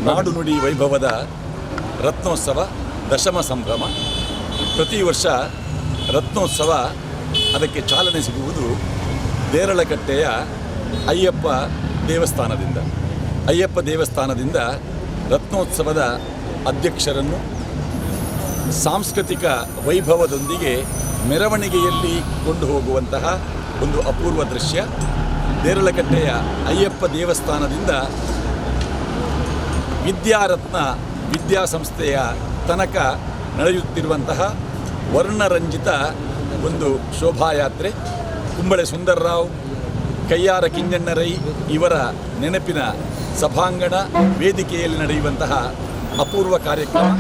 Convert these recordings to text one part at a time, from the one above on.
ನಾಡು ನುಡಿ ವೈಭವದ ರತ್ನೋತ್ಸವ ದಶಮ ಸಂಭ್ರಮ. ಪ್ರತಿ ವರ್ಷ ರತ್ನೋತ್ಸವ ಅದಕ್ಕೆ ಚಾಲನೆ ಸಿಗುವುದು ರಳಕಟ್ಟೆಯ ಅಯ್ಯಪ್ಪ ದೇವಸ್ಥಾನದಿಂದ ರತ್ನೋತ್ಸವದ ಅಧ್ಯಕ್ಷರನ್ನು ಸಾಂಸ್ಕೃತಿಕ ವೈಭವದೊಂದಿಗೆ ಮೆರವಣಿಗೆಯಲ್ಲಿ ಕೊಂಡು ಹೋಗುವಂತಹ ಒಂದು ಅಪೂರ್ವ ದೃಶ್ಯ. ರಳಕಟ್ಟೆಯ ಅಯ್ಯಪ್ಪ ದೇವಸ್ಥಾನದಿಂದ ವಿದ್ಯಾರತ್ನ ವಿದ್ಯಾಸಂಸ್ಥೆಯ ತನಕ ನಡೆಯುತ್ತಿರುವಂತಹ ವರ್ಣರಂಜಿತ ಒಂದು ಶೋಭಾಯಾತ್ರೆ. ಕುಂಬಳೆ ಸುಂದರ್ರಾವ್, ಕಯ್ಯಾರ ಕಿಂಜಣ್ಣರೈ ಇವರ ನೆನಪಿನ ಸಭಾಂಗಣ ವೇದಿಕೆಯಲ್ಲಿ ನಡೆಯುವಂತಹ ಅಪೂರ್ವ ಕಾರ್ಯಕ್ರಮ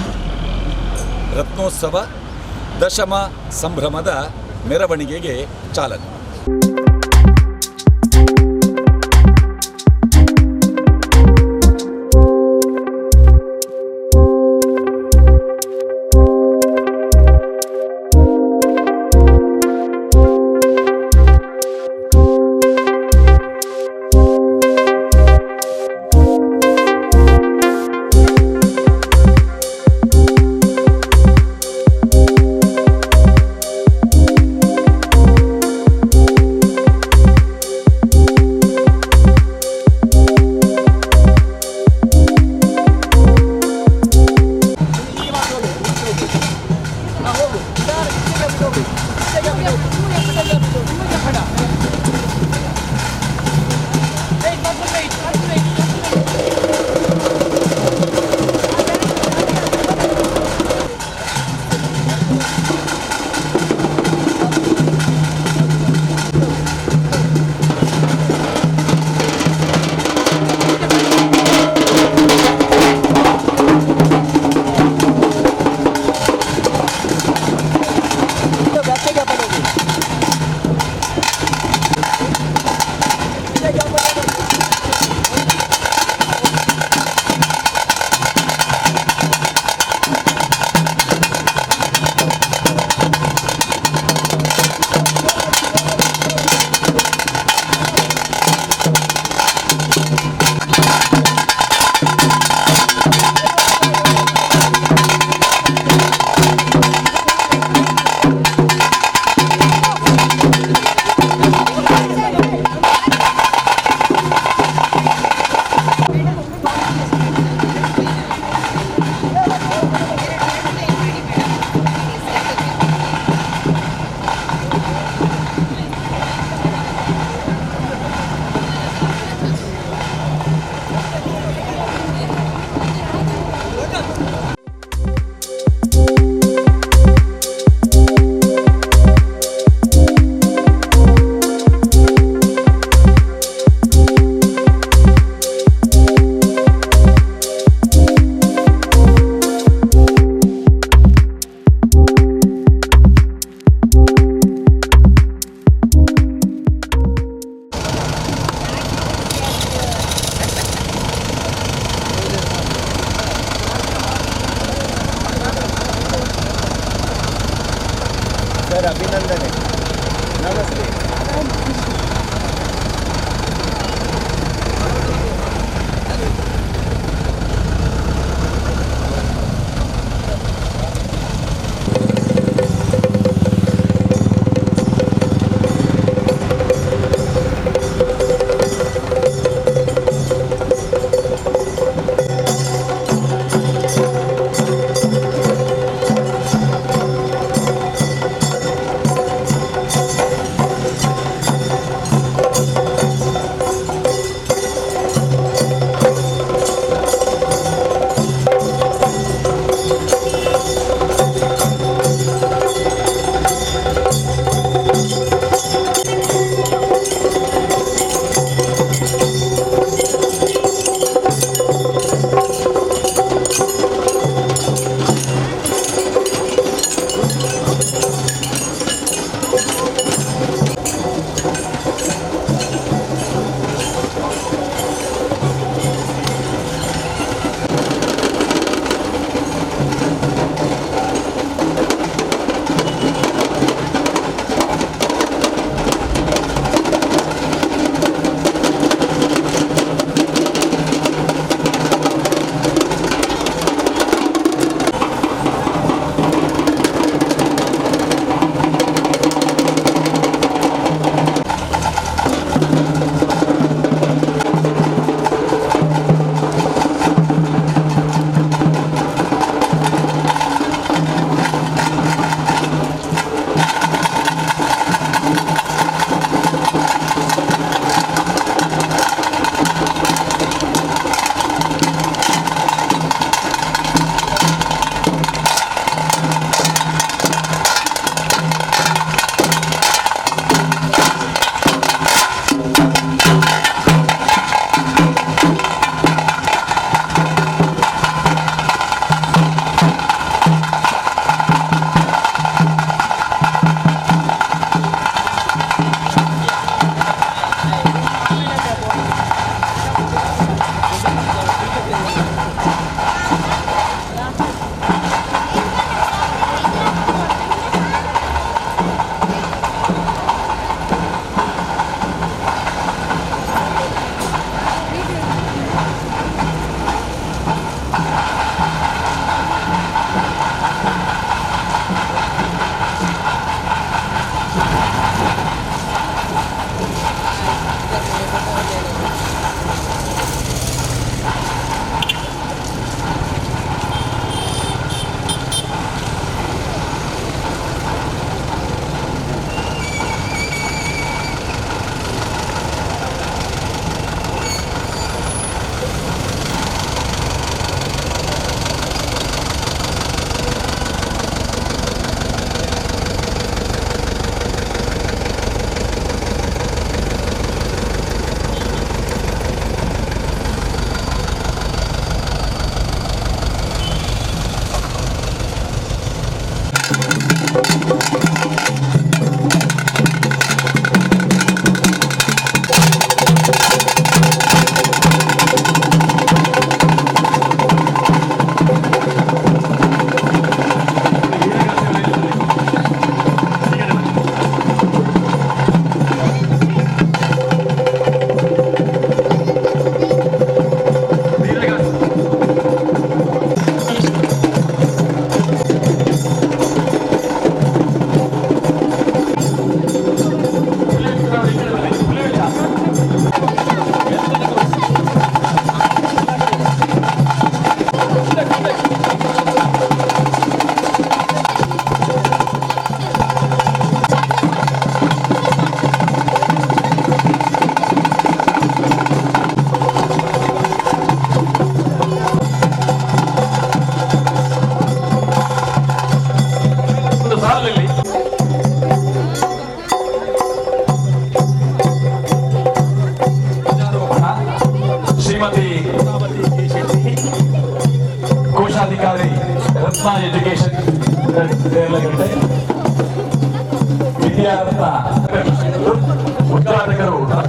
ರತ್ನೋತ್ಸವ ದಶಮ ಸಂಭ್ರಮದ ಮೆರವಣಿಗೆಗೆ ಚಾಲನೆ.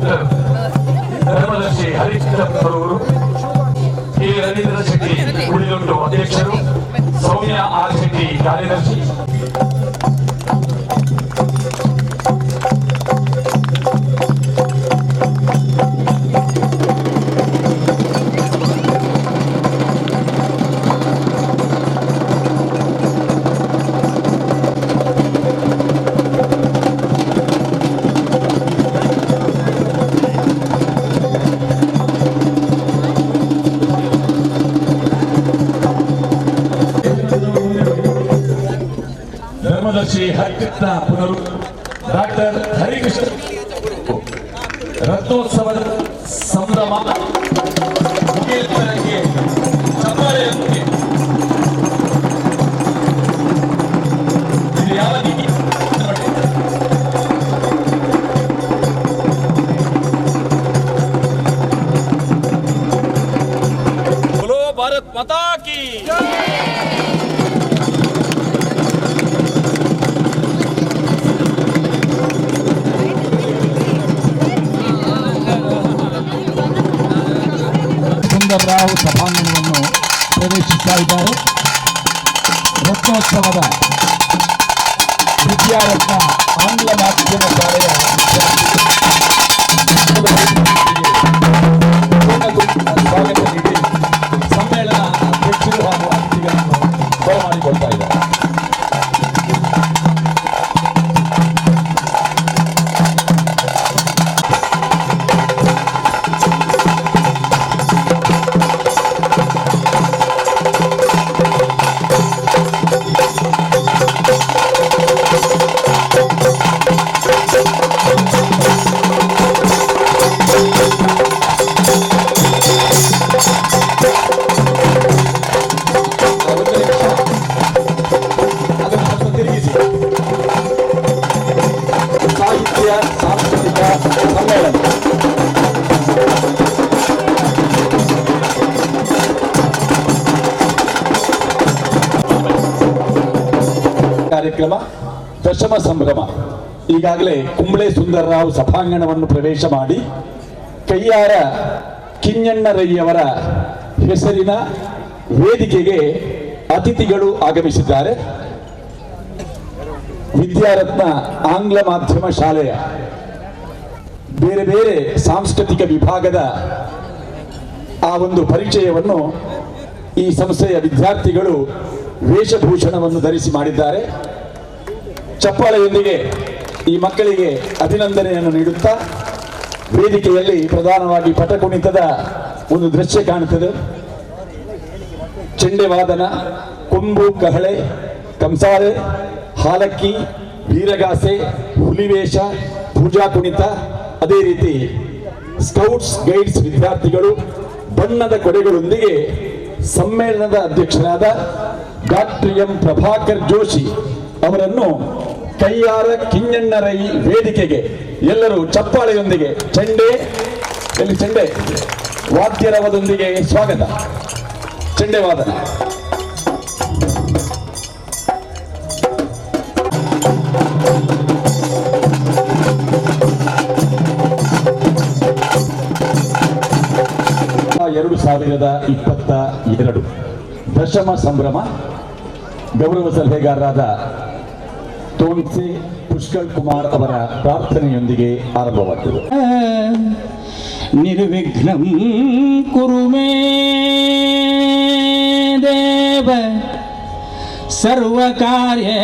ಡಾಕ್ಟರ್ ಧರ್ಮದರ್ಶಿ ಹರಿಕೃಷ್ಣರವರು, ಕೆ ರವೀಂದ್ರ ಶೆಟ್ಟಿ ಉಳಿದೊಂದು ಅಧ್ಯಕ್ಷರು, ಸೌಮ್ಯ ಆರ್ ಶೆಟ್ಟಿ ಕಾರ್ಯದರ್ಶಿ. ಧರ್ಮದರ್ಶಿ ಹರಿಕೃಷ್ಣ ಪುನರು, ಡಾಕ್ಟರ್ ಹರಿಕೃಷ್ಣ ರತ್ನೋತ್ಸವದ ಸಂಭ್ರಮ ಮುಗಿಯುತ್ತಲಿಗೆ ಚಪ್ಪಾಳೆಯೊಂದಿಗೆ ಇದು ಯಾವ ದಿಕ್ಕಿ? बोलो भारत माता की। ಸುಂದರರಾವ್ ಸಭಾಂಗಣವನ್ನು ಪ್ರವೇಶಿಸ್ತಾ ಇದ್ದಾರೆ. ರತ್ನೋತ್ಸವದ ವಿದ್ಯಾರತ್ನ ಆಂಗ್ಲ ಮಾಧ್ಯಮ ಶಾಲೆಯ ಸ್ವಾಗತ ನೀಡಿ ಸಮ್ಮೇಳನ ಅಧ್ಯಕ್ಷರು ಹಾಗೂ ಅತಿಥಿಗಳನ್ನು ಬರಮಾಡಿಕೊಳ್ತಾ ಇದ್ದಾರೆ. ಸಾಹಿತ್ಯ ಸಾಂಸ್ಕೃತಿಕ ಸಮ್ಮೇಳನ ಕಾರ್ಯಕ್ರಮ ದಶಮ ಸಂಭ್ರಮ ಈಗಾಗಲೇ ಕುಂಬಳೆ ಸುಂದರರಾವ್ ಸಭಾಂಗಣವನ್ನು ಪ್ರವೇಶ ಮಾಡಿ ಕೈಯಾರ ಕಿಂಜಣ್ಣರಯ್ಯವರ ಹೆಸರಿನ ವೇದಿಕೆಗೆ ಅತಿಥಿಗಳು ಆಗಮಿಸಿದ್ದಾರೆ. ವಿದ್ಯಾರತ್ನ ಆಂಗ್ಲ ಮಾಧ್ಯಮ ಶಾಲೆಯ ಬೇರೆ ಬೇರೆ ಸಾಂಸ್ಕೃತಿಕ ವಿಭಾಗದ ಆ ಒಂದು ಪರಿಚಯವನ್ನು ಈ ಸಂಸ್ಥೆಯ ವಿದ್ಯಾರ್ಥಿಗಳು ವೇಷಭೂಷಣವನ್ನು ಧರಿಸಿ ಮಾಡಿದ್ದಾರೆ. ಚಪ್ಪಾಳೆಯೊಂದಿಗೆ ಈ ಮಕ್ಕಳಿಗೆ ಅಭಿನಂದನೆಯನ್ನು ನೀಡುತ್ತಾ ವೇದಿಕೆಯಲ್ಲಿ ಪ್ರಧಾನವಾಗಿ ಪಟಕುಣಿತದ ಒಂದು ದೃಶ್ಯ ಕಾಣುತ್ತದೆ. ಚೆಂಡೆ ವಾದನ, ಕೊಂಬು, ಕಹಳೆ, ಕಂಸಾಳೆ, ಹಾಲಕ್ಕಿ, ವೀರಗಾಸೆ, ಹುಲಿವೇಷ, ಪೂಜಾ ಕುಣಿತ, ಅದೇ ರೀತಿ ಸ್ಕೌಟ್ಸ್ ಗೈಡ್ಸ್ ವಿದ್ಯಾರ್ಥಿಗಳು ಬಣ್ಣದ ಕೊಡೆಗಳೊಂದಿಗೆ ಸಮ್ಮೇಳನದ ಅಧ್ಯಕ್ಷರಾದ ಡಾಕ್ಟರ್ ಎಂ ಪ್ರಭಾಕರ್ ಜೋಶಿ ಅವರನ್ನು ಕೈಯಾರ ಕಿಂಜಣ್ಣರೈ ವೇದಿಕೆಗೆ ಎಲ್ಲರೂ ಚಪ್ಪಾಳೆಯೊಂದಿಗೆ ಚೆಂಡೆ ವಾದ್ಯರವದೊಂದಿಗೆ ಸ್ವಾಗತ. ಚೆಂಡೆ ವಾದನ. ಎರಡು 2022 ದಶಮ ಸಂಭ್ರಮ ಗೌರವ ಸಲಹೆಗಾರರಾದ ತೋನ್ಸೆ ಪುಷ್ಕಳ್ ಕುಮಾರ್ ಅವರ ಪ್ರಾರ್ಥನೆಯೊಂದಿಗೆ ಆರಂಭವಾಗ್ತದೆ. ನಿರ್ವಿಘ್ನಂ ಕುರು ಮೇ ದೇವ ಸರ್ವಕಾರ್ಯೇಷು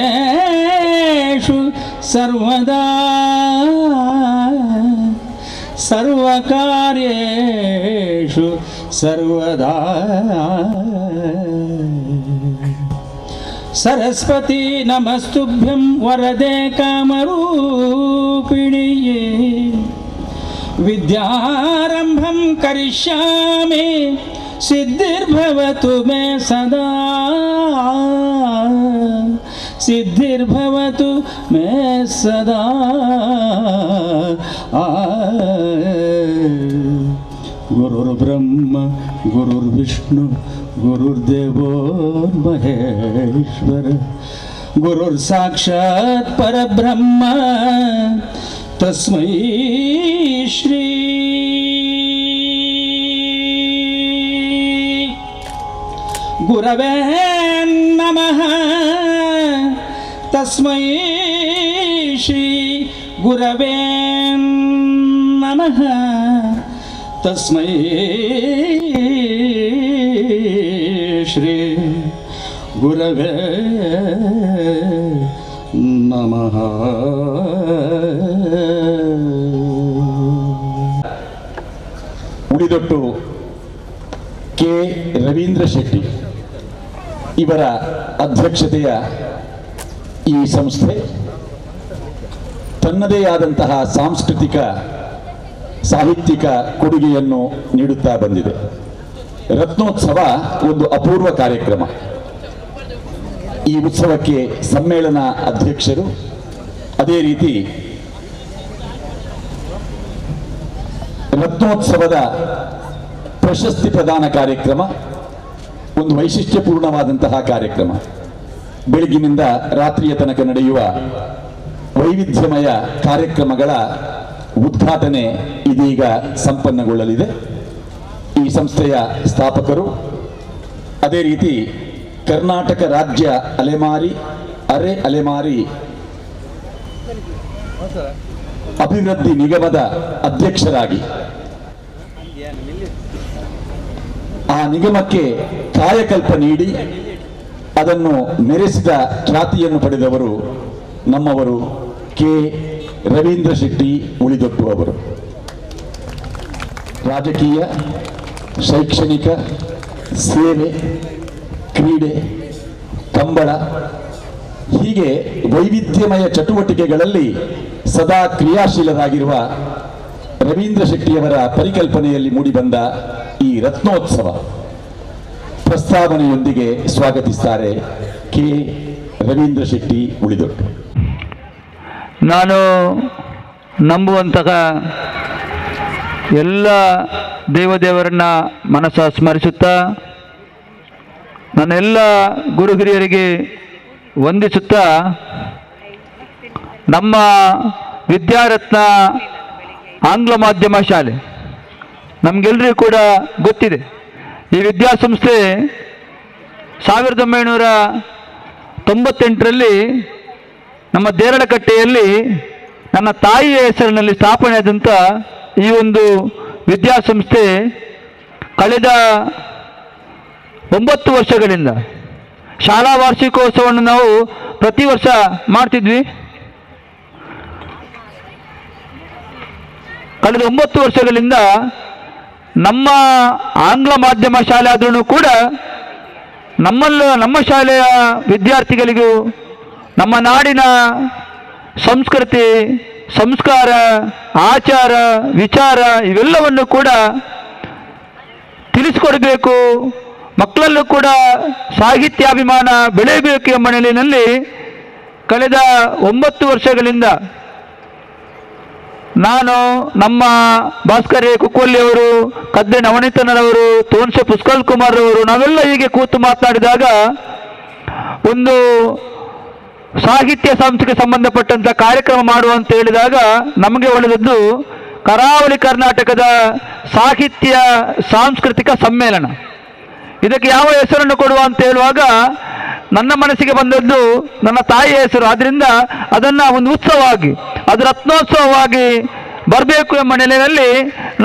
ಸರ್ವದಾ ಸರ್ವಕಾರ್ಯೇಷು ಸರ್ವದಾ सरस्वती नमस्तुभ्यं वरदे कामरूपिण्ये विद्यारंभं करिष्यामि सिद्धिर्भवतु मे सदा सिद्धिर्भवतु मे सदा गुरुर्ब्रह्म गुरुर्विष्णु गुरुर्देवो महेश्वर गुरुर्साक्षात् परब्रह्म ತಸ್ಮೈ ಶ್ರೀ ಗುರವೇ ನಮಃ. ತಸ್ಮೈ ಶ್ರೀ ಗುರವೇ ನಮಃ. ತಸ್ಮೈ ಶ್ರೀ ಗುರವೇ ನಮಃ. ಉಳಿದೊಟ್ಟು ಕೆ ರವೀಂದ್ರ ಶೆಟ್ಟಿ ಇವರ ಅಧ್ಯಕ್ಷತೆಯ ಈ ಸಂಸ್ಥೆ ತನ್ನದೇ ಆದಂತಹ ಸಾಂಸ್ಕೃತಿಕ ಸಾಹಿತ್ಯಿಕ ಕೊಡುಗೆಯನ್ನು ನೀಡುತ್ತಾ ಬಂದಿದೆ. ರತ್ನೋತ್ಸವ ಒಂದು ಅಪೂರ್ವ ಕಾರ್ಯಕ್ರಮ. ಈ ಉತ್ಸವಕ್ಕೆ ಸಮ್ಮೇಳನ ಅಧ್ಯಕ್ಷರು, ಅದೇ ರೀತಿ ರತ್ನೋತ್ಸವದ ಪ್ರಶಸ್ತಿ ಪ್ರದಾನ ಕಾರ್ಯಕ್ರಮ ಒಂದು ವೈಶಿಷ್ಟ್ಯಪೂರ್ಣವಾದಂತಹ ಕಾರ್ಯಕ್ರಮ. ಬೆಳಗಿನಿಂದ ರಾತ್ರಿಯ ತನಕ ನಡೆಯುವ ವೈವಿಧ್ಯಮಯ ಕಾರ್ಯಕ್ರಮಗಳ ಉದ್ಘಾಟನೆ ಇದೀಗ ಸಂಪನ್ನಗೊಳ್ಳಲಿದೆ. ಈ ಸಂಸ್ಥೆಯ ಸ್ಥಾಪಕರು, ಅದೇ ರೀತಿ ಕರ್ನಾಟಕ ರಾಜ್ಯ ಅಲೆಮಾರಿ ಅಭಿವೃದ್ಧಿ ನಿಗಮದ ಅಧ್ಯಕ್ಷರಾಗಿ ಆ ನಿಗಮಕ್ಕೆ ಕಾಯಕಲ್ಪ ನೀಡಿ ಅದನ್ನು ಮೆರೆಸಿದ ಖ್ಯಾತಿಯನ್ನು ಪಡೆದವರು ನಮ್ಮವರು ಕೆ ರವೀಂದ್ರ ಶೆಟ್ಟಿ ಉಳಿದೊಟ್ಟು ಅವರು. ರಾಜಕೀಯ, ಶೈಕ್ಷಣಿಕ, ಸೇವೆ, ಕ್ರೀಡೆ, ಕಂಬಳ ಹೀಗೆ ವೈವಿಧ್ಯಮಯ ಚಟುವಟಿಕೆಗಳಲ್ಲಿ ಸದಾ ಕ್ರಿಯಾಶೀಲರಾಗಿರುವ ರವೀಂದ್ರ ಶೆಟ್ಟಿಯವರ ಪರಿಕಲ್ಪನೆಯಲ್ಲಿ ಮೂಡಿಬಂದ ಈ ರತ್ನೋತ್ಸವ ಪ್ರಸ್ತಾವನೆಯೊಂದಿಗೆ ಸ್ವಾಗತಿಸುತ್ತಾರೆ ಕೆ ರವೀಂದ್ರ ಶೆಟ್ಟಿ ಉಳಿದೊಟ್ಟು. ನಾನು ನಂಬುವಂತಹ ಎಲ್ಲ ದೇವದೇವರನ್ನ ಮನಸ್ಸ ಸ್ಮರಿಸುತ್ತಾ, ನನ್ನೆಲ್ಲ ಗುರು ಹಿರಿಯರಿಗೆ ವಂದಿಸುತ್ತಾ, ನಮ್ಮ ವಿದ್ಯಾರತ್ನ ಆಂಗ್ಲ ಮಾಧ್ಯಮ ಶಾಲೆ ನಮಗೆಲ್ಲರಿಗೂ ಕೂಡ ಗೊತ್ತಿದೆ. ಈ ವಿದ್ಯಾಸಂಸ್ಥೆ 1998ರಲ್ಲಿ ನಮ್ಮ ದೇರಳಕಟ್ಟೆಯಲ್ಲಿ ನನ್ನ ತಾಯಿಯ ಹೆಸರಿನಲ್ಲಿ ಸ್ಥಾಪನೆಯಾದಂಥ ಈ ಒಂದು ವಿದ್ಯಾಸಂಸ್ಥೆ ಕಳೆದ 9 ವರ್ಷಗಳಿಂದ ಶಾಲಾ ವಾರ್ಷಿಕೋತ್ಸವವನ್ನು ನಾವು ಪ್ರತಿ ವರ್ಷ ಮಾಡ್ತಿದ್ವಿ. ಕಳೆದ 9 ವರ್ಷಗಳಿಂದ ನಮ್ಮ ಆಂಗ್ಲ ಮಾಧ್ಯಮ ಶಾಲೆ ಆದ್ರೂ ಕೂಡ ನಮ್ಮ ಶಾಲೆಯ ವಿದ್ಯಾರ್ಥಿಗಳಿಗೂ ನಮ್ಮ ನಾಡಿನ ಸಂಸ್ಕೃತಿ, ಸಂಸ್ಕಾರ, ಆಚಾರ, ವಿಚಾರ ಇವೆಲ್ಲವನ್ನು ಕೂಡ ತಿಳಿಸಿಕೊಡಬೇಕು, ಮಕ್ಕಳಲ್ಲೂ ಕೂಡ ಸಾಹಿತ್ಯಾಭಿಮಾನ ಬೆಳೆಯಬೇಕು ಎಂಬ ನಿಟ್ಟಿನಲ್ಲಿ ಕಳೆದ 9 ವರ್ಷಗಳಿಂದ ನಾನು, ನಮ್ಮ ಭಾಸ್ಕರ್ ಕುಕ್ಕೋಲಿಯವರು, ಕದ್ದೆ ನವನೀತನರವರು, ತೋನ್ಸೆ ಪುಷ್ಕಲ್ ಕುಮಾರ್ ಅವರು ನಾವೆಲ್ಲ ಹೀಗೆ ಕೂತು ಮಾತನಾಡಿದಾಗ ಒಂದು ಸಾಹಿತ್ಯ ಸಂಸ್ಥೆಗೆ ಸಂಬಂಧಪಟ್ಟಂಥ ಕಾರ್ಯಕ್ರಮ ಮಾಡುವಂತ ಹೇಳಿದಾಗ ನಮಗೆ ಒಳ್ಳೆಯದ್ದು ಕರಾವಳಿ ಕರ್ನಾಟಕದ ಸಾಹಿತ್ಯ ಸಾಂಸ್ಕೃತಿಕ ಸಮ್ಮೇಳನ. ಇದಕ್ಕೆ ಯಾವ ಹೆಸರನ್ನು ಕೊಡುವ ಅಂತ ಹೇಳುವಾಗ ನನ್ನ ಮನಸ್ಸಿಗೆ ಬಂದದ್ದು ನನ್ನ ತಾಯಿಯ ಹೆಸರು. ಆದ್ದರಿಂದ ಅದನ್ನು ಒಂದು ಉತ್ಸವವಾಗಿ, ಅದು ರತ್ನೋತ್ಸವವಾಗಿ ಬರಬೇಕು ಎಂಬ ನೆಲೆಯಲ್ಲಿ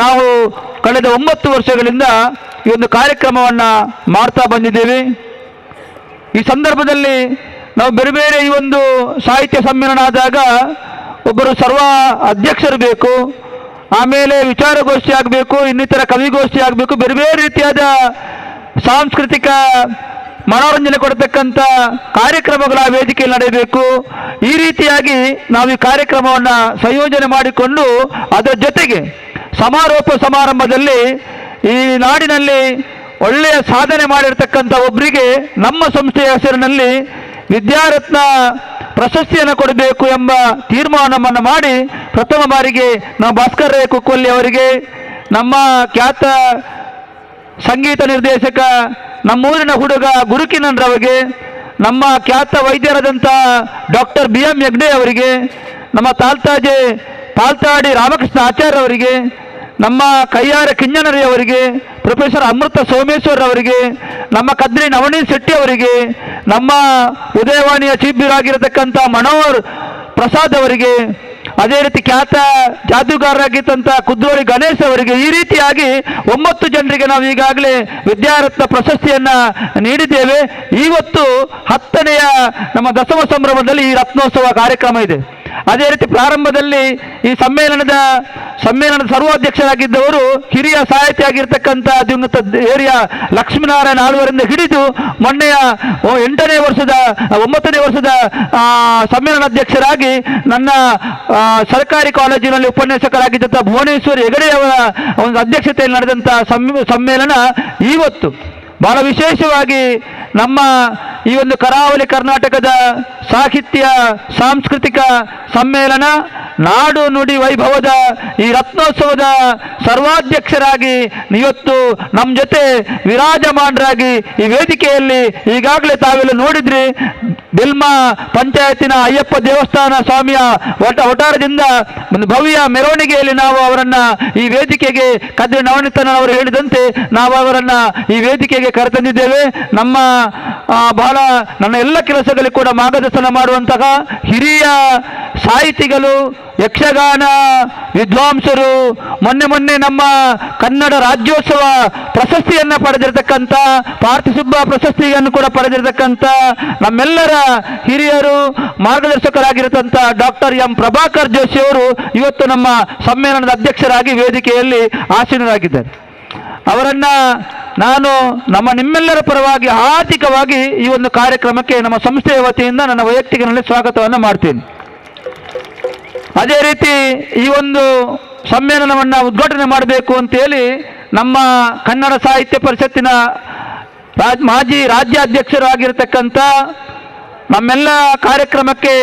ನಾವು ಕಳೆದ 9 ವರ್ಷಗಳಿಂದ ಈ ಒಂದು ಕಾರ್ಯಕ್ರಮವನ್ನು ಮಾಡ್ತಾ ಬಂದಿದ್ದೇವೆ. ಈ ಸಂದರ್ಭದಲ್ಲಿ ನಾವು ಬೇರೆ ಬೇರೆ ಈ ಒಂದು ಸಾಹಿತ್ಯ ಸಮ್ಮೇಳನ ಆದಾಗ ಒಬ್ಬರು ಸರ್ವ ಅಧ್ಯಕ್ಷರು ಬೇಕು, ಆಮೇಲೆ ವಿಚಾರಗೋಷ್ಠಿ ಆಗಬೇಕು, ಇನ್ನಿತರ ಕವಿಗೋಷ್ಠಿ ಆಗಬೇಕು, ಬೇರೆ ಬೇರೆ ರೀತಿಯಾದ ಸಾಂಸ್ಕೃತಿಕ ಮನೋರಂಜನೆ ಕೊಡತಕ್ಕಂಥ ಕಾರ್ಯಕ್ರಮಗಳ ವೇದಿಕೆಯಲ್ಲಿ ನಡೆಯಬೇಕು. ಈ ರೀತಿಯಾಗಿ ನಾವು ಈ ಕಾರ್ಯಕ್ರಮವನ್ನು ಸಂಯೋಜನೆ ಮಾಡಿಕೊಂಡು ಅದರ ಜೊತೆಗೆ ಸಮಾರೋಪ ಸಮಾರಂಭದಲ್ಲಿ ಈ ನಾಡಿನಲ್ಲಿ ಒಳ್ಳೆಯ ಸಾಧನೆ ಮಾಡಿರ್ತಕ್ಕಂಥ ಒಬ್ಬರಿಗೆ ನಮ್ಮ ಸಂಸ್ಥೆಯ ಹೆಸರಿನಲ್ಲಿ ವಿದ್ಯಾರತ್ನ ಪ್ರಶಸ್ತಿಯನ್ನು ಕೊಡಬೇಕು ಎಂಬ ತೀರ್ಮಾನವನ್ನು ಮಾಡಿ ಪ್ರಥಮ ಬಾರಿಗೆ ನಾವು ಭಾಸ್ಕರ್ ಕುಕ್ಕೋಲಿ ಅವರಿಗೆ, ನಮ್ಮ ಖ್ಯಾತ ಸಂಗೀತ ನಿರ್ದೇಶಕ ನಮ್ಮೂರಿನ ಹುಡುಗ ಗುರುಕಿನನ್ರವರಿಗೆ, ನಮ್ಮ ಖ್ಯಾತ ವೈದ್ಯರಾದಂಥ ಡಾಕ್ಟರ್ BM ಹೆಗ್ಡೆ ಅವರಿಗೆ, ನಮ್ಮ ತಾಲ್ತಾಜೆ ಪಾಲ್ತಾಡಿ ರಾಮಕೃಷ್ಣ ಆಚಾರ್ಯ ಅವರಿಗೆ, ನಮ್ಮ ಕೈಯಾರ ಕಿಂಜನರಿ ಅವರಿಗೆ, ಪ್ರೊಫೆಸರ್ ಅಮೃತ ಸೋಮೇಶ್ವರ್ ಅವರಿಗೆ, ನಮ್ಮ ಕದ್ರಿ ನವನೀತ್ ಶೆಟ್ಟಿ ಅವರಿಗೆ, ನಮ್ಮ ಉದಯವಾಣಿಯ ಚೀಫ್ ಬ್ಯೂರೋ ಆಗಿರತಕ್ಕಂಥ ಮನೋಹರ್ ಪ್ರಸಾದ್ ಅವರಿಗೆ, ಅದೇ ರೀತಿ ಖ್ಯಾತ ಜಾದೂಗಾರರಾಗಿದ್ದಂಥ ಕುದ್ರೋಳಿ ಗಣೇಶ್ ಅವರಿಗೆ, ಈ ರೀತಿಯಾಗಿ 9 ಜನರಿಗೆ ನಾವು ಈಗಾಗಲೇ ವಿದ್ಯಾರತ್ನ ಪ್ರಶಸ್ತಿಯನ್ನ ನೀಡಿದ್ದೇವೆ. ಇವತ್ತು 10ನೆಯ ನಮ್ಮ ದಸಮ ಸಂಭ್ರಮದಲ್ಲಿ ಈ ರತ್ನೋತ್ಸವ ಕಾರ್ಯಕ್ರಮ ಇದೆ. ಅದೇ ರೀತಿ ಪ್ರಾರಂಭದಲ್ಲಿ ಈ ಸಮ್ಮೇಳನದ ಸರ್ವಾಧ್ಯಕ್ಷರಾಗಿದ್ದವರು ಹಿರಿಯ ಸಾಹಿತಿ ಆಗಿರ್ತಕ್ಕಂಥ ದಿವಂಗತ ಏರಿಯ ಲಕ್ಷ್ಮೀನಾರಾಯಣ ಆಳ್ವರಿಂದ ಹಿಡಿದು ಮೊನ್ನೆಯ 9ನೇ ವರ್ಷದ ಸಮ್ಮೇಳನಾಧ್ಯಕ್ಷರಾಗಿ ನನ್ನ ಸರ್ಕಾರಿ ಕಾಲೇಜಿನಲ್ಲಿ ಉಪನ್ಯಾಸಕರಾಗಿದ್ದಂಥ ಭುವನೇಶ್ವರಿ ಹೆಗಡೆ ಅವರ ಒಂದು ಅಧ್ಯಕ್ಷತೆಯಲ್ಲಿ ನಡೆದಂಥ ಸಮ್ಮೇಳನ ಇವತ್ತು ಬಹಳ ವಿಶೇಷವಾಗಿ ನಮ್ಮ ಈ ಒಂದು ಕರಾವಳಿ ಕರ್ನಾಟಕದ ಸಾಹಿತ್ಯ ಸಾಂಸ್ಕೃತಿಕ ಸಮ್ಮೇಳನ ನಾಡು ನುಡಿ ವೈಭವದ ಈ ರತ್ನೋತ್ಸವದ ಸರ್ವಾಧ್ಯಕ್ಷರಾಗಿ ಇವತ್ತು ನಮ್ಮ ಜೊತೆ ವಿರಾಜಮಾನರಾಗಿ ಈ ವೇದಿಕೆಯಲ್ಲಿ ಈಗಾಗಲೇ ತಾವೆಲ್ಲ ನೋಡಿದ್ರಿ. ಬೆಲ್ಮಾ ಪಂಚಾಯತಿನ ಅಯ್ಯಪ್ಪ ದೇವಸ್ಥಾನ ಸ್ವಾಮಿಯ ಒಟಾರದಿಂದ ಒಂದು ಭವ್ಯ ಮೆರವಣಿಗೆಯಲ್ಲಿ ನಾವು ಅವರನ್ನ ಈ ವೇದಿಕೆಗೆ ಕದ್ರಿ ನವನೀತನವರು ಹೇಳಿದಂತೆ ನಾವು ಅವರನ್ನ ಈ ವೇದಿಕೆಗೆ ಕರೆತಂದಿದ್ದೇವೆ. ನನ್ನ ಎಲ್ಲ ಕೆಲಸಗಳಿಗೆ ಕೂಡ ಮಾರ್ಗದರ್ಶನ ಮಾಡುವಂತಹ ಹಿರಿಯ ಸಾಹಿತಿಗಳು, ಯಕ್ಷಗಾನ ವಿದ್ವಾಂಸರು, ಮೊನ್ನೆ ನಮ್ಮ ಕನ್ನಡ ರಾಜ್ಯೋತ್ಸವ ಪ್ರಶಸ್ತಿಯನ್ನು ಪಡೆದಿರತಕ್ಕಂಥ ಪಾರ್ಥಿಸುಬ್ಬ ಪ್ರಶಸ್ತಿಯನ್ನು ಕೂಡ ಪಡೆದಿರತಕ್ಕಂಥ ನಮ್ಮೆಲ್ಲರ ಹಿರಿಯರು ಮಾರ್ಗದರ್ಶಕರಾಗಿರತಕ್ಕಂಥ ಡಾಕ್ಟರ್ ಎಂ ಪ್ರಭಾಕರ್ ಜೋಶಿ ಅವರು ಇವತ್ತು ನಮ್ಮ ಸಮ್ಮೇಳನದ ಅಧ್ಯಕ್ಷರಾಗಿ ವೇದಿಕೆಯಲ್ಲಿ ಆಸೀನರಾಗಿದ್ದಾರೆ. ಅವರನ್ನ ನಾನು ನಿಮ್ಮೆಲ್ಲರ ಪರವಾಗಿ ಆರ್ಥಿಕವಾಗಿ ಈ ಒಂದು ಕಾರ್ಯಕ್ರಮಕ್ಕೆ ನಮ್ಮ ಸಂಸ್ಥೆಯ ವತಿಯಿಂದ ನನ್ನ ವೈಯಕ್ತಿಕನಲ್ಲಿ ಸ್ವಾಗತವನ್ನು ಮಾಡ್ತೀನಿ. ಅದೇ ರೀತಿ ಈ ಒಂದು ಸಮ್ಮೇಳನವನ್ನು ಉದ್ಘಾಟನೆ ಮಾಡಬೇಕು ಅಂತೇಳಿ ನಮ್ಮ ಕನ್ನಡ ಸಾಹಿತ್ಯ ಪರಿಷತ್ತಿನ ಮಾಜಿ ರಾಜ್ಯಾಧ್ಯಕ್ಷರು ಆಗಿರತಕ್ಕಂಥ ನಮ್ಮೆಲ್ಲ ಕಾರ್ಯಕ್ರಮಕ್ಕೆ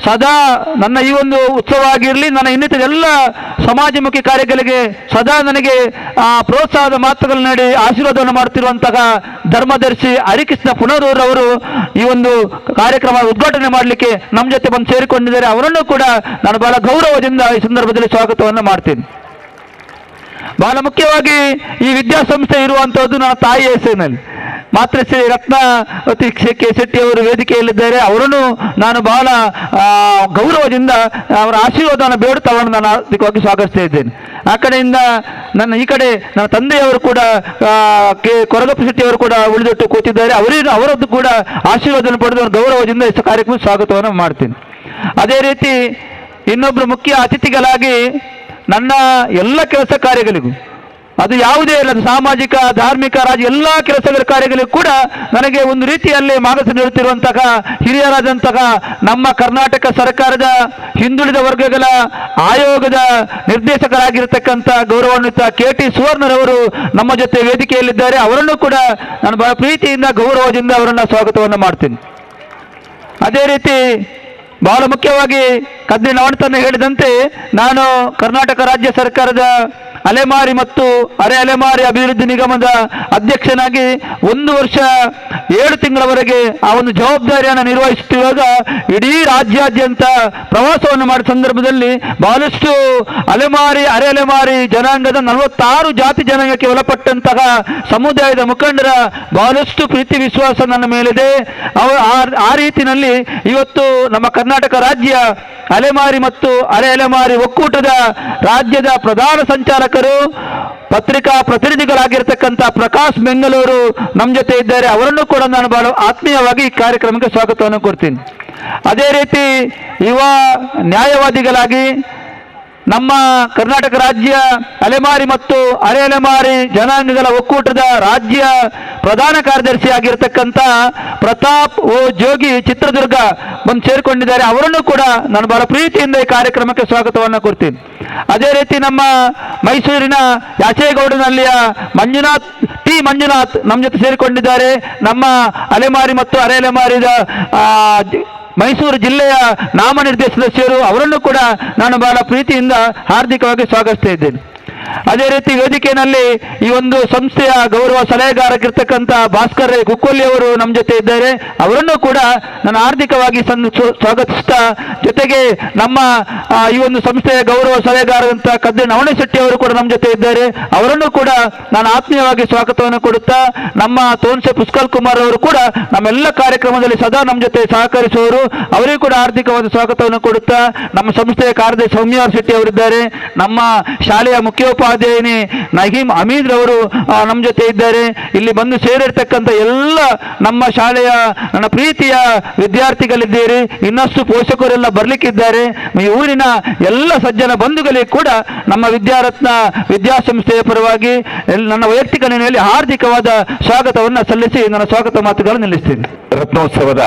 ಸದಾ ನನ್ನ ಈ ಒಂದು ಉತ್ಸವ ಆಗಿರಲಿ, ನನ್ನ ಇನ್ನಿತರ ಎಲ್ಲ ಸಮಾಜಮುಖಿ ಕಾರ್ಯಗಳಿಗೆ ಸದಾ ನನಗೆ ಪ್ರೋತ್ಸಾಹದ ಮಾತುಗಳನ್ನು ನೀಡಿ ಆಶೀರ್ವಾದವನ್ನು ಮಾಡುತ್ತಿರುವಂತಹ ಧರ್ಮದರ್ಶಿ ಹರಿಕೃಷ್ಣ ಪುನರೂರವರು ಈ ಒಂದು ಕಾರ್ಯಕ್ರಮ ಉದ್ಘಾಟನೆ ಮಾಡಲಿಕ್ಕೆ ನಮ್ಮ ಜೊತೆ ಬಂದು ಸೇರಿಕೊಂಡಿದ್ದಾರೆ. ಅವರನ್ನು ಕೂಡ ನಾನು ಬಹಳ ಗೌರವದಿಂದ ಈ ಸಂದರ್ಭದಲ್ಲಿ ಸ್ವಾಗತವನ್ನು ಮಾಡ್ತೀನಿ. ಬಹಳ ಮುಖ್ಯವಾಗಿ ಈ ವಿದ್ಯಾಸಂಸ್ಥೆ ಇರುವಂತಹದ್ದು ನನ್ನ ತಾಯಿಯ ಹೆಸರಿನಲ್ಲಿ ಮಾತೃಶ್ರೀ ರತ್ನಾವತಿ ಕೆ ಶೆಟ್ಟಿ ಅವರು ವೇದಿಕೆಯಲ್ಲಿದ್ದಾರೆ. ಅವರನ್ನು ನಾನು ಬಹಳ ಗೌರವದಿಂದ ಅವರ ಆಶೀರ್ವಾದವನ್ನು ಬೇಡುತ್ತಾ ಅವರನ್ನು ನಾನು ಹಾರ್ದಿಕವಾಗಿ ಸ್ವಾಗತಿಸ್ತಾ ಇದ್ದೇನೆ. ಆ ಕಡೆಯಿಂದ ಈ ಕಡೆ ನನ್ನ ತಂದೆಯವರು ಕೂಡ ಕೊರಗಪ್ಪ ಶೆಟ್ಟಿ ಅವರು ಕೂಡ ಉಳಿದೊಟ್ಟು ಕೂತಿದ್ದಾರೆ. ಅವರದ್ದು ಕೂಡ ಆಶೀರ್ವಾದವನ್ನು ಪಡೆದು ಗೌರವದಿಂದ ಈ ಕಾರ್ಯಕ್ರಮ ಸ್ವಾಗತವನ್ನು ಮಾಡ್ತೀನಿ. ಅದೇ ರೀತಿ ಇನ್ನೊಬ್ಬರು ಮುಖ್ಯ ಅತಿಥಿಗಳಾಗಿ ನನ್ನ ಎಲ್ಲ ಕೆಲಸ ಕಾರ್ಯಗಳಿಗೂ, ಅದು ಯಾವುದೇ ಇಲ್ಲ, ಸಾಮಾಜಿಕ ಧಾರ್ಮಿಕ ರಾಜ್ಯ ಎಲ್ಲ ಕೆಲಸಗಳ ಕಾರ್ಯಗಳಿಗೂ ಕೂಡ ನನಗೆ ಒಂದು ರೀತಿಯಲ್ಲಿ ಮಾರ್ಗದರ್ಶನ ನೀಡುತ್ತಿರುವಂತಹ ಹಿರಿಯರಾದಂತಹ ನಮ್ಮ ಕರ್ನಾಟಕ ಸರ್ಕಾರದ ಹಿಂದುಳಿದ ವರ್ಗಗಳ ಆಯೋಗದ ನಿರ್ದೇಶಕರಾಗಿರತಕ್ಕಂಥ ಗೌರವಾನ್ವಿತ KT ಸುವರ್ಣರವರು ನಮ್ಮ ಜೊತೆ ವೇದಿಕೆಯಲ್ಲಿದ್ದಾರೆ. ಅವರನ್ನು ಕೂಡ ನಾನು ಬಹಳ ಪ್ರೀತಿಯಿಂದ ಗೌರವದಿಂದ ಅವರನ್ನು ಸ್ವಾಗತವನ್ನು ಮಾಡ್ತೀನಿ. ಅದೇ ರೀತಿ ಬಹಳ ಮುಖ್ಯವಾಗಿ ಕದ್ರಿ ನವನೀತನ ಹೇಳಿದಂತೆ ನಾನು ಕರ್ನಾಟಕ ರಾಜ್ಯ ಸರ್ಕಾರದ ಅಲೆಮಾರಿ ಮತ್ತು ಅರೆ ಅಲೆಮಾರಿ ಅಭಿವೃದ್ಧಿ ನಿಗಮದ ಅಧ್ಯಕ್ಷನಾಗಿ 1 ವರ್ಷ 7 ತಿಂಗಳವರೆಗೆ ಆ ಒಂದು ಜವಾಬ್ದಾರಿಯನ್ನು ನಿರ್ವಹಿಸುತ್ತಿರುವಾಗ ಇಡೀ ರಾಜ್ಯಾದ್ಯಂತ ಪ್ರವಾಸವನ್ನು ಮಾಡಿದ ಸಂದರ್ಭದಲ್ಲಿ ಬಹಳಷ್ಟು ಅಲೆಮಾರಿ ಅರೆ ಅಲೆಮಾರಿ ಜನಾಂಗದ 46 ಜಾತಿ ಜನಾಂಗಕ್ಕೆ ಒಳಪಟ್ಟಂತಹ ಸಮುದಾಯದ ಮುಖಂಡರ ಬಹಳಷ್ಟು ಪ್ರೀತಿ ವಿಶ್ವಾಸ ನನ್ನ ಮೇಲಿದೆ. ಆ ರೀತಿಯಲ್ಲಿ ಇವತ್ತು ನಮ್ಮ ಕರ್ನಾಟಕ ರಾಜ್ಯ ಅಲೆಮಾರಿ ಮತ್ತು ಅರೆ ಅಲೆಮಾರಿ ಒಕ್ಕೂಟದ ರಾಜ್ಯದ ಪ್ರಧಾನ ಸಂಚಾಲಕರು ಪತ್ರಿಕಾ ಪ್ರತಿನಿಧಿಗಳಾಗಿರ್ತಕ್ಕಂಥ ಪ್ರಕಾಶ್ ಬೆಂಗಳೂರು ನಮ್ಮ ಜೊತೆ ಇದ್ದಾರೆ. ಅವರನ್ನು ಕೂಡ ನಾನು ಬಹಳ ಆತ್ಮೀಯವಾಗಿ ಈ ಕಾರ್ಯಕ್ರಮಕ್ಕೆ ಸ್ವಾಗತವನ್ನು ಕೊಡ್ತೀನಿ. ಅದೇ ರೀತಿ ಯುವ ನ್ಯಾಯವಾದಿಗಳಾಗಿ ನಮ್ಮ ಕರ್ನಾಟಕ ರಾಜ್ಯ ಅಲೆಮಾರಿ ಮತ್ತು ಅರೆ ಅಲೆಮಾರಿ ಜನಾಂಗಗಳ ಒಕ್ಕೂಟದ ರಾಜ್ಯ ಪ್ರಧಾನ ಕಾರ್ಯದರ್ಶಿ ಆಗಿರತಕ್ಕಂಥ ಪ್ರತಾಪ್ ಜೋಗಿ ಚಿತ್ರದುರ್ಗ ಬಂದು ಸೇರಿಕೊಂಡಿದ್ದಾರೆ. ಅವರನ್ನು ಕೂಡ ನಾನು ಬಹಳ ಪ್ರೀತಿಯಿಂದ ಈ ಕಾರ್ಯಕ್ರಮಕ್ಕೆ ಸ್ವಾಗತವನ್ನು ಕೊಡ್ತೀನಿ. ಅದೇ ರೀತಿ ನಮ್ಮ ಮೈಸೂರಿನ ಯಾಚೇಗೌಡನಲ್ಲಿಯ ಮಂಜುನಾಥ್ ನಮ್ಮ ಜೊತೆ ಸೇರಿಕೊಂಡಿದ್ದಾರೆ. ನಮ್ಮ ಅಲೆಮಾರಿ ಮತ್ತು ಅರೆ ಅಲೆಮಾರಿದ ಮೈಸೂರು ಜಿಲ್ಲೆಯ ನಾಮನಿರ್ದೇಶಿತ ಸದಸ್ಯರು, ಅವರನ್ನು ಕೂಡ ನಾನು ಬಹಳ ಪ್ರೀತಿಯಿಂದ ಹಾರ್ದಿಕವಾಗಿ ಸ್ವಾಗತಿಸ್ತಾ ಇದ್ದೇನೆ. ಅದೇ ರೀತಿ ವೇದಿಕೆಯಲ್ಲಿ ಈ ಒಂದು ಸಂಸ್ಥೆಯ ಗೌರವ ಸಲಹೆಗಾರರಾಗಿರ್ತಕ್ಕಂಥ ಭಾಸ್ಕರ್ ಕುಕ್ಕೊಲ್ಲಿ ಅವರು ನಮ್ಮ ಜೊತೆ ಇದ್ದಾರೆ. ಅವರನ್ನು ಕೂಡ ನಾನು ಆರ್ಥಿಕವಾಗಿ ಸ್ವಾಗತಿಸ್ತಾ, ಜೊತೆಗೆ ನಮ್ಮ ಈ ಒಂದು ಸಂಸ್ಥೆಯ ಗೌರವ ಸಲಹೆಗಾರರಂತ ಕದ್ದೆ ನವಣಶೆಟ್ಟಿ ಅವರು ಕೂಡ ನಮ್ಮ ಜೊತೆ ಇದ್ದಾರೆ. ಅವರನ್ನು ಕೂಡ ನಾನು ಆತ್ಮೀಯವಾಗಿ ಸ್ವಾಗತವನ್ನು ಕೊಡುತ್ತಾ, ನಮ್ಮ ತೋನ್ಸೆ ಪುಷ್ಕಲ್ ಕುಮಾರ್ ಅವರು ಕೂಡ ನಮ್ಮೆಲ್ಲ ಕಾರ್ಯಕ್ರಮದಲ್ಲಿ ಸದಾ ನಮ್ಮ ಜೊತೆ ಸಹಕರಿಸುವವರು, ಅವರಿಗೂ ಕೂಡ ಆರ್ಥಿಕವಾದ ಸ್ವಾಗತವನ್ನು ಕೊಡುತ್ತಾ, ನಮ್ಮ ಸಂಸ್ಥೆಯ ಕಾರ್ಯದರ್ಶಿ ಸೌಮ್ಯ ಶೆಟ್ಟಿ ಅವರಿದ್ದಾರೆ. ನಮ್ಮ ಶಾಲೆಯ ಮುಖ್ಯೋಪಾಧ್ಯಾಯಿನಿ ನಹೀಂ ಹಮೀದ್ ರವರು ನಮ್ಮ ಜೊತೆ ಇದ್ದಾರೆ. ಇಲ್ಲಿ ಬಂದು ಸೇರಿರ್ತಕ್ಕಂಥ ಎಲ್ಲ ನಮ್ಮ ಶಾಲೆಯ ನನ್ನ ಪ್ರೀತಿಯ ವಿದ್ಯಾರ್ಥಿಗಳಿದ್ದೀರಿ. ಇನ್ನಷ್ಟು ಪೋಷಕರೆಲ್ಲ ಬರ್ಲಿಕ್ಕಿದ್ದಾರೆ. ಈ ಊರಿನ ಎಲ್ಲ ಸಜ್ಜನ ಬಂಧುಗಳಿಗೆ ಕೂಡ ನಮ್ಮ ವಿದ್ಯಾರತ್ನ ವಿದ್ಯಾಸಂಸ್ಥೆಯ ಪರವಾಗಿ ನನ್ನ ವೈಯಕ್ತಿಕ ನೆಲೆಯಲ್ಲಿ ಹಾರ್ದಿಕವಾದ ಸ್ವಾಗತವನ್ನು ಸಲ್ಲಿಸಿ ನನ್ನ ಸ್ವಾಗತ ಮಾತುಗಳನ್ನು ನಿಲ್ಲಿಸ್ತೀನಿ. ರತ್ನೋತ್ಸವದ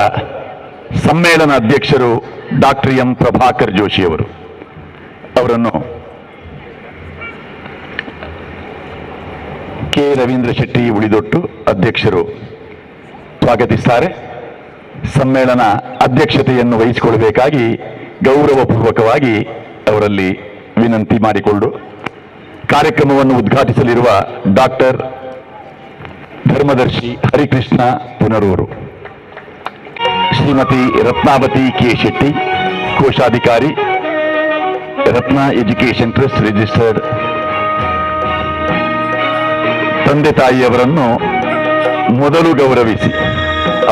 ಸಮ್ಮೇಳನ ಅಧ್ಯಕ್ಷರು ಡಾಕ್ಟರ್ ಎಂ ಪ್ರಭಾಕರ್ ಜೋಶಿ ಅವರನ್ನು ಕೆ ರವೀಂದ್ರ ಶೆಟ್ಟಿ ಉಳಿದೊಟ್ಟು ಅಧ್ಯಕ್ಷರು ಸ್ವಾಗತಿಸುತ್ತಾರೆ. ಸಮ್ಮೇಳನ ಅಧ್ಯಕ್ಷತೆಯನ್ನು ವಹಿಸಿಕೊಳ್ಳಬೇಕಾಗಿ ಗೌರವಪೂರ್ವಕವಾಗಿ ಅವರಲ್ಲಿ ವಿನಂತಿ ಮಾಡಿಕೊಂಡು ಕಾರ್ಯಕ್ರಮವನ್ನು ಉದ್ಘಾಟಿಸಲಿರುವ ಡಾಕ್ಟರ್ ಧರ್ಮದರ್ಶಿ ಹರಿಕೃಷ್ಣ ಪುನರೂರು, ಶ್ರೀಮತಿ ರತ್ನಾವತಿ ಕೆ ಶೆಟ್ಟಿ, ಕೋಶಾಧಿಕಾರಿ, ರತ್ನ ಎಜುಕೇಶನ್ ಟ್ರಸ್ಟ್ ರಿಜಿಸ್ಟರ್ಡ್, ತಂದೆ ತಾಯಿಯವರನ್ನು ಮೊದಲು ಗೌರವಿಸಿ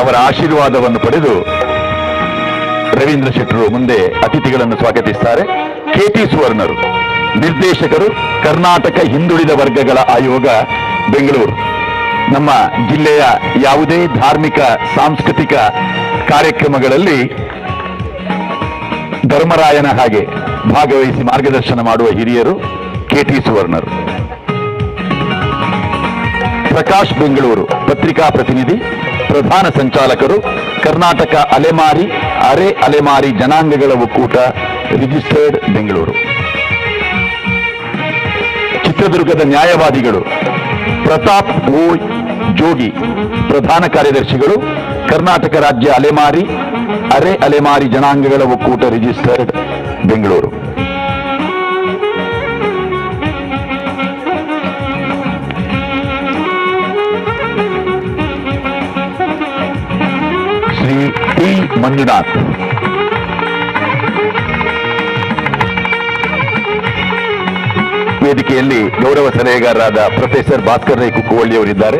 ಅವರ ಆಶೀರ್ವಾದವನ್ನು ಪಡೆದು ರವೀಂದ್ರ ಶೆಟ್ಟರು ಮುಂದೆ ಅತಿಥಿಗಳನ್ನು ಸ್ವಾಗತಿಸುತ್ತಾರೆ. KT ಸುವರ್ಣರು, ನಿರ್ದೇಶಕರು, ಕರ್ನಾಟಕ ಹಿಂದುಳಿದ ವರ್ಗಗಳ ಆಯೋಗ, ಬೆಂಗಳೂರು. ನಮ್ಮ ಜಿಲ್ಲೆಯ ಯಾವುದೇ ಧಾರ್ಮಿಕ ಸಾಂಸ್ಕೃತಿಕ ಕಾರ್ಯಕ್ರಮಗಳಲ್ಲಿ ಧರ್ಮರಾಯನ ಹಾಗೆ ಭಾಗವಹಿಸಿ ಮಾರ್ಗದರ್ಶನ ಮಾಡುವ ಹಿರಿಯರು KT ಸುವರ್ಣರು. ಪ್ರಕಾಶ್ ಬೆಂಗಳೂರು, ಪತ್ರಿಕಾ ಪ್ರತಿನಿಧಿ, ಪ್ರಧಾನ ಸಂಚಾಲಕರು, ಕರ್ನಾಟಕ ಅಲೆಮಾರಿ ಅರೆ ಅಲೆಮಾರಿ ಜನಾಂಗಗಳ ಒಕ್ಕೂಟ, ರಿಜಿಸ್ಟರ್ಡ್, ಬೆಂಗಳೂರು. ಚಿತ್ರದುರ್ಗದ ನ್ಯಾಯವಾದಿಗಳು ಪ್ರತಾಪ್ ಓ ಜೋಗಿ, ಪ್ರಧಾನ ಕಾರ್ಯದರ್ಶಿಗಳು, ಕರ್ನಾಟಕ ರಾಜ್ಯ ಅಲೆಮಾರಿ ಅರೆ ಅಲೆಮಾರಿ ಜನಾಂಗಗಳ ಒಕ್ಕೂಟ, ರಿಜಿಸ್ಟರ್ಡ್, ಬೆಂಗಳೂರು. ಶ್ರೀ ಟಿ ಮಂಜುನಾಥ್, ವೇದಿಕೆಯಲ್ಲಿ ಗೌರವ ಸಲಹೆಗಾರರಾದ ಪ್ರೊಫೆಸರ್ ಭಾಸ್ಕರ್ ರೈ ಕುಕ್ಕುವಳ್ಳಿ ಅವರಿದ್ದಾರೆ.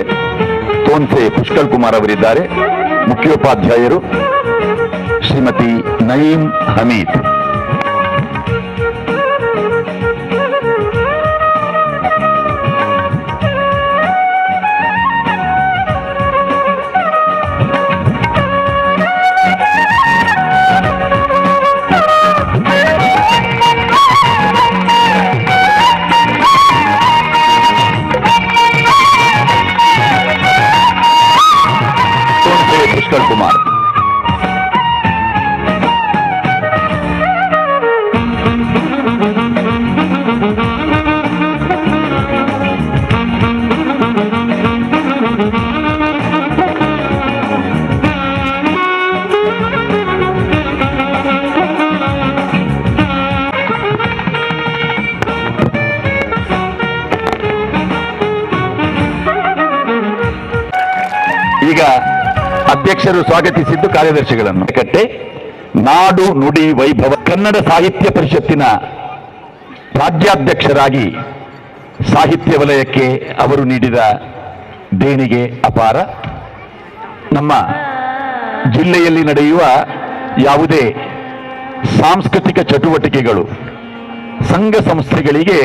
ತೋನ್ಸೆ ಪುಷ್ಕಲ್ ಕುಮಾರ್ ಅವರಿದ್ದಾರೆ. ಮುಖ್ಯೋಪಾಧ್ಯಾಯರು ಶ್ರೀಮತಿ ನಯೀಂ ಹಮೀದ್. ಪುಷ್ಕಲ್ ಕುಮಾರ್, ಈಗ ಅಧ್ಯಕ್ಷರು ಸ್ವಾಗತಿಸಿದ್ದು ಕಾರ್ಯದರ್ಶಿಗಳನ್ನು. ಕಟ್ಟೆ ನಾಡು ನುಡಿ ವೈಭವ ಕನ್ನಡ ಸಾಹಿತ್ಯ ಪರಿಷತ್ತಿನ ರಾಜ್ಯಾಧ್ಯಕ್ಷರಾಗಿ ಸಾಹಿತ್ಯ ವಲಯಕ್ಕೆ ಅವರು ನೀಡಿದ ದೇಣಿಗೆ ಅಪಾರ. ನಮ್ಮ ಜಿಲ್ಲೆಯಲ್ಲಿ ನಡೆಯುವ ಯಾವುದೇ ಸಾಂಸ್ಕೃತಿಕ ಚಟುವಟಿಕೆಗಳು, ಸಂಘ ಸಂಸ್ಥೆಗಳಿಗೆ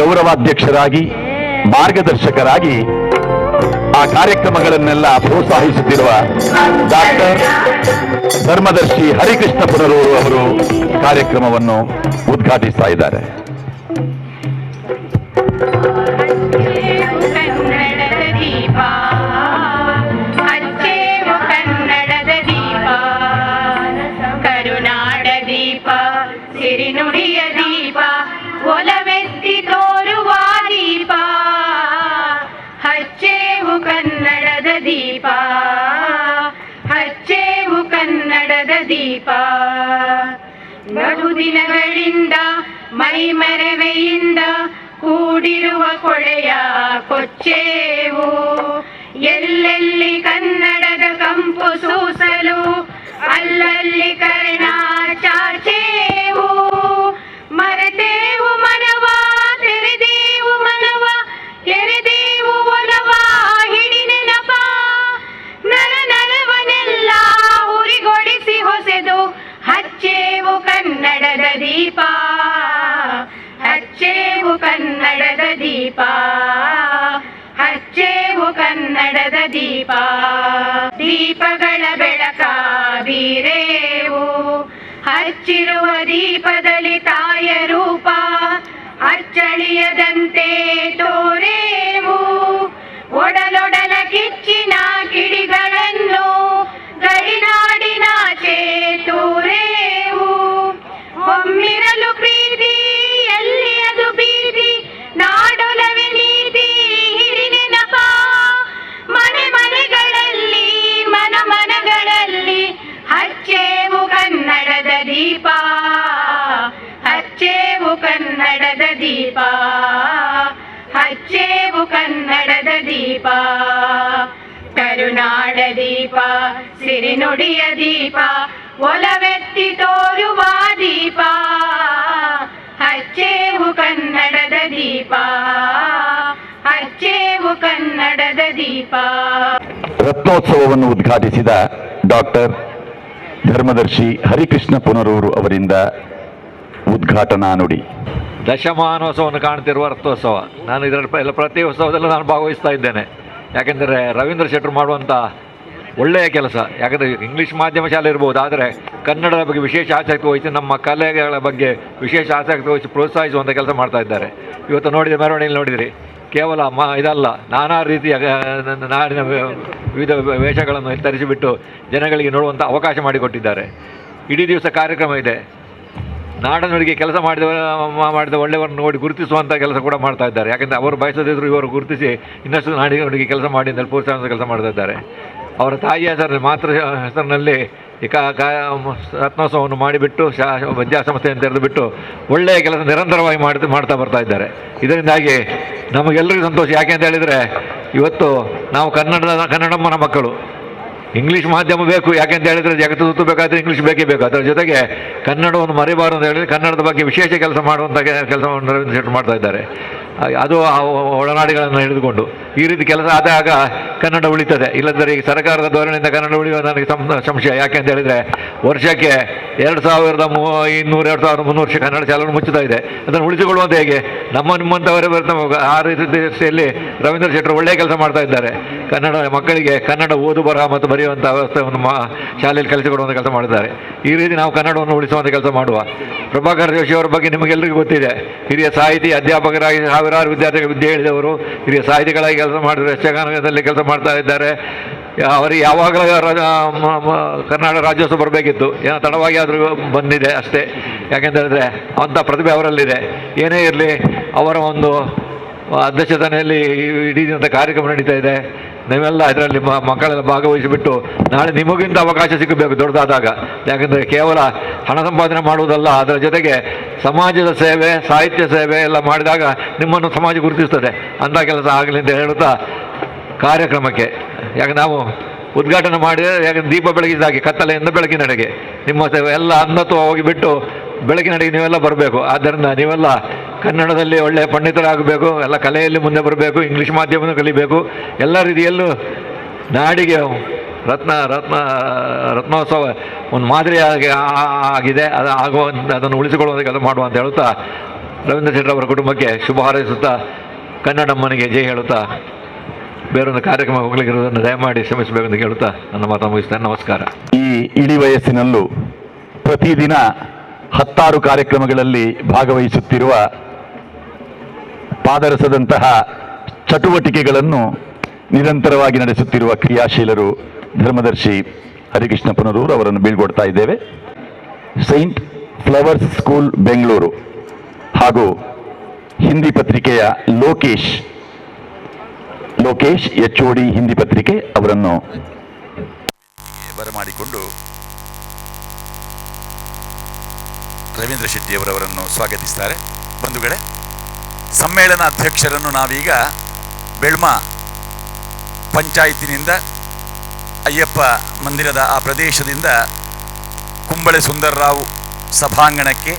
ಗೌರವಾಧ್ಯಕ್ಷರಾಗಿ, ಮಾರ್ಗದರ್ಶಕರಾಗಿ ಆ ಕಾರ್ಯಕ್ರಮಗಳನ್ನೆಲ್ಲ ಪ್ರೋತ್ಸಾಹಿಸುತ್ತಿರುವ ಡಾಕ್ಟರ್ ಧರ್ಮದರ್ಶಿ ಹರಿಕೃಷ್ಣ ಪುನರೂರು ಅವರು ಕಾರ್ಯಕ್ರಮವನ್ನು ಉದ್ಘಾಟಿಸ್ತಾ ಇದ್ದಾರೆ. ಕರುನಾಡ ದೀಪ, ಸಿರಿನುಡಿಯ ದೀಪ, ಒಲವೆತ್ತಿ ತೋರುವ ದೀಪ, ಹಚ್ಚೇವು ಕನ್ನಡದ ದೀಪ, ಹಚ್ಚೇವು ಕನ್ನಡದ ದೀಪ. ಬಹುದಿನಗಳಿಂದ ಮೈಮರೆವೆಯಿಂದ ಕೂಡಿರುವ ಕೊಳೆಯ ಕೊಚ್ಚೇವು. ಎಲ್ಲೆಲ್ಲಿ ಕನ್ನಡದ ಕಂಪು ಸೂಸಲು ಅಲ್ಲಲ್ಲಿ ಕರ್ಣ ಚಾಚೇವು. ಮರೆತೇವು ಮನವ ತೆರೆದೇವು ಮನವ ಎರೆದೇವು ಒಲವ ಹಿಡಿ ನೆನಪ. ನರ ನರವನೆಲ್ಲ ಉರಿಗೊಳಿಸಿ ಹೊಸೆದು ಹಚ್ಚೇವು ಕನ್ನಡದ ದೀಪ. ಹಚ್ಚೇವು ಕನ್ನಡದ ದೀಪ. ಹಚ್ಚೇವು ಕನ್ನಡದ ದೀಪ. ದೀಪಗಳ ಬೆಳಕ ಬೀರೇವು. ಹಚ್ಚಿರುವ ದೀಪದಲ್ಲಿ ತಾಯ ರೂಪ ಅಚ್ಚಳಿಯದಂತೆ ತೋರೇವು. ಒಡಲೊಡಲ ಕಿಚ್ಚಿನ ಕಿಡಿಗಳನ್ನು ಗಡಿನಾಡಿನಾಚೆ ತೂರೇವು. ಒಮ್ಮಿರಲು ಪ್ರೀತಿ ಎಲ್ಲಿ ಅದು ಬೀದಿ ನಾಡೊಲವೆ ನೀತಿ ಹಿಡಿ ನೆನಪ. ಮನೆ ಮನೆಗಳಲ್ಲಿ ಮನ ಮನಗಳಲ್ಲಿ ಹಚ್ಚೇವು ಕನ್ನಡದ ದೀಪ. ಹಚ್ಚೇವು ಕನ್ನಡದ ದೀಪ. ಹಚ್ಚೇವು ಕನ್ನಡದ ದೀಪ. ಕರುನಾಡ ದೀಪ ಸಿರಿನುಡಿಯ ದೀಪ ಒಲವೆತ್ತಿ ತೋರುವ ದೀಪ. ಹಚ್ಚೇವು ಕನ್ನಡದ ದೀಪ. ಹಚ್ಚೇವು ಕನ್ನಡದ ದೀಪ. ರತ್ನೋತ್ಸವವನ್ನು ಉದ್ಘಾಟಿಸಿದ ಡಾಕ್ಟರ್ ಧರ್ಮದರ್ಶಿ ಹರಿಕೃಷ್ಣ ಪುನರೂರು ಅವರಿಂದ ಉದ್ಘಾಟನಾ ನುಡಿ. ದಶಮಾನೋತ್ಸವವನ್ನು ಕಾಣ್ತಿರುವ ರಥೋತ್ಸವ. ನಾನು ಇದರ ಪ್ರತಿ ಉತ್ಸವದಲ್ಲೂ ನಾನು ಭಾಗವಹಿಸ್ತಾ ಇದ್ದೇನೆ. ಯಾಕೆಂದರೆ ರವೀಂದ್ರ ಶೆಟ್ಟರು ಮಾಡುವಂಥ ಒಳ್ಳೆಯ ಕೆಲಸ. ಯಾಕಂದರೆ ಇಂಗ್ಲೀಷ್ ಮಾಧ್ಯಮ ಶಾಲೆ ಇರ್ಬೋದು, ಆದರೆ ಕನ್ನಡದ ಬಗ್ಗೆ ವಿಶೇಷ ಆಸಕ್ತಿ ವಹಿಸಿ ನಮ್ಮ ಕಲೆಗಳ ಬಗ್ಗೆ ವಿಶೇಷ ಆಸಕ್ತಿ ವಹಿಸಿ ಪ್ರೋತ್ಸಾಹಿಸುವಂಥ ಕೆಲಸ ಮಾಡ್ತಾ ಇದ್ದಾರೆ. ಇವತ್ತು ನೋಡಿದ ಮೆರವಣಿಗೆಯಲ್ಲಿ ನೋಡಿದಿರಿ, ಕೇವಲ ಇದಲ್ಲ, ನಾನಾ ರೀತಿಯ ನಾಡಿನ ವಿವಿಧ ವೇಷಗಳನ್ನು ತರಿಸಿಬಿಟ್ಟು ಜನಗಳಿಗೆ ನೋಡುವಂಥ ಅವಕಾಶ ಮಾಡಿಕೊಟ್ಟಿದ್ದಾರೆ. ಇಡೀ ದಿವಸ ಕಾರ್ಯಕ್ರಮ ಇದೆ. ನಾಡನುಡಿಗೆ ಕೆಲಸ ಮಾಡಿದ ಒಳ್ಳೆಯವರನ್ನು ನೋಡಿ ಗುರುತಿಸುವಂಥ ಕೆಲಸ ಕೂಡ ಮಾಡ್ತಾ ಇದ್ದಾರೆ. ಯಾಕೆಂದರೆ ಅವರು ಬಯಸದಿದ್ದರೂ ಇವರು ಗುರುತಿಸಿ ಇನ್ನಷ್ಟು ನಾಡಿನುಡಿಗೆ ಕೆಲಸ ಮಾಡಿ ಅಂತ ಪ್ರೋತ್ಸಾಹ ಕೆಲಸ ಮಾಡ್ತಾ ಇದ್ದಾರೆ. ಅವರ ತಾಯಿಯ ಹೆಸರಿನಲ್ಲಿ ಮಾತೃ ಹೆಸರಿನಲ್ಲಿ ಈ ರತ್ನೋತ್ಸವವನ್ನು ಮಾಡಿಬಿಟ್ಟು ವಿದ್ಯಾಸಂಸ್ಥೆಯನ್ನು ತೆರೆದು ಬಿಟ್ಟು ಒಳ್ಳೆಯ ಕೆಲಸ ನಿರಂತರವಾಗಿ ಮಾಡ್ತಾ ಬರ್ತಾ ಇದ್ದಾರೆ. ಇದರಿಂದಾಗಿ ನಮಗೆಲ್ಲರಿಗೂ ಸಂತೋಷ. ಯಾಕೆ ಅಂತ ಹೇಳಿದರೆ ಇವತ್ತು ನಾವು ಕನ್ನಡಮ್ಮನ ಮಕ್ಕಳು. ಇಂಗ್ಲೀಷ್ ಮಾಧ್ಯಮ ಬೇಕು. ಯಾಕೆಂತ ಹೇಳಿದರೆ ಜಗತ್ತು ಸುತ್ತಬೇಕಾದ್ರೆ ಇಂಗ್ಲೀಷ್ ಬೇಕೇ ಬೇಕು. ಅದರ ಜೊತೆಗೆ ಕನ್ನಡವನ್ನು ಮರಿಬಾರದು ಅಂತ ಹೇಳಿದರೆ ಕನ್ನಡದ ಬಗ್ಗೆ ವಿಶೇಷ ಕೆಲಸ ಮಾಡುವಂಥ ಕೆಲಸವನ್ನು ರವೀಂದ್ರ ಶೆಟ್ಟರು ಮಾಡ್ತಾ ಇದ್ದಾರೆ. ಅದು ಒಳನಾಡಿಗಳನ್ನು ಹಿಡಿದುಕೊಂಡು ಈ ರೀತಿ ಕೆಲಸ ಆದಾಗ ಕನ್ನಡ ಉಳಿತದೆ. ಇಲ್ಲಂದರೆ ಈಗ ಸರ್ಕಾರದ ಧೋರಣೆಯಿಂದ ಕನ್ನಡ ಉಳಿಯುವ ನನಗೆ ಸಂಶಯ. ಯಾಕೆ ಅಂತ ಹೇಳಿದರೆ ವರ್ಷಕ್ಕೆ 2200-2300 ಕನ್ನಡ ಶಾಲೆಗಳು ಮುಚ್ಚುತ್ತಾ ಇದೆ. ಅದನ್ನು ಉಳಿಸಿಕೊಳ್ಳುವಂಥ ಹೇಗೆ? ನಿಮ್ಮಂಥವರೇ ಆ ರೀತಿಯಲ್ಲಿ ರವೀಂದ್ರ ಶೆಟ್ಟರು ಒಳ್ಳೆಯ ಕೆಲಸ ಮಾಡ್ತಾ ಇದ್ದಾರೆ. ಕನ್ನಡ ಮಕ್ಕಳಿಗೆ ಕನ್ನಡ ಓದು ಬರಹ ಮತ್ತು ಬರೆಯುವಂಥ ವ್ಯವಸ್ಥೆಯನ್ನು ಶಾಲೆಯಲ್ಲಿ ಕಲಿಸಿಕೊಡುವಂಥ ಕೆಲಸ ಮಾಡಿದ್ದಾರೆ. ಈ ರೀತಿ ನಾವು ಕನ್ನಡವನ್ನು ಉಳಿಸುವಂಥ ಕೆಲಸ ಮಾಡುವ. ಪ್ರಭಾಕರ್ ಜೋಶಿ ಅವರ ಬಗ್ಗೆ ನಿಮಗೆಲ್ಲರಿಗೂ ಗೊತ್ತಿದೆ. ಹಿರಿಯ ಸಾಹಿತಿ, ಅಧ್ಯಾಪಕರಾಗಿ ಸಾವಿರಾರು ವಿದ್ಯಾರ್ಥಿಗಳು ವಿದ್ಯೆ ಹೇಳಿದವರು. ಹಿರಿಯ ಸಾಹಿತಿಗಳಾಗಿ ಕೆಲಸ ಮಾಡಿದರು. ಯಕ್ಷಗಾನದಲ್ಲಿ ಕೆಲಸ ಮಾಡ್ತಾ ಇದ್ದಾರೆ. ಅವರಿಗೆ ಯಾವಾಗಲೂ ಕರ್ನಾಟಕ ರಾಜ್ಯೋತ್ಸವ ಬರಬೇಕಿತ್ತು. ಏನೋ ತಡವಾಗಿ ಆದರೂ ಬಂದಿದೆ ಅಷ್ಟೇ. ಯಾಕೆಂತ ಹೇಳಿದ್ರೆ ಅಂಥ ಪ್ರತಿಭೆ ಅವರಲ್ಲಿದೆ. ಏನೇ ಇರಲಿ, ಅವರ ಒಂದು ಅಧ್ಯಕ್ಷತೆಯಲ್ಲಿ ಇಡೀ ದಿನದ ಕಾರ್ಯಕ್ರಮ ನಡೀತಾ ಇದೆ. ನೀವೆಲ್ಲ ಇದರಲ್ಲಿ ಮಕ್ಕಳೆಲ್ಲ ಭಾಗವಹಿಸಿಬಿಟ್ಟು ನಾಳೆ ನಿಮಗಿಂತ ಅವಕಾಶ ಸಿಗಬೇಕು ದೊಡ್ಡದಾದಾಗ. ಯಾಕೆಂದರೆ ಕೇವಲ ಹಣ ಸಂಪಾದನೆ ಮಾಡುವುದಲ್ಲ, ಅದರ ಜೊತೆಗೆ ಸಮಾಜದ ಸೇವೆ, ಸಾಹಿತ್ಯ ಸೇವೆ ಎಲ್ಲ ಮಾಡಿದಾಗ ನಿಮ್ಮನ್ನು ಸಮಾಜ ಗುರುತಿಸ್ತದೆ. ಅಂಥ ಕೆಲಸ ಆಗಲಿ ಅಂತ ಹೇಳುತ್ತಾ ಕಾರ್ಯಕ್ರಮಕ್ಕೆ ಯಾಕೆ ನಾವು ಉದ್ಘಾಟನೆ ಮಾಡಿದರೆ, ಯಾಕಂದರೆ ದೀಪ ಬೆಳಗಿದಾಗೆ ಕತ್ತಲೆಯಿಂದ ಬೆಳಕಿನೆಡೆಗೆ ನಿಮ್ಮ ಸೇವೆ ಎಲ್ಲ ಅನ್ನತ್ವವಾಗಿ ಬಿಟ್ಟು ಬೆಳಕಿನೆಡೆಗೆ ನೀವೆಲ್ಲ ಬರಬೇಕು. ಆದ್ದರಿಂದ ನೀವೆಲ್ಲ ಕನ್ನಡದಲ್ಲಿ ಒಳ್ಳೆಯ ಪಂಡಿತರಾಗಬೇಕು, ಎಲ್ಲ ಕಲೆಯಲ್ಲಿ ಮುಂದೆ ಬರಬೇಕು, ಇಂಗ್ಲೀಷ್ ಮಾಧ್ಯಮವನ್ನು ಕಲಿಬೇಕು. ಎಲ್ಲ ರೀತಿಯಲ್ಲೂ ನಾಡಿಗೆ ರತ್ನೋತ್ಸವ ಒಂದು ಮಾದರಿಯಾಗಿ ಆಗಿದೆ. ಅದನ್ನು ಉಳಿಸಿಕೊಳ್ಳುವಂಥ ಕೆಲಸ ಮಾಡುವ ಅಂತ ಹೇಳುತ್ತಾ ರವೀಂದ್ರ ಶೆಟ್ಟರ್ ಅವರ ಕುಟುಂಬಕ್ಕೆ ಶುಭ ಹಾರೈಸುತ್ತಾ ಕನ್ನಡಮ್ಮನಿಗೆ ಜೈ ಹೇಳುತ್ತಾ ಬೇರೊಂದು ಕಾರ್ಯಕ್ರಮ ಹೋಗಲಿಕ್ಕಿರುವುದನ್ನು ದಯಮಾಡಿ ಶ್ರಮಿಸಬೇಕೆಂದು ಕೇಳುತ್ತಾ ನನ್ನ ಮಾತು ಮುಗಿಸ್ತೇನೆ. ನಮಸ್ಕಾರ. ಈ ಇಳಿ ವಯಸ್ಸಿನಲ್ಲೂ ಪ್ರತಿದಿನ 16 ಕಾರ್ಯಕ್ರಮಗಳಲ್ಲಿ ಭಾಗವಹಿಸುತ್ತಿರುವ, ಪಾದರಸದಂತಹ ಚಟುವಟಿಕೆಗಳನ್ನು ನಿರಂತರವಾಗಿ ನಡೆಸುತ್ತಿರುವ ಕ್ರಿಯಾಶೀಲರು ಧರ್ಮದರ್ಶಿ ಹರಿಕೃಷ್ಣ ಪುನರೂರು ಅವರನ್ನು ಬೀಳ್ಕೊಡ್ತಾ ಇದ್ದೇವೆ. ಸೈಂಟ್ ಫ್ಲವರ್ಸ್ ಸ್ಕೂಲ್ ಬೆಂಗಳೂರು ಹಾಗೂ ಹಿಂದಿ ಪತ್ರಿಕೆಯ ಲೋಕೇಶ್ HOD ಹಿಂದಿ ಪತ್ರಿಕೆ ಅವರನ್ನು ಬರಮಾಡಿಕೊಂಡು ರವೀಂದ್ರ ಶೆಟ್ಟಿಯವರವರನ್ನು ಸ್ವಾಗತಿಸ್ತಾರೆ. ಬಂಧುಗಳೇ, ಸಮ್ಮೇಳನ ಅಧ್ಯಕ್ಷರನ್ನು ನಾವೀಗ ಬೆಳ್ಮ ಪಂಚಾಯಿತಿನಿಂದ ಅಯ್ಯಪ್ಪ ಮಂದಿರದ ಆ ಪ್ರದೇಶದಿಂದ ಕುಂಬಳೆ ಸುಂದರ್ರಾವ್ ಸಭಾಂಗಣಕ್ಕೆ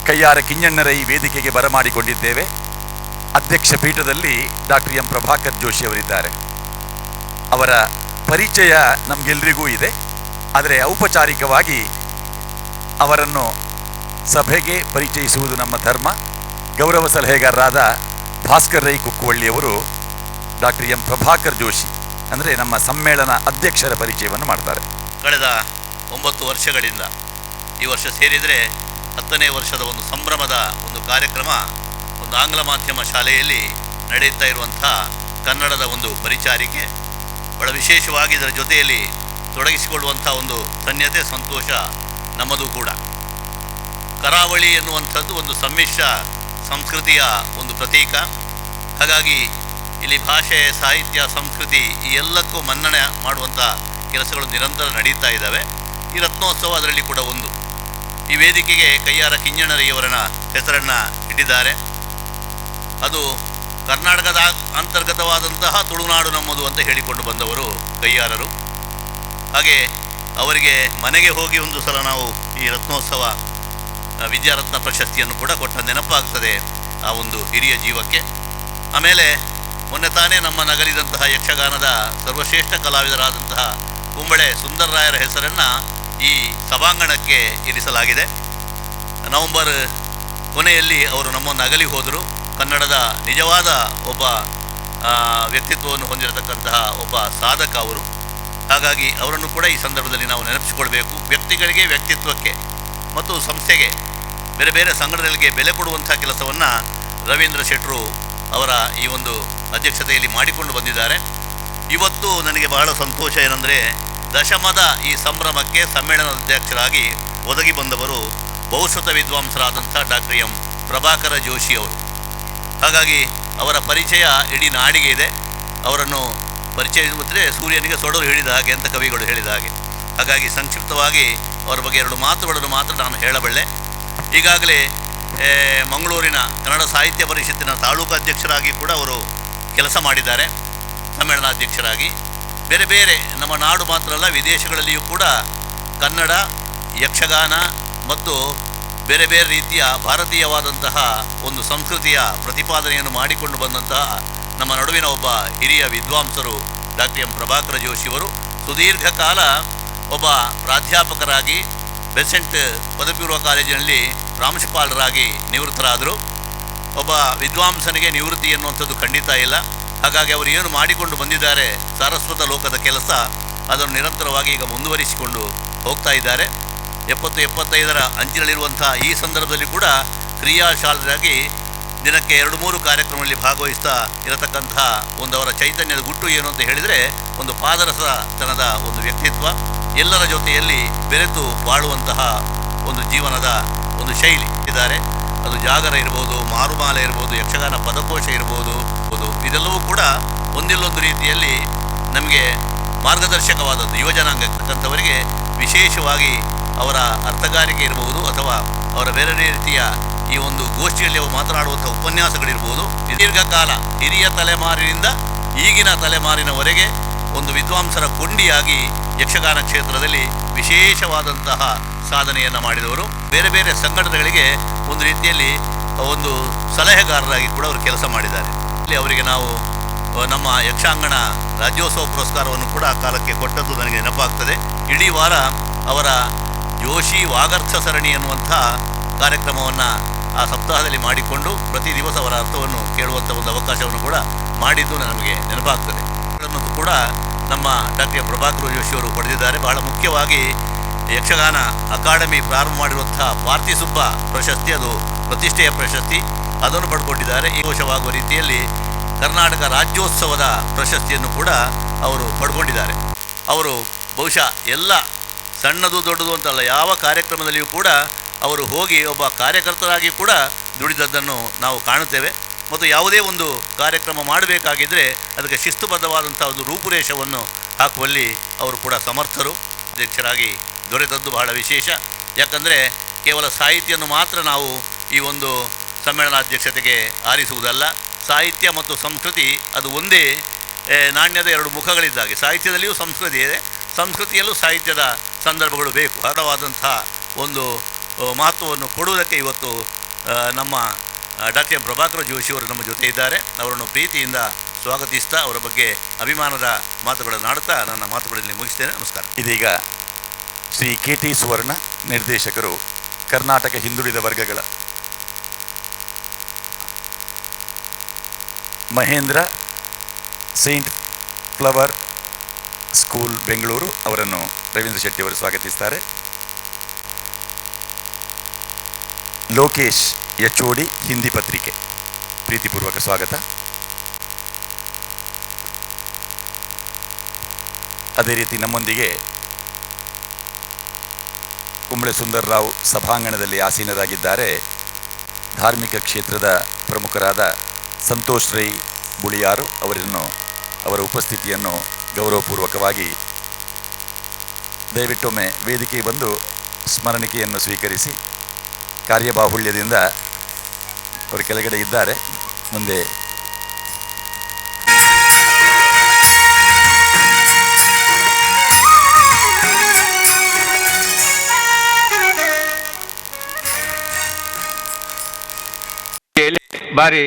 ಕಯ್ಯಾರ ಕಿಂಜಣ್ಣರೈ ವೇದಿಕೆಗೆ ಬರಮಾಡಿಕೊಂಡಿದ್ದೇವೆ. ಅಧ್ಯಕ್ಷ ಪೀಠದಲ್ಲಿ ಡಾಕ್ಟರ್ ಎಂ ಪ್ರಭಾಕರ್ ಜೋಶಿ ಅವರಿದ್ದಾರೆ. ಅವರ ಪರಿಚಯ ನಮಗೆಲ್ಲರಿಗೂ ಇದೆ, ಆದರೆ ಔಪಚಾರಿಕವಾಗಿ ಅವರನ್ನು ಸಭೆಗೆ ಪರಿಚಯಿಸುವುದು ನಮ್ಮ ಧರ್ಮ. ಗೌರವ ಸಲಹೆಗಾರರಾದ ಭಾಸ್ಕರ್ ರೈ ಕುಕ್ಕುವಳ್ಳಿಯವರು ಡಾಕ್ಟರ್ ಎಂ ಪ್ರಭಾಕರ್ ಜೋಶಿ ಅಂದರೆ ನಮ್ಮ ಸಮ್ಮೇಳನ ಅಧ್ಯಕ್ಷರ ಪರಿಚಯವನ್ನು ಮಾಡ್ತಾರೆ. ಕಳೆದ 9 ವರ್ಷಗಳಿಂದ ಈ ವರ್ಷ ಸೇರಿದರೆ 10ನೇ ವರ್ಷದ ಒಂದು ಸಂಭ್ರಮದ ಒಂದು ಕಾರ್ಯಕ್ರಮ ಒಂದು ಆಂಗ್ಲ ಮಾಧ್ಯಮ ಶಾಲೆಯಲ್ಲಿ ನಡೆಯುತ್ತಾ ಇರುವಂಥ ಕನ್ನಡದ ಒಂದು ಪರಿಚಾರಿಕೆ. ಬಹಳ ವಿಶೇಷವಾಗಿ ಇದರ ಜೊತೆಯಲ್ಲಿ ತೊಡಗಿಸಿಕೊಳ್ಳುವಂಥ ಒಂದು ಧನ್ಯತೆ, ಸಂತೋಷ ನಮ್ಮದು ಕೂಡ. ಕರಾವಳಿ ಎನ್ನುವಂಥದ್ದು ಒಂದು ಸಮ್ಮಿಶ್ರ ಸಂಸ್ಕೃತಿಯ ಒಂದು ಪ್ರತೀಕ. ಹಾಗಾಗಿ ಇಲ್ಲಿ ಭಾಷೆ, ಸಾಹಿತ್ಯ, ಸಂಸ್ಕೃತಿ ಈ ಎಲ್ಲಕ್ಕೂ ಮನ್ನಣೆ ಮಾಡುವಂಥ ಕೆಲಸಗಳು ನಿರಂತರ ನಡೀತಾ ಇದ್ದಾವೆ. ಈ ರತ್ನೋತ್ಸವ ಅದರಲ್ಲಿ ಕೂಡ ಒಂದು. ಈ ವೇದಿಕೆಗೆ ಕಯ್ಯಾರ ಕಿಂಜಣ್ಣರಯ್ಯವರನ ಹೆಸರನ್ನು ಇಟ್ಟಿದ್ದಾರೆ. ಅದು ಕರ್ನಾಟಕದ ಅಂತರ್ಗತವಾದಂತಹ ತುಳುನಾಡು ನಮ್ಮದು ಅಂತ ಹೇಳಿಕೊಂಡು ಬಂದವರು ಕಯ್ಯಾರರು. ಹಾಗೆ ಅವರಿಗೆ ಮನೆಗೆ ಹೋಗಿ ಒಂದು ಸಲ ನಾವು ಈ ರತ್ನೋತ್ಸವ ವಿದ್ಯಾರತ್ನ ಪ್ರಶಸ್ತಿಯನ್ನು ಕೂಡ ಕೊಟ್ಟ ನೆನಪಾಗ್ತದೆ ಆ ಒಂದು ಹಿರಿಯ ಜೀವಕ್ಕೆ. ಆಮೇಲೆ ಮೊನ್ನೆ ತಾನೇ ನಮ್ಮ ನಗರಿದಂತಹ ಯಕ್ಷಗಾನದ ಸರ್ವಶ್ರೇಷ್ಠ ಕಲಾವಿದರಾದಂತಹ ಕುಂಬಳೆ ಸುಂದರ್ರಾಯರ ಹೆಸರನ್ನು ಈ ಸಭಾಂಗಣಕ್ಕೆ ಇರಿಸಲಾಗಿದೆ. ನವೆಂಬರ್ ಕೊನೆಯಲ್ಲಿ ಅವರು ನಮ್ಮನ್ನು ಅಗಲಿ ಹೋದರು. ಕನ್ನಡದ ನಿಜವಾದ ಒಬ್ಬ ವ್ಯಕ್ತಿತ್ವವನ್ನು ಹೊಂದಿರತಕ್ಕಂತಹ ಒಬ್ಬ ಸಾಧಕ ಅವರು. ಹಾಗಾಗಿ ಅವರನ್ನು ಕೂಡ ಈ ಸಂದರ್ಭದಲ್ಲಿ ನಾವು ನೆನಪಿಸಿಕೊಳ್ಬೇಕು. ವ್ಯಕ್ತಿಗಳಿಗೆ, ವ್ಯಕ್ತಿತ್ವಕ್ಕೆ ಮತ್ತು ಸಂಸ್ಥೆಗೆ, ಬೇರೆ ಬೇರೆ ಸಂಘಟನೆಗಳಿಗೆ ಬೆಲೆ ಕೊಡುವಂಥ ಕೆಲಸವನ್ನು ರವೀಂದ್ರ ಶೆಟ್ಟರು ಅವರ ಈ ಒಂದು ಅಧ್ಯಕ್ಷತೆಯಲ್ಲಿ ಮಾಡಿಕೊಂಡು ಬಂದಿದ್ದಾರೆ. ಇವತ್ತು ನನಗೆ ಬಹಳ ಸಂತೋಷ ಏನಂದರೆ, ದಶಮದ ಈ ಸಂಭ್ರಮಕ್ಕೆ ಸಮ್ಮೇಳನದ ಅಧ್ಯಕ್ಷರಾಗಿ ಒದಗಿ ಬಂದವರು ಬಹುಶ್ರುತ ವಿದ್ವಾಂಸರಾದಂಥ ಡಾಕ್ಟರ್ ಎಂ ಪ್ರಭಾಕರ ಜೋಶಿ ಅವರು. ಹಾಗಾಗಿ ಅವರ ಪರಿಚಯ ಇಡೀ ನಾಡಿಗೆ ಇದೆ. ಅವರನ್ನು ಪರಿಚಯಿಸುವುದ್ರೆ ಸೂರ್ಯನಿಗೆ ಸೊಡರು ಹೇಳಿದ ಹಾಗೆ ಅಂತ ಕವಿಗಳು ಹೇಳಿದ ಹಾಗೆ. ಹಾಗಾಗಿ ಸಂಕ್ಷಿಪ್ತವಾಗಿ ಅವರ ಬಗ್ಗೆ 2 ಮಾತುಗಳನ್ನು ಮಾತ್ರ ನಾನು ಹೇಳಬಲ್ಲೆ. ಈಗಾಗಲೇ ಮಂಗಳೂರಿನ ಕನ್ನಡ ಸಾಹಿತ್ಯ ಪರಿಷತ್ತಿನ ತಾಲೂಕು ಅಧ್ಯಕ್ಷರಾಗಿ ಕೂಡ ಅವರು ಕೆಲಸ ಮಾಡಿದ್ದಾರೆ, ಸಮ್ಮೇಳನಾಧ್ಯಕ್ಷರಾಗಿ. ಬೇರೆ ಬೇರೆ ನಮ್ಮ ನಾಡು ಮಾತ್ರ ಅಲ್ಲ, ವಿದೇಶಗಳಲ್ಲಿಯೂ ಕೂಡ ಕನ್ನಡ, ಯಕ್ಷಗಾನ ಮತ್ತು ಬೇರೆ ಬೇರೆ ರೀತಿಯ ಭಾರತೀಯವಾದಂತಹ ಒಂದು ಸಂಸ್ಕೃತಿಯ ಪ್ರತಿಪಾದನೆಯನ್ನು ಮಾಡಿಕೊಂಡು ಬಂದಂತಹ ನಮ್ಮ ನಡುವಿನ ಒಬ್ಬ ಹಿರಿಯ ವಿದ್ವಾಂಸರು ಡಾಕ್ಟರ್ ಎಂ ಪ್ರಭಾಕರ ಜೋಶಿಯವರು ಸುದೀರ್ಘ ಕಾಲ ಒಬ್ಬ ಪ್ರಾಧ್ಯಾಪಕರಾಗಿ ಬೆಸೆಂಟ್ ಪದವಿ ಪೂರ್ವ ಕಾಲೇಜಿನಲ್ಲಿ ಪ್ರಾಂಶುಪಾಲರಾಗಿ ನಿವೃತ್ತರಾದರು. ಒಬ್ಬ ವಿದ್ವಾಂಸನಿಗೆ ನಿವೃತ್ತಿ ಎನ್ನುವಂಥದ್ದು ಖಂಡಿತ ಇಲ್ಲ. ಹಾಗಾಗಿ ಅವರು ಏನು ಮಾಡಿಕೊಂಡು ಬಂದಿದ್ದಾರೆ ಸಾರಸ್ವತ ಲೋಕದ ಕೆಲಸ, ಅದನ್ನು ನಿರಂತರವಾಗಿ ಈಗ ಮುಂದುವರಿಸಿಕೊಂಡು ಹೋಗ್ತಾ ಇದ್ದಾರೆ. 70-75ರ ಅಂಚಿನಲ್ಲಿರುವಂಥ ಈ ಸಂದರ್ಭದಲ್ಲಿ ಕೂಡ ಕ್ರಿಯಾಶಾಲರಾಗಿ ದಿನಕ್ಕೆ 2-3 ಕಾರ್ಯಕ್ರಮಗಳಲ್ಲಿ ಭಾಗವಹಿಸ್ತಾ ಇರತಕ್ಕಂತಹ ಒಂದು ಅವರ ಚೈತನ್ಯದ ಗುಟ್ಟು ಏನು ಅಂತ ಹೇಳಿದರೆ, ಒಂದು ಪಾದರಸತನದ ಒಂದು ವ್ಯಕ್ತಿತ್ವ, ಎಲ್ಲರ ಜೊತೆಯಲ್ಲಿ ಬೆರೆತು ಬಾಳುವಂತಹ ಒಂದು ಜೀವನದ ಒಂದು ಶೈಲಿ ಇದ್ದಾರೆ. ಅದು ಜಾಗರ ಇರ್ಬೋದು, ಮಾರುಮಾಲೆ ಇರ್ಬೋದು, ಯಕ್ಷಗಾನ ಪದಕೋಶ ಇರ್ಬೋದು, ಇದೆಲ್ಲವೂ ಕೂಡ ಒಂದಿಲ್ಲೊಂದು ರೀತಿಯಲ್ಲಿ ನಮಗೆ ಮಾರ್ಗದರ್ಶಕವಾದದ್ದು. ಯುವಜನಾಂಗಕ್ಕಂಥವರಿಗೆ ವಿಶೇಷವಾಗಿ ಅವರ ಅರ್ಥಗಾರಿಕೆ ಇರಬಹುದು ಅಥವಾ ಅವರ ಬೇರೆ ರೀತಿಯ ಈ ಒಂದು ಗೋಷ್ಠಿಯಲ್ಲಿ ಅವರು ಮಾತನಾಡುವಂಥ ಉಪನ್ಯಾಸಗಳಿರ್ಬೋದು. ದೀರ್ಘಕಾಲ ಹಿರಿಯ ತಲೆಮಾರಿನಿಂದ ಈಗಿನ ತಲೆಮಾರಿನವರೆಗೆ ಒಂದು ವಿದ್ವಾಂಸರ ಕೊಂಡಿಯಾಗಿ ಯಕ್ಷಗಾನ ಕ್ಷೇತ್ರದಲ್ಲಿ ವಿಶೇಷವಾದಂತಹ ಸಾಧನೆಯನ್ನು ಮಾಡಿದವರು. ಬೇರೆ ಬೇರೆ ಸಂಘಟನೆಗಳಿಗೆ ಒಂದು ರೀತಿಯಲ್ಲಿ ಒಂದು ಸಲಹೆಗಾರರಾಗಿ ಕೂಡ ಅವರು ಕೆಲಸ ಮಾಡಿದ್ದಾರೆ. ಇಲ್ಲಿ ಅವರಿಗೆ ನಾವು ನಮ್ಮ ಯಕ್ಷಾಂಗಣ ರಾಜ್ಯೋತ್ಸವ ಪುರಸ್ಕಾರವನ್ನು ಕೂಡ ಆ ಕಾಲಕ್ಕೆ ಕೊಟ್ಟದ್ದು ನನಗೆ ನೆನಪಾಗ್ತದೆ. ಇಡೀ ವಾರ ಅವರ ಜೋಶಿ ವಾಗರ್ಥ ಸರಣಿ ಎನ್ನುವಂಥ ಕಾರ್ಯಕ್ರಮವನ್ನು ಆ ಸಪ್ತಾಹದಲ್ಲಿ ಮಾಡಿಕೊಂಡು ಪ್ರತಿ ದಿವಸ ಅವರ ಅರ್ಥವನ್ನು ಕೇಳುವಂಥ ಒಂದು ಅವಕಾಶವನ್ನು ಕೂಡ ಮಾಡಿದ್ದು ನಮಗೆ ನೆನಪಾಗ್ತದೆ. ಅದನ್ನು ಕೂಡ ನಮ್ಮ ಡಾಕ್ಟರ್ ಎಂ ಪ್ರಭಾಕರ ಜೋಶಿಯವರು ಪಡೆದಿದ್ದಾರೆ. ಬಹಳ ಮುಖ್ಯವಾಗಿ ಯಕ್ಷಗಾನ ಅಕಾಡೆಮಿ ಪ್ರಾರಂಭ ಮಾಡಿರುವಂಥ ಪಾರ್ಥಿಸುಬ್ಬ ಪ್ರಶಸ್ತಿ, ಅದು ಪ್ರತಿಷ್ಠೆಯ ಪ್ರಶಸ್ತಿ, ಅದನ್ನು ಪಡ್ಕೊಂಡಿದ್ದಾರೆ. ಈ ಘೋಷವಾಗುವ ರೀತಿಯಲ್ಲಿ ಕರ್ನಾಟಕ ರಾಜ್ಯೋತ್ಸವದ ಪ್ರಶಸ್ತಿಯನ್ನು ಕೂಡ ಅವರು ಪಡ್ಕೊಂಡಿದ್ದಾರೆ. ಅವರು ಬಹುಶಃ ಎಲ್ಲ ಸಣ್ಣದು ದೊಡ್ಡದು ಅಂತಲ್ಲ, ಯಾವ ಕಾರ್ಯಕ್ರಮದಲ್ಲಿಯೂ ಕೂಡ ಅವರು ಹೋಗಿ ಒಬ್ಬ ಕಾರ್ಯಕರ್ತರಾಗಿ ಕೂಡ ದುಡಿದದ್ದನ್ನು ನಾವು ಕಾಣುತ್ತೇವೆ. ಮತ್ತು ಯಾವುದೇ ಒಂದು ಕಾರ್ಯಕ್ರಮ ಮಾಡಬೇಕಾಗಿದ್ದರೆ ಅದಕ್ಕೆ ಶಿಸ್ತುಬದ್ಧವಾದಂಥ ಒಂದು ರೂಪುರೇಷವನ್ನು ಹಾಕುವಲ್ಲಿ ಅವರು ಕೂಡ ಸಮರ್ಥರು. ಅಧ್ಯಕ್ಷರಾಗಿ ದೊರೆತದ್ದು ಬಹಳ ವಿಶೇಷ. ಯಾಕಂದರೆ ಕೇವಲ ಸಾಹಿತ್ಯವನ್ನು ಮಾತ್ರ ನಾವು ಈ ಒಂದು ಸಮ್ಮೇಳನಾಧ್ಯಕ್ಷತೆಗೆ ಆರಿಸುವುದಲ್ಲ, ಸಾಹಿತ್ಯ ಮತ್ತು ಸಂಸ್ಕೃತಿ ಅದು ಒಂದೇ ನಾಣ್ಯದ ಎರಡು ಮುಖಗಳಿದ್ದಾಗೆ. ಸಾಹಿತ್ಯದಲ್ಲಿಯೂ ಸಂಸ್ಕೃತಿ ಇದೆ, ಸಂಸ್ಕೃತಿಯಲ್ಲೂ ಸಾಹಿತ್ಯದ ಸಂದರ್ಭಗಳು ಬೇಕು. ಹರಡವಾದಂಥ ಒಂದು ಮಹತ್ವವನ್ನು ಕೊಡುವುದಕ್ಕೆ ಇವತ್ತು ನಮ್ಮ ಡಾಕ್ಟರ್ ಎಂ ಪ್ರಭಾಕರ ಜೋಶಿಯವರು ನಮ್ಮ ಜೊತೆ ಇದ್ದಾರೆ. ಅವರನ್ನು ಪ್ರೀತಿಯಿಂದ ಸ್ವಾಗತಿಸ್ತಾ ಅವರ ಬಗ್ಗೆ ಅಭಿಮಾನದ ಮಾತುಗಳನ್ನು ಆಡುತ್ತಾ ನನ್ನ ಮಾತುಗಳಲ್ಲಿ ಮುಗಿಸ್ತೇನೆ. ನಮಸ್ಕಾರ. ಇದೀಗ ಶ್ರೀ ಕೆ.ಟಿ. ಸುವರ್ಣ ನಿರ್ದೇಶಕರು, ಕರ್ನಾಟಕ ಹಿಂದುಳಿದ ವರ್ಗಗಳ Mahendra saint flower school Bengaluru ಅವರನ್ನು ರವೀಂದ್ರ ಶೆಟ್ಟಿ ಅವರು ಸ್ವಾಗತಿಸ್ತಾರೆ. ಲೋಕೇಶ್ ಎಚ್.ಓ.ಡಿ. ಹಿಂದಿ ಪತ್ರಿಕೆ, ಪ್ರೀತಿಪೂರ್ವಕ ಸ್ವಾಗತ. ಅದೇ ರೀತಿ ನಮ್ಮೊಂದಿಗೆ ಕುಂಬಳೆ ಸುಂದರರಾವ್ ಸಭಾಂಗಣದಲ್ಲಿ ಆಸೀನರಾಗಿದ್ದಾರೆ ಧಾರ್ಮಿಕ ಕ್ಷೇತ್ರದ ಪ್ರಮುಖರಾದ ಸಂತೋಷ್ ರೈ ಬುಳಿಯಾರು. ಅವರ ಉಪಸ್ಥಿತಿಯನ್ನು ಗೌರವಪೂರ್ವಕವಾಗಿ ದಯವಿಟ್ಟೊಮ್ಮೆ ವೇದಿಕೆಗೆ ಬಂದು ಸ್ಮರಣಿಕೆಯನ್ನು ಸ್ವೀಕರಿಸಿ. ಕಾರ್ಯಬಾಹುಳ್ಯದಿಂದ ಅವರು ಕೆಳಗಡೆ ಇದ್ದಾರೆ, ಮುಂದೆ ಬಾರಿ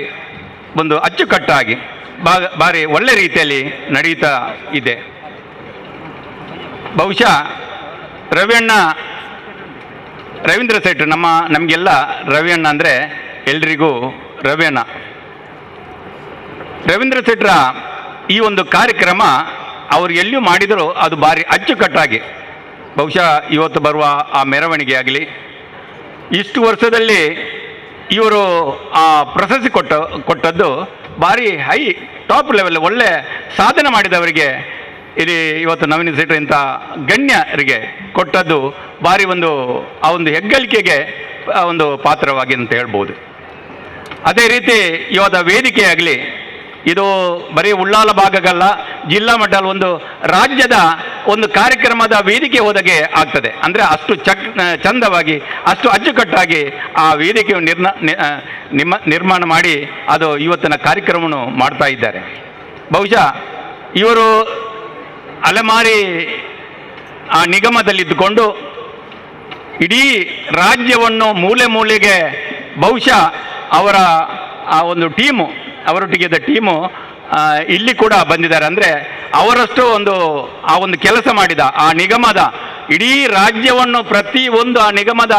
ಒಂದು ಅಚ್ಚುಕಟ್ಟಾಗಿ ಬಾರಿ ಒಳ್ಳೆ ರೀತಿಯಲ್ಲಿ ನಡೀತಾ ಇದೆ. ಬಹುಶಃ ರವೀಂದ್ರ ಶೆಟ್ಟಿ ನಮಗೆಲ್ಲ ರವಿಯಣ್ಣ ಅಂದರೆ ಎಲ್ರಿಗೂ ರವಿಯಣ್ಣ. ರವೀಂದ್ರ ಶೆಟ್ಟರ ಈ ಒಂದು ಕಾರ್ಯಕ್ರಮ ಅವರು ಎಲ್ಲಿಯೂ ಮಾಡಿದರೂ ಅದು ಭಾರಿ ಅಚ್ಚುಕಟ್ಟಾಗಿ, ಬಹುಶಃ ಇವತ್ತು ಬರುವ ಆ ಮೆರವಣಿಗೆ ಆಗಲಿ, ಇಷ್ಟು ವರ್ಷದಲ್ಲಿ ಇವರು ಆ ಪ್ರಶಸ್ತಿ ಕೊಟ್ಟದ್ದು ಭಾರಿ ಹೈ ಟಾಪ್ ಲೆವೆಲ್ ಒಳ್ಳೆ ಸಾಧನೆ ಮಾಡಿದವರಿಗೆ ಇಲ್ಲಿ ಇವತ್ತು ನವೀನ ಶೆಟ್ಟರ್ ಇಂಥ ಗಣ್ಯರಿಗೆ ಕೊಟ್ಟದ್ದು ಭಾರಿ ಆ ಒಂದು ಹೆಗ್ಗಳಿಕೆಗೆ ಒಂದು ಪಾತ್ರವಾಗಿ ಅಂತ ಹೇಳ್ಬೋದು. ಅದೇ ರೀತಿ ಇವತ್ತು ವೇದಿಕೆಯಾಗಲಿ, ಇದು ಬರೀ ಉಳ್ಳಾಲ ಭಾಗಗಲ್ಲ, ಜಿಲ್ಲಾ ಮಟ್ಟದಲ್ಲಿ ಒಂದು ರಾಜ್ಯದ ಒಂದು ಕಾರ್ಯಕ್ರಮದ ವೇದಿಕೆ ಹೋದಾಗೆ ಆಗ್ತದೆ. ಅಂದರೆ ಅಷ್ಟು ಚಂದವಾಗಿ, ಅಷ್ಟು ಅಚ್ಚುಕಟ್ಟಾಗಿ ಆ ವೇದಿಕೆಯನ್ನು ನಿರ್ಮಾಣ ಮಾಡಿ ಅದು ಇವತ್ತಿನ ಕಾರ್ಯಕ್ರಮವನ್ನು ಮಾಡ್ತಾ ಇದ್ದಾರೆ. ಬಹುಶಃ ಇವರು ಅಲೆಮಾರಿ ಆ ನಿಗಮದಲ್ಲಿದ್ದುಕೊಂಡು ಇಡೀ ರಾಜ್ಯವನ್ನು ಮೂಲೆ ಮೂಲೆಗೆ ಬಹುಶಃ ಅವರ ಆ ಒಂದು ಟೀಮು, ಅವರೊಟ್ಟಿಗಿದ್ದ ಟೀಮು ಇಲ್ಲಿ ಕೂಡ ಬಂದಿದ್ದಾರೆ. ಅಂದರೆ ಅವರಷ್ಟು ಆ ಒಂದು ಕೆಲಸ ಮಾಡಿದ ಆ ನಿಗಮದ ಇಡೀ ರಾಜ್ಯವನ್ನು ಪ್ರತಿಯೊಂದು ಆ ನಿಗಮದ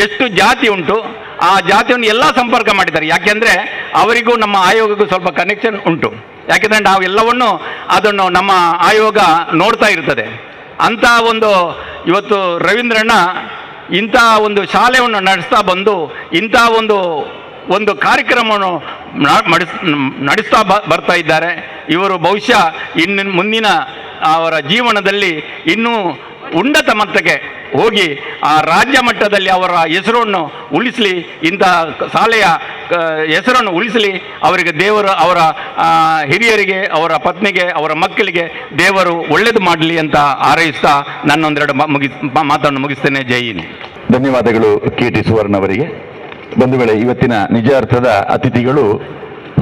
ಎಷ್ಟು ಜಾತಿ ಉಂಟು ಆ ಜಾತಿಯನ್ನು ಎಲ್ಲ ಸಂಪರ್ಕ ಮಾಡಿದ್ದಾರೆ. ಯಾಕೆಂದರೆ ಅವರಿಗೂ ನಮ್ಮ ಆಯೋಗಕ್ಕೂ ಸ್ವಲ್ಪ ಕನೆಕ್ಷನ್ ಉಂಟು. ಯಾಕೆಂದರೆ ನಾವೆಲ್ಲವನ್ನು ಅದನ್ನು ನಮ್ಮ ಆಯೋಗ ನೋಡ್ತಾ ಇರ್ತದೆ. ಅಂಥ ಇವತ್ತು ರವೀಂದ್ರಣ್ಣ ಇಂಥ ಒಂದು ಶಾಲೆಯನ್ನು ನಡೆಸ್ತಾ ಬಂದು ಇಂಥ ಒಂದು ಕಾರ್ಯಕ್ರಮವನ್ನು ನಡೆಸ್ತಾ ಬರ್ತಾ ಇದ್ದಾರೆ. ಇವರು ಬಹುಶಃ ಮುಂದಿನ ಅವರ ಜೀವನದಲ್ಲಿ ಇನ್ನೂ ಉನ್ನತ ಮಟ್ಟಕ್ಕೆ ಹೋಗಿ ಆ ರಾಜ್ಯ ಮಟ್ಟದಲ್ಲಿ ಅವರ ಹೆಸರನ್ನು ಉಳಿಸಲಿ, ಇಂಥ ಶಾಲೆಯ ಹೆಸರನ್ನು ಉಳಿಸಲಿ. ಅವರಿಗೆ ದೇವರು, ಅವರ ಹಿರಿಯರಿಗೆ, ಅವರ ಪತ್ನಿಗೆ, ಅವರ ಮಕ್ಕಳಿಗೆ ದೇವರು ಒಳ್ಳೆಯದು ಮಾಡಲಿ ಅಂತ ಹಾರೈಸ್ತಾ ನನ್ನೊಂದೆರಡು ಮಾತನ್ನು ಮುಗಿಸ್ತೇನೆ. ಜೈ ಹಿಂದ್. ಧನ್ಯವಾದಗಳು ಕೆ.ಟಿ. ಸುವರ್ಣ ಅವರಿಗೆ. ಬಂಧುಗಳೇ, ಇವತ್ತಿನ ನಿಜ ಅರ್ಥದ ಅತಿಥಿಗಳು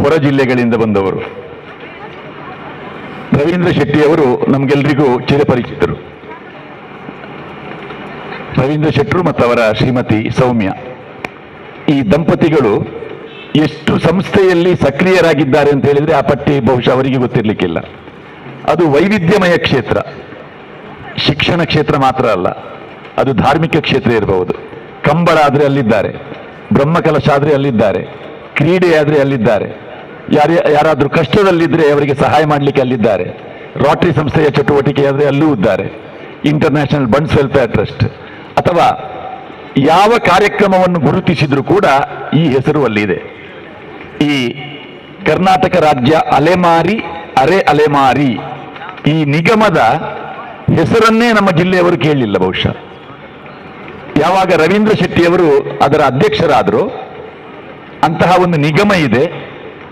ಹೊರ ಜಿಲ್ಲೆಗಳಿಂದ ಬಂದವರು. ರವೀಂದ್ರ ಶೆಟ್ಟಿಯವರು ನಮಗೆಲ್ಲರಿಗೂ ಚಿರಪರಿಚಿತರು. ರವೀಂದ್ರ ಶೆಟ್ಟರು ಮತ್ತು ಅವರ ಶ್ರೀಮತಿ ಸೌಮ್ಯ, ಈ ದಂಪತಿಗಳು ಎಷ್ಟು ಸಂಸ್ಥೆಯಲ್ಲಿ ಸಕ್ರಿಯರಾಗಿದ್ದಾರೆ ಅಂತ ಹೇಳಿದರೆ ಆ ಪಟ್ಟಿ ಬಹುಶಃ ಅವರಿಗೆ ಗೊತ್ತಿರಲಿಕ್ಕಿಲ್ಲ. ಅದು ವೈವಿಧ್ಯಮಯ ಕ್ಷೇತ್ರ, ಶಿಕ್ಷಣ ಕ್ಷೇತ್ರ ಮಾತ್ರ ಅಲ್ಲ, ಅದು ಧಾರ್ಮಿಕ ಕ್ಷೇತ್ರ ಇರಬಹುದು. ಕಂಬಳ ಆದರೆ ಅಲ್ಲಿದ್ದಾರೆ, ಬ್ರಹ್ಮಕಲಶ ಆದರೆ ಅಲ್ಲಿದ್ದಾರೆ, ಕ್ರೀಡೆ ಆದರೆ ಅಲ್ಲಿದ್ದಾರೆ, ಯಾರಾದರೂ ಕಷ್ಟದಲ್ಲಿದ್ದರೆ ಅವರಿಗೆ ಸಹಾಯ ಮಾಡಲಿಕ್ಕೆ ಅಲ್ಲಿದ್ದಾರೆ, ರೋಟರಿ ಸಂಸ್ಥೆಯ ಚಟುವಟಿಕೆ ಆದರೆ ಅಲ್ಲೂ ಇದ್ದಾರೆ, ಇಂಟರ್ನ್ಯಾಷನಲ್ ಬಂಡ್ಸ್ ವೆಲ್ಫೇರ್ ಟ್ರಸ್ಟ್, ಅಥವಾ ಯಾವ ಕಾರ್ಯಕ್ರಮವನ್ನು ಗುರುತಿಸಿದರೂ ಕೂಡ ಈ ಹೆಸರು ಅಲ್ಲಿದೆ. ಈ ಕರ್ನಾಟಕ ರಾಜ್ಯ ಅಲೆಮಾರಿ ಅಲೆಮಾರಿ ಈ ನಿಗಮದ ಹೆಸರನ್ನೇ ನಮ್ಮ ಜಿಲ್ಲೆಯವರು ಕೇಳಲಿಲ್ಲ. ಬಹುಶಃ ಯಾವಾಗ ರವೀಂದ್ರ ಶೆಟ್ಟಿಯವರು ಅದರ ಅಧ್ಯಕ್ಷರಾದರು, ಅಂತಹ ಒಂದು ನಿಗಮ ಇದೆ,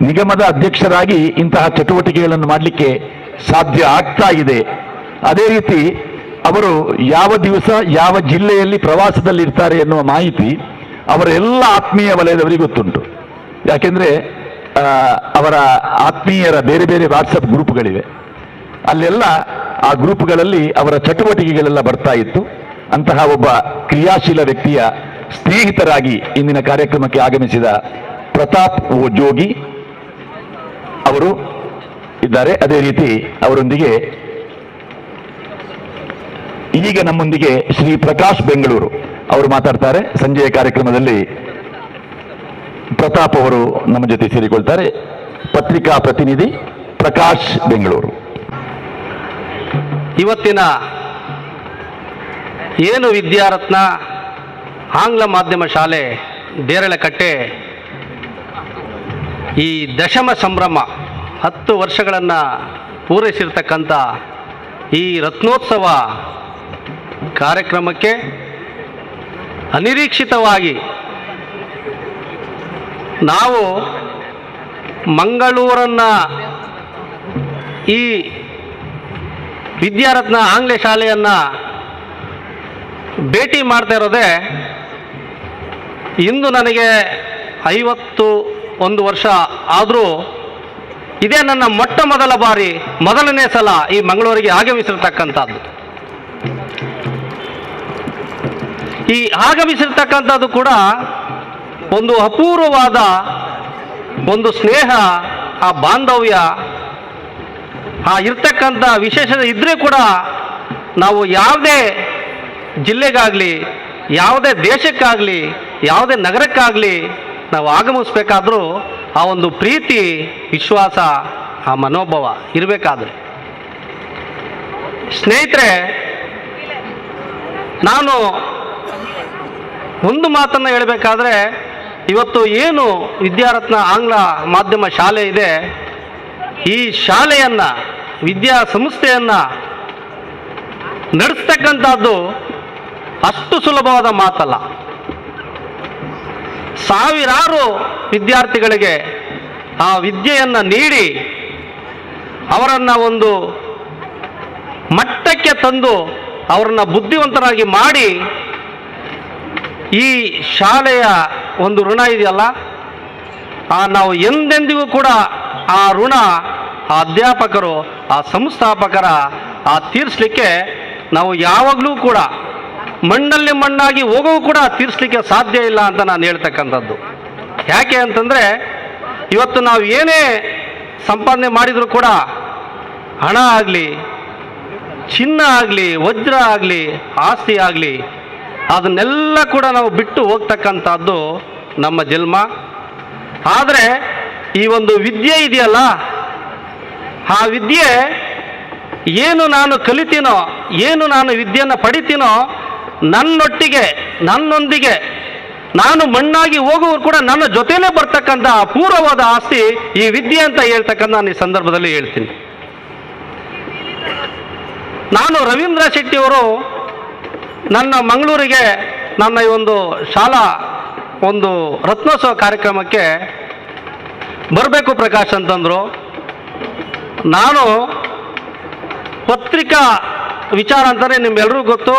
ನಿಗಮದ ಅಧ್ಯಕ್ಷರಾಗಿ ಇಂತಹ ಚಟುವಟಿಕೆಗಳನ್ನು ಮಾಡಲಿಕ್ಕೆ ಸಾಧ್ಯ ಆಗ್ತಾ ಇದೆ. ಅದೇ ರೀತಿ ಅವರು ಯಾವ ದಿವಸ ಯಾವ ಜಿಲ್ಲೆಯಲ್ಲಿ ಪ್ರವಾಸದಲ್ಲಿ ಇರ್ತಾರೆ ಎನ್ನುವ ಮಾಹಿತಿ ಅವರ ಎಲ್ಲ ಆತ್ಮೀಯ ವಲಯದವರಿಗೆ ಗೊತ್ತುಂಟು. ಯಾಕೆಂದ್ರೆ ಅವರ ಆತ್ಮೀಯರ ಬೇರೆ ಬೇರೆ ವಾಟ್ಸಪ್ ಗ್ರೂಪ್ಗಳಿವೆ. ಅಲ್ಲೆಲ್ಲ ಆ ಗ್ರೂಪ್ಗಳಲ್ಲಿ ಅವರ ಚಟುವಟಿಕೆಗಳೆಲ್ಲ ಬರ್ತಾ ಇತ್ತು. ಅಂತಹ ಒಬ್ಬ ಕ್ರಿಯಾಶೀಲ ವ್ಯಕ್ತಿಯ ಸ್ನೇಹಿತರಾಗಿ ಇಂದಿನ ಕಾರ್ಯಕ್ರಮಕ್ಕೆ ಆಗಮಿಸಿದ ಪ್ರತಾಪ್ ಜೋಗಿ ಅವರು ಇದ್ದಾರೆ. ಅದೇ ರೀತಿ ಅವರೊಂದಿಗೆ ಈಗ ನಮ್ಮೊಂದಿಗೆ ಶ್ರೀ ಪ್ರಕಾಶ್ ಬೆಂಗಳೂರು ಅವರು ಮಾತಾಡ್ತಾರೆ. ಸಂಜೆಯ ಕಾರ್ಯಕ್ರಮದಲ್ಲಿ ಪ್ರತಾಪ್ ಅವರು ನಮ್ಮ ಜೊತೆ ಸೇರಿಕೊಳ್ತಾರೆ. ಪತ್ರಿಕಾ ಪ್ರತಿನಿಧಿ ಪ್ರಕಾಶ್ ಬೆಂಗಳೂರು. ಇವತ್ತಿನ ಏನು ವಿದ್ಯಾರತ್ನ ಆಂಗ್ಲ ಮಾಧ್ಯಮ ಶಾಲೆ ದೇರಳಕಟ್ಟೆ ಈ ದಶಮ ಸಂಭ್ರಮ 10 ವರ್ಷಗಳನ್ನು ಪೂರೈಸಿರ್ತಕ್ಕಂಥ ಈ ರತ್ನೋತ್ಸವ ಕಾರ್ಯಕ್ರಮಕ್ಕೆ ಅನಿರೀಕ್ಷಿತವಾಗಿ ನಾವು ಮಂಗಳೂರನ್ನು ಈ ವಿದ್ಯಾರತ್ನ ಆಂಗ್ಲ ಶಾಲೆಯನ್ನು ಭೇಟಿ ಮಾಡ್ತಾ ಇರೋದೇ ಇಂದು ನನಗೆ 51 ವರ್ಷ ಆದರೂ ಇದೇ ನನ್ನ ಮೊಟ್ಟ ಮೊದಲ ಬಾರಿ ಮೊದಲನೇ ಸಲ ಈ ಮಂಗಳೂರಿಗೆ ಆಗಮಿಸಿರ್ತಕ್ಕಂಥದ್ದು. ಈ ಆಗಮಿಸಿರ್ತಕ್ಕಂಥದ್ದು ಕೂಡ ಒಂದು ಅಪೂರ್ವವಾದ ಒಂದು ಸ್ನೇಹ, ಆ ಬಾಂಧವ್ಯ, ಆ ಇರ್ತಕ್ಕಂಥ ವಿಶೇಷತೆ ಇದ್ದರೆ ಕೂಡ ನಾವು ಯಾವುದೇ ಜಿಲ್ಲೆಗಾಗಲಿ, ಯಾವುದೇ ದೇಶಕ್ಕಾಗಲಿ, ಯಾವುದೇ ನಗರಕ್ಕಾಗಲಿ ನಾವು ಆಗಮಿಸ್ಬೇಕಾದ್ರೂ ಆ ಒಂದು ಪ್ರೀತಿ, ವಿಶ್ವಾಸ, ಆ ಮನೋಭಾವ ಇರಬೇಕಾದ್ರೆ. ಸ್ನೇಹಿತರೆ, ನಾನು ಒಂದು ಮಾತನ್ನು ಹೇಳಬೇಕಾದ್ರೆ, ಇವತ್ತು ಏನು ವಿದ್ಯಾರತ್ನ ಆಂಗ್ಲ ಮಾಧ್ಯಮ ಶಾಲೆ ಇದೆ, ಈ ಶಾಲೆಯನ್ನು, ವಿದ್ಯಾ ಸಂಸ್ಥೆಯನ್ನು ನಡೆಸ್ತಕ್ಕಂಥದ್ದು ಅಷ್ಟು ಸುಲಭವಾದ ಮಾತಲ್ಲ. ಸಾವಿರಾರು ವಿದ್ಯಾರ್ಥಿಗಳಿಗೆ ಆ ವಿದ್ಯೆಯನ್ನು ನೀಡಿ ಅವರನ್ನು ಒಂದು ಮಟ್ಟಕ್ಕೆ ತಂದು ಅವರನ್ನು ಬುದ್ಧಿವಂತರಾಗಿ ಮಾಡಿ ಈ ಶಾಲೆಯ ಒಂದು ಋಣ ಇದೆಯಲ್ಲ, ನಾವು ಎಂದೆಂದಿಗೂ ಕೂಡ ಆ ಋಣ ಆ ಅಧ್ಯಾಪಕರು, ಆ ಸಂಸ್ಥಾಪಕರ ತೀರಿಸಲಿಕ್ಕೆ ನಾವು ಯಾವಾಗಲೂ ಕೂಡ ಮಣ್ಣಲ್ಲಿ ಮಣ್ಣಾಗಿ ಹೋಗೋವು ಕೂಡ ತೀರಿಸಲಿಕ್ಕೆ ಸಾಧ್ಯ ಇಲ್ಲ ಅಂತ ನಾನು ಹೇಳ್ತಕ್ಕಂಥದ್ದು. ಯಾಕೆ ಅಂತಂದರೆ, ಇವತ್ತು ನಾವು ಏನೇ ಸಂಪಾದನೆ ಮಾಡಿದರೂ ಕೂಡ ಹಣ ಆಗಲಿ, ಚಿನ್ನ ಆಗಲಿ, ವಜ್ರ ಆಗಲಿ, ಆಸ್ತಿ ಆಗಲಿ, ಅದನ್ನೆಲ್ಲ ಕೂಡ ನಾವು ಬಿಟ್ಟು ಹೋಗ್ತಕ್ಕಂಥದ್ದು ನಮ್ಮ ಜನ್ಮ. ಆದರೆ ಈ ಒಂದು ವಿದ್ಯೆ ಇದೆಯಲ್ಲ, ಆ ವಿದ್ಯೆ ಏನು ನಾನು ಕಲಿತೀನೋ, ಏನು ನಾನು ವಿದ್ಯೆಯನ್ನು ಪಡಿತೀನೋ, ನನ್ನೊಟ್ಟಿಗೆ, ನನ್ನೊಂದಿಗೆ ನಾನು ಮಣ್ಣಾಗಿ ಹೋಗುವರು ಕೂಡ ನನ್ನ ಜೊತೆಲೇ ಬರ್ತಕ್ಕಂಥ ಅಪೂರ್ವವಾದ ಆಸ್ತಿ ಈ ವಿದ್ಯೆ ಅಂತ ಹೇಳ್ತಕ್ಕಂಥ ನಾನು ಈ ಸಂದರ್ಭದಲ್ಲಿ ಹೇಳ್ತೀನಿ. ನಾನು ರವೀಂದ್ರ ಶೆಟ್ಟಿಯವರು ನನ್ನ ಮಂಗಳೂರಿಗೆ ನನ್ನ ಈ ಒಂದು ಶಾಲಾ ಒಂದು ರತ್ನೋತ್ಸವ ಕಾರ್ಯಕ್ರಮಕ್ಕೆ ಬರಬೇಕು ಪ್ರಕಾಶ್ ಅಂತಂದರು. ನಾನು ಪತ್ರಿಕಾ ವಿಚಾರ ಅಂತಲೇ ನಿಮ್ಮೆಲ್ಲರಿಗೂ ಗೊತ್ತು.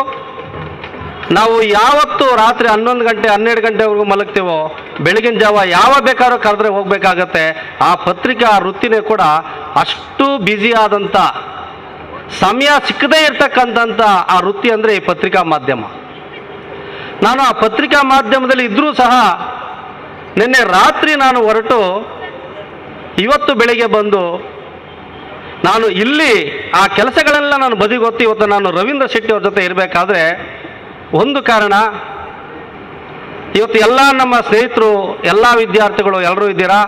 ನಾವು ಯಾವತ್ತು ರಾತ್ರಿ 11 ಗಂಟೆ 12 ಗಂಟೆವರೆಗೂ ಮಲಗ್ತೀವೋ, ಬೆಳಗಿನ ಜಾವ ಯಾವ ಬೇಕಾದ್ರೂ ಕರೆದ್ರೆ ಹೋಗಬೇಕಾಗತ್ತೆ. ಆ ಪತ್ರಿಕಾ ವೃತ್ತಿನೇ ಕೂಡ ಅಷ್ಟು ಬ್ಯುಸಿಯಾದಂಥ, ಸಮಯ ಸಿಕ್ಕದೇ ಇರ್ತಕ್ಕಂಥ ಆ ವೃತ್ತಿ ಅಂದರೆ ಈ ಪತ್ರಿಕಾ ಮಾಧ್ಯಮ. ನಾನು ಆ ಪತ್ರಿಕಾ ಮಾಧ್ಯಮದಲ್ಲಿ ಇದ್ದರೂ ಸಹ ನಿನ್ನೆ ರಾತ್ರಿ ನಾನು ಹೊರಟು ಇವತ್ತು ಬೆಳಿಗ್ಗೆ ಬಂದು ನಾನು ಇಲ್ಲಿ ಆ ಕೆಲಸಗಳೆಲ್ಲ ನಾನು ಬದಿಗೊತ್ತಿ ಇವತ್ತು ನಾನು ರವೀಂದ್ರ ಶೆಟ್ಟಿ ಅವ್ರ ಜೊತೆ ಇರಬೇಕಾದ್ರೆ ಒಂದು ಕಾರಣ, ಇವತ್ತು ಎಲ್ಲ ನಮ್ಮ ಸ್ನೇಹಿತರು, ಎಲ್ಲ ವಿದ್ಯಾರ್ಥಿಗಳು ಎಲ್ಲರೂ ಇದ್ದೀರಾ.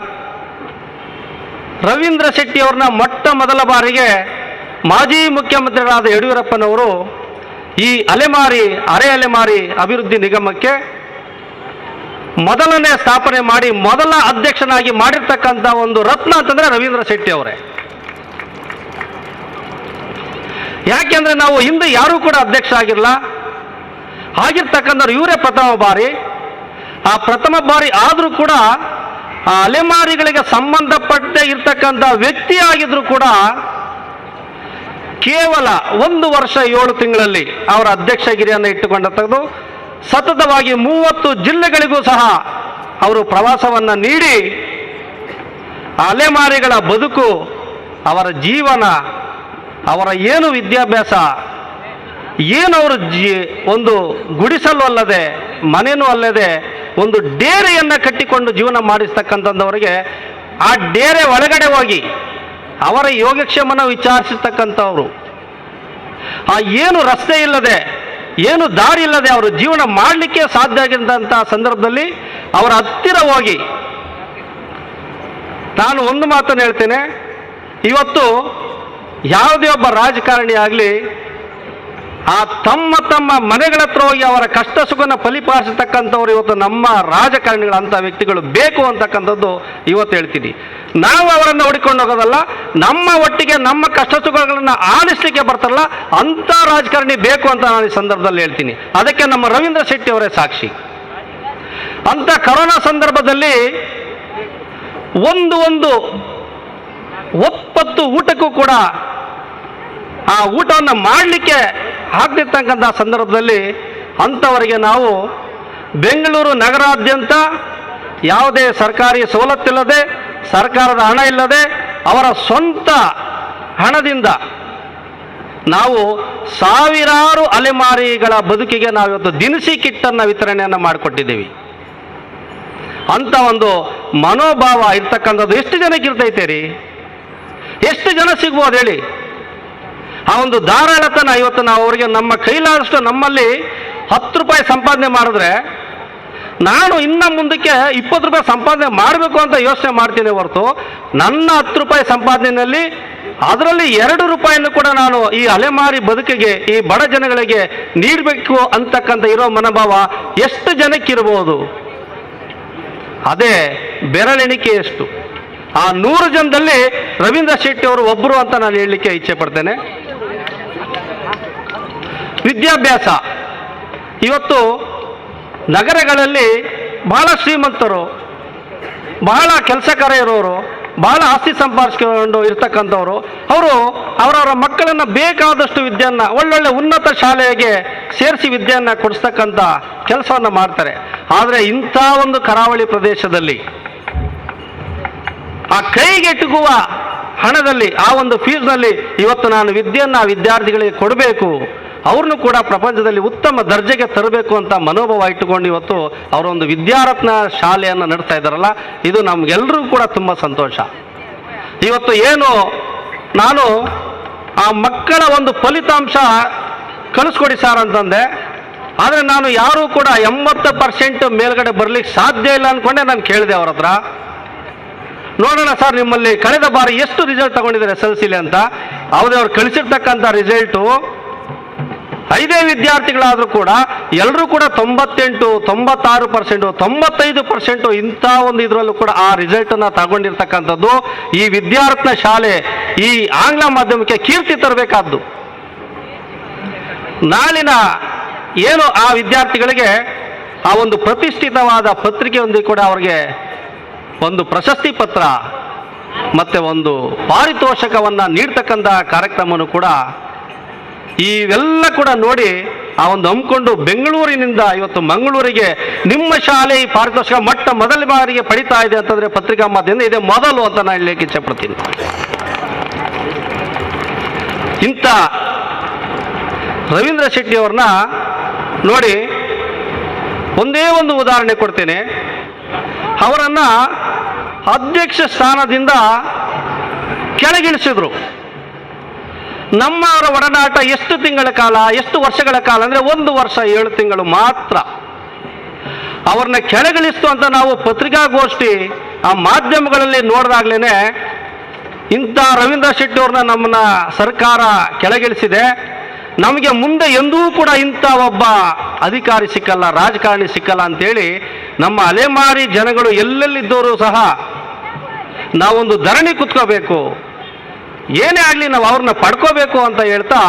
ರವೀಂದ್ರ ಶೆಟ್ಟಿ ಅವ್ರನ್ನ ಮೊಟ್ಟ ಮೊದಲ ಬಾರಿಗೆ ಮಾಜಿ ಮುಖ್ಯಮಂತ್ರಿಗಳಾದ ಯಡಿಯೂರಪ್ಪನವರು ಈ ಅರೆ ಅಲೆಮಾರಿ ಅಭಿವೃದ್ಧಿ ನಿಗಮಕ್ಕೆ ಮೊದಲನೇ ಸ್ಥಾಪನೆ ಮಾಡಿ ಮೊದಲ ಅಧ್ಯಕ್ಷನಾಗಿ ಮಾಡಿರ್ತಕ್ಕಂಥ ಒಂದು ರತ್ನ ಅಂತಂದ್ರೆ ರವೀಂದ್ರ ಶೆಟ್ಟಿ ಅವರೇ. ಯಾಕೆಂದ್ರೆ ನಾವು ಹಿಂದೆ ಯಾರೂ ಕೂಡ ಅಧ್ಯಕ್ಷ ಆಗಿರಲ್ಲ, ಆಗಿರ್ತಕ್ಕಂಥವ್ರು ಇವರೇ ಪ್ರಥಮ ಬಾರಿ. ಆ ಪ್ರಥಮ ಬಾರಿ ಆದರೂ ಕೂಡ ಆ ಅಲೆಮಾರಿಗಳಿಗೆ ಸಂಬಂಧಪಟ್ಟ ಇರ್ತಕ್ಕಂಥ ವ್ಯಕ್ತಿ ಆಗಿದ್ರು ಕೂಡ ಕೇವಲ 1 ವರ್ಷ 7 ತಿಂಗಳಲ್ಲಿ ಅವರ ಅಧ್ಯಕ್ಷಗಿರಿಯನ್ನು ಇಟ್ಟುಕೊಂಡ ತೆಗೆದು ಸತತವಾಗಿ 30 ಜಿಲ್ಲೆಗಳಿಗೂ ಸಹ ಅವರು ಪ್ರವಾಸವನ್ನು ನೀಡಿ ಅಲೆಮಾರಿಗಳ ಬದುಕು, ಅವರ ಜೀವನ, ಅವರ ಏನು ವಿದ್ಯಾಭ್ಯಾಸ, ಏನು ಅವರು ಒಂದು ಗುಡಿಸಲು ಅಲ್ಲದೆ ಮನೆಯೂ ಅಲ್ಲದೆ ಒಂದು ಡೇರೆಯನ್ನು ಕಟ್ಟಿಕೊಂಡು ಜೀವನ ಮಾಡಿಸ್ತಕ್ಕಂಥವರಿಗೆ ಆ ಡೇರೆ ಒಳಗಡೆ ಹೋಗಿ ಅವರ ಯೋಗಕ್ಷೇಮನ ವಿಚಾರಿಸತಕ್ಕಂಥವ್ರು, ಆ ಏನು ರಸ್ತೆ ಇಲ್ಲದೆ ಏನು ದಾರಿ ಇಲ್ಲದೆ ಅವರು ಜೀವನ ಮಾಡಲಿಕ್ಕೆ ಸಾಧ್ಯ ಆಗಿದ್ದಂಥ ಸಂದರ್ಭದಲ್ಲಿ ಅವರ ಹತ್ತಿರ ಹೋಗಿ ನಾನು ಒಂದು ಮಾತನ್ನು ಹೇಳ್ತೇನೆ. ಇವತ್ತು ಯಾವುದೇ ಒಬ್ಬ ರಾಜಕಾರಣಿ ಆಗಲಿ ಆ ತಮ್ಮ ಮನೆಗಳ ಹತ್ರ ಹೋಗಿ ಅವರ ಕಷ್ಟ ಸುಖನ ಫಲಿಪಾರಿಸತಕ್ಕಂಥವ್ರು ಇವತ್ತು ನಮ್ಮ ರಾಜಕಾರಣಿಗಳಂಥ ವ್ಯಕ್ತಿಗಳು ಬೇಕು ಅಂತಕ್ಕಂಥದ್ದು ಇವತ್ತು ಹೇಳ್ತೀನಿ. ನಾವು ಅವರನ್ನು ಹುಡುಕೊಂಡು ಹೋಗೋದಲ್ಲ, ನಮ್ಮ ಒಟ್ಟಿಗೆ ನಮ್ಮ ಕಷ್ಟ ಸುಖಗಳನ್ನು ಆಲಿಸಲಿಕ್ಕೆ ಬರ್ತಾರಲ್ಲ ಅಂಥ ರಾಜಕಾರಣಿ ಬೇಕು ಅಂತ ನಾನು ಈ ಸಂದರ್ಭದಲ್ಲಿ ಹೇಳ್ತೀನಿ. ಅದಕ್ಕೆ ನಮ್ಮ ರವೀಂದ್ರ ಶೆಟ್ಟಿ ಅವರೇ ಸಾಕ್ಷಿ. ಅಂಥ ಕರೋನಾ ಸಂದರ್ಭದಲ್ಲಿ ಒಂದು ಒಪ್ಪತ್ತು ಊಟಕ್ಕೂ ಕೂಡ ಆ ಊಟವನ್ನು ಮಾಡಲಿಕ್ಕೆ ಆಗದಿರ್ತಕ್ಕಂಥ ಸಂದರ್ಭದಲ್ಲಿ ಅಂಥವರಿಗೆ ನಾವು ಬೆಂಗಳೂರು ನಗರಾದ್ಯಂತ ಯಾವುದೇ ಸರ್ಕಾರಿ ಸವಲತ್ತಿಲ್ಲದೆ, ಸರ್ಕಾರದ ಹಣ ಇಲ್ಲದೆ, ಅವರ ಸ್ವಂತ ಹಣದಿಂದ ನಾವು ಸಾವಿರಾರು ಅಲೆಮಾರಿಗಳ ಬದುಕಿಗೆ ನಾವಿವತ್ತು ದಿನಸಿ ಕಿಟ್ಟನ್ನು ವಿತರಣೆಯನ್ನು ಮಾಡಿಕೊಟ್ಟಿದ್ದೀವಿ. ಅಂಥ ಒಂದು ಮನೋಭಾವ ಇರ್ತಕ್ಕಂಥದ್ದು ಎಷ್ಟು ಜನಕ್ಕೆ ಇರ್ತೈತೆ ರೀ? ಎಷ್ಟು ಜನ ಸಿಗ್ಬೋದು ಹೇಳಿ? ಆ ಒಂದು ಧಾರಾಳತನ ಇವತ್ತು ನಾವು ಅವರಿಗೆ ನಮ್ಮ ಕೈಲಾದಷ್ಟು ನಮ್ಮಲ್ಲಿ 10 ರೂಪಾಯಿ ಸಂಪಾದನೆ ಮಾಡಿದ್ರೆ ನಾನು ಇನ್ನು ಮುಂದಕ್ಕೆ 20 ರೂಪಾಯಿ ಸಂಪಾದನೆ ಮಾಡಬೇಕು ಅಂತ ಯೋಚನೆ ಮಾಡ್ತೀನಿ ಹೊರತು ನನ್ನ 10 ರೂಪಾಯಿ ಸಂಪಾದನೆಯಲ್ಲಿ ಅದರಲ್ಲಿ 2 ರೂಪಾಯಿಯನ್ನು ಕೂಡ ನಾನು ಈ ಅಲೆಮಾರಿ ಬದುಕಿಗೆ, ಈ ಬಡ ಜನಗಳಿಗೆ ನೀಡಬೇಕು ಅಂತಕ್ಕಂಥ ಇರೋ ಮನೋಭಾವ ಎಷ್ಟು ಜನಕ್ಕಿರ್ಬೋದು? ಅದೇ ಬೆರಳೆಣಿಕೆಯಷ್ಟು. ಆ 100 ಜನದಲ್ಲಿ ರವೀಂದ್ರ ಶೆಟ್ಟಿ ಅವರು ಒಬ್ಬರು ಅಂತ ನಾನು ಹೇಳಲಿಕ್ಕೆ ಇಚ್ಛೆ ಪಡ್ತೇನೆ. ವಿದ್ಯಾಭ್ಯಾಸ ಇವತ್ತು ನಗರಗಳಲ್ಲಿ ಬಹಳ ಶ್ರೀಮಂತರು, ಬಹಳ ಕೆಲಸಕಾರ ಇರೋರು, ಬಹಳ ಆಸ್ತಿ ಸಂಪಾದಿಸಿಕೊಂಡು ಇರ್ತಕ್ಕಂಥವ್ರು ಅವರು ಅವರವರ ಮಕ್ಕಳನ್ನು ಬೇಕಾದಷ್ಟು ವಿದ್ಯೆಯನ್ನು ಒಳ್ಳೊಳ್ಳೆ ಉನ್ನತ ಶಾಲೆಗೆ ಸೇರಿಸಿ ವಿದ್ಯೆಯನ್ನು ಕೊಡಿಸ್ತಕ್ಕಂಥ ಕೆಲಸವನ್ನು ಮಾಡ್ತಾರೆ. ಆದರೆ ಇಂಥ ಒಂದು ಕರಾವಳಿ ಪ್ರದೇಶದಲ್ಲಿ ಆ ಕೈಗೆಟುಕುವ ಹಣದಲ್ಲಿ, ಆ ಒಂದು ಫೀಸ್ನಲ್ಲಿ ಇವತ್ತು ನಾನು ವಿದ್ಯೆಯನ್ನು ವಿದ್ಯಾರ್ಥಿಗಳಿಗೆ ಕೊಡಬೇಕು, ಅವ್ರನ್ನೂ ಕೂಡ ಪ್ರಪಂಚದಲ್ಲಿ ಉತ್ತಮ ದರ್ಜೆಗೆ ತರಬೇಕು ಅಂತ ಮನೋಭಾವ ಇಟ್ಟುಕೊಂಡು ಇವತ್ತು ಅವರೊಂದು ವಿದ್ಯಾರತ್ನ ಶಾಲೆಯನ್ನು ನಡೆಸ್ತಾ ಇದ್ದಾರಲ್ಲ, ಇದು ನಮಗೆಲ್ಲರಿಗೂ ಕೂಡ ತುಂಬ ಸಂತೋಷ. ಇವತ್ತು ಏನು ನಾನು ಆ ಮಕ್ಕಳ ಒಂದು ಫಲಿತಾಂಶ ಕಳಿಸ್ಕೊಡಿ ಸರ್ ಅಂತಂದೆ, ಆದರೆ ನಾನು ಯಾರೂ ಕೂಡ 80% ಮೇಲ್ಗಡೆ ಬರಲಿಕ್ಕೆ ಸಾಧ್ಯ ಇಲ್ಲ ಅಂದ್ಕೊಂಡೆ ನಾನು ಕೇಳಿದೆ ಅವ್ರ ಹತ್ರ. ನೋಡೋಣ ಸರ್ ನಿಮ್ಮಲ್ಲಿ ಕಳೆದ ಬಾರಿ ಎಷ್ಟು ರಿಸಲ್ಟ್ ತಗೊಂಡಿದ್ದಾರೆ SSLC ಅಂತ. ಯಾವುದೇ ಅವ್ರು ಕಳಿಸಿರ್ತಕ್ಕಂಥ ರಿಸಲ್ಟು 5 ವಿದ್ಯಾರ್ಥಿಗಳಾದರೂ ಕೂಡ ಎಲ್ಲರೂ ಕೂಡ 98, 96%, 95% ಇಂಥ ಒಂದು ಇದರಲ್ಲೂ ಕೂಡ ಆ ರಿಸಲ್ಟನ್ನು ತಗೊಂಡಿರ್ತಕ್ಕಂಥದ್ದು ಈ ವಿದ್ಯಾರತ್ನ ಶಾಲೆ ಈ ಆಂಗ್ಲ ಮಾಧ್ಯಮಕ್ಕೆ ಕೀರ್ತಿ ತರಬೇಕಾದ್ದು. ನಾಳಿನ ಏನು ಆ ವಿದ್ಯಾರ್ಥಿಗಳಿಗೆ ಆ ಒಂದು ಪ್ರತಿಷ್ಠಿತವಾದ ಪತ್ರಿಕೆಯೊಂದಿಗೆ ಕೂಡ ಅವ್ರಿಗೆ ಒಂದು ಪ್ರಶಸ್ತಿ ಪತ್ರ ಮತ್ತು ಒಂದು ಪಾರಿತೋಷಕವನ್ನು ನೀಡ್ತಕ್ಕಂಥ ಕಾರ್ಯಕ್ರಮವನ್ನು ಕೂಡ ಇವೆಲ್ಲ ಕೂಡ ನೋಡಿ ಆ ಒಂದು ಹಮ್ಮಿಕೊಂಡು ಬೆಂಗಳೂರಿನಿಂದ ಇವತ್ತು ಮಂಗಳೂರಿಗೆ ನಿಮ್ಮ ಶಾಲೆ ಈ ಪಾರಿತೋಷಕ ಮೊದಲ ಬಾರಿಗೆ ಪಡಿತಾ ಇದೆ ಅಂತಂದರೆ ಪತ್ರಿಕಾ ಮಾಧ್ಯಮದಿಂದ ಇದೇ ಮೊದಲು ಅಂತ ನಾನು ಹೇಳಲಿಕ್ಕೆ ಇಚ್ಛೆಪಡ್ತೀನಿ. ಇಂಥ ರವೀಂದ್ರ ಶೆಟ್ಟಿ ಅವ್ರನ್ನ ನೋಡಿ ಒಂದೇ ಒಂದು ಉದಾಹರಣೆ ಕೊಡ್ತೇನೆ. ಅವರನ್ನು ಅಧ್ಯಕ್ಷ ಸ್ಥಾನದಿಂದ ಕೆಳಗಿಳಿಸಿದ್ರು. ನಮ್ಮವರ ಒಡನಾಟ ಎಷ್ಟು ತಿಂಗಳ ಕಾಲ, ಎಷ್ಟು ವರ್ಷಗಳ ಕಾಲ ಅಂದರೆ 1 ವರ್ಷ 7 ತಿಂಗಳು ಮಾತ್ರ. ಅವ್ರನ್ನ ಕೆಳಗಿಳಿಸ್ತು ಅಂತ ನಾವು ಪತ್ರಿಕಾಗೋಷ್ಠಿ ಆ ಮಾಧ್ಯಮಗಳಲ್ಲಿ ನೋಡಿದಾಗ್ಲೇ ಇಂಥ ರವೀಂದ್ರ ಶೆಟ್ಟಿ ಅವ್ರನ್ನ ನಮ್ಮನ್ನ ಸರ್ಕಾರ ಕೆಳಗಿಳಿಸಿದೆ, ನಮಗೆ ಮುಂದೆ ಎಂದೂ ಕೂಡ ಇಂಥ ಒಬ್ಬ ಅಧಿಕಾರಿ ಸಿಕ್ಕಲ್ಲ, ರಾಜಕಾರಣಿ ಸಿಕ್ಕಲ್ಲ ಅಂತೇಳಿ ನಮ್ಮ ಅಲೆಮಾರಿ ಜನಗಳು ಎಲ್ಲೆಲ್ಲಿದ್ದವರು ಸಹ ನಾವೊಂದು ಧರಣಿ ಕುತ್ಕೋಬೇಕು, ಏನೇ ಆಗಲಿ ನಾವು ಅವ್ರನ್ನ ಪಡ್ಕೋಬೇಕು ಅಂತ ಹೇಳ್ತಾ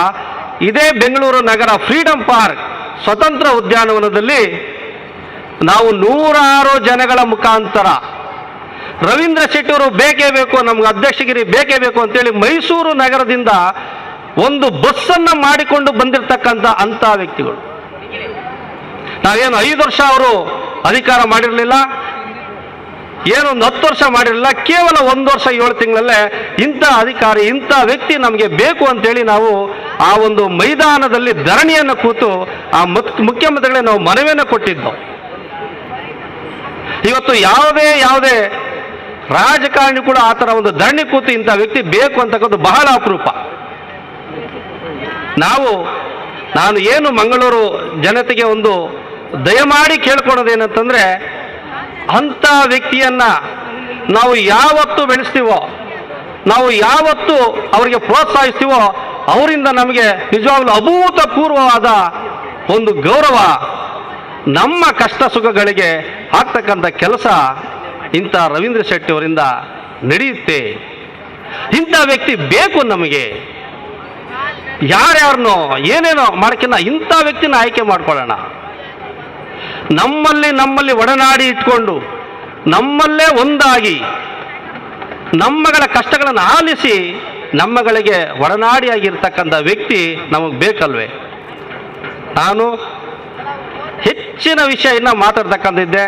ಇದೇ ಬೆಂಗಳೂರು ನಗರ ಫ್ರೀಡಂ ಪಾರ್ಕ್ ಸ್ವತಂತ್ರ ಉದ್ಯಾನವನದಲ್ಲಿ ನಾವು 100 ಜನಗಳ ಮುಖಾಂತರ ರವೀಂದ್ರ ಶೆಟ್ಟಿ ಅವರು ಬೇಕೇ ಬೇಕು, ನಮ್ಗೆ ಅಧ್ಯಕ್ಷಗಿರಿ ಬೇಕೇ ಬೇಕು ಅಂತೇಳಿ ಮೈಸೂರು ನಗರದಿಂದ ಒಂದು ಬಸ್ಸನ್ನು ಮಾಡಿಕೊಂಡು ಬಂದಿರತಕ್ಕಂಥ ಅಂಥ ವ್ಯಕ್ತಿಗಳು. ನಾವೇನು 5 ವರ್ಷ ಅವರು ಅಧಿಕಾರ ಮಾಡಿರಲಿಲ್ಲ, ಏನೊಂದು 10 ವರ್ಷ ಮಾಡಿರಲಿಲ್ಲ, ಕೇವಲ 1 ವರ್ಷ 7 ತಿಂಗಳಲ್ಲೇ ಇಂಥ ಅಧಿಕಾರಿ, ಇಂಥ ವ್ಯಕ್ತಿ ನಮಗೆ ಬೇಕು ಅಂತೇಳಿ ನಾವು ಆ ಒಂದು ಮೈದಾನದಲ್ಲಿ ಧರಣಿಯನ್ನು ಕೂತು ಆ ಮುಖ್ಯಮಂತ್ರಿಗಳೇ ನಾವು ಮನವಿಯನ್ನು ಕೊಟ್ಟಿದ್ದು. ಇವತ್ತು ಯಾವುದೇ ರಾಜಕಾರಣಿ ಕೂಡ ಆ ಥರ ಒಂದು ಧರಣಿ ಕೂತು ಇಂಥ ವ್ಯಕ್ತಿ ಬೇಕು ಅಂತಕ್ಕಂಥದ್ದು ಬಹಳ ಅಪರೂಪ. ನಾನು ಏನು ಮಂಗಳೂರು ಜನತೆಗೆ ಒಂದು ದಯಮಾಡಿ ಕೇಳ್ಕೊಳೋದೇನಂತಂದರೆ, ಅಂಥ ವ್ಯಕ್ತಿಯನ್ನು ನಾವು ಯಾವತ್ತು ಬೆಳೆಸ್ತೀವೋ, ನಾವು ಯಾವತ್ತು ಅವರಿಗೆ ಪ್ರೋತ್ಸಾಹಿಸ್ತೀವೋ, ಅವರಿಂದ ನಮಗೆ ನಿಜವಾಗ್ಲೂ ಅಭೂತಪೂರ್ವವಾದ ಒಂದು ಗೌರವ, ನಮ್ಮ ಕಷ್ಟ ಸುಖಗಳಿಗೆ ಆಗ್ತಕ್ಕಂಥ ಕೆಲಸ ಇಂಥ ರವೀಂದ್ರ ಶೆಟ್ಟಿ ಅವರಿಂದ ನಡೆಯುತ್ತೆ. ಇಂಥ ವ್ಯಕ್ತಿ ಬೇಕು ನಮಗೆ. ಯಾರ್ಯಾರನ್ನೋ ಏನೇನೋ ಮಾಡ್ಕಿನ್ನ ಇಂಥ ವ್ಯಕ್ತಿನ ಆಯ್ಕೆ ಮಾಡ್ಕೊಳ್ಳೋಣ. ನಮ್ಮಲ್ಲಿ ಒಡನಾಡಿ ಇಟ್ಕೊಂಡು, ನಮ್ಮಲ್ಲೇ ಒಂದಾಗಿ, ನಮ್ಮಗಳ ಕಷ್ಟಗಳನ್ನು ಆಲಿಸಿ ನಮ್ಮಗಳಿಗೆ ಒಡನಾಡಿಯಾಗಿರ್ತಕ್ಕಂಥ ವ್ಯಕ್ತಿ ನಮಗೆ ಬೇಕಲ್ವೇ? ನಾನು ಹೆಚ್ಚಿನ ವಿಷಯ ಇನ್ನೂ ಮಾತಾಡ್ತಕ್ಕಂಥದ್ದೆ,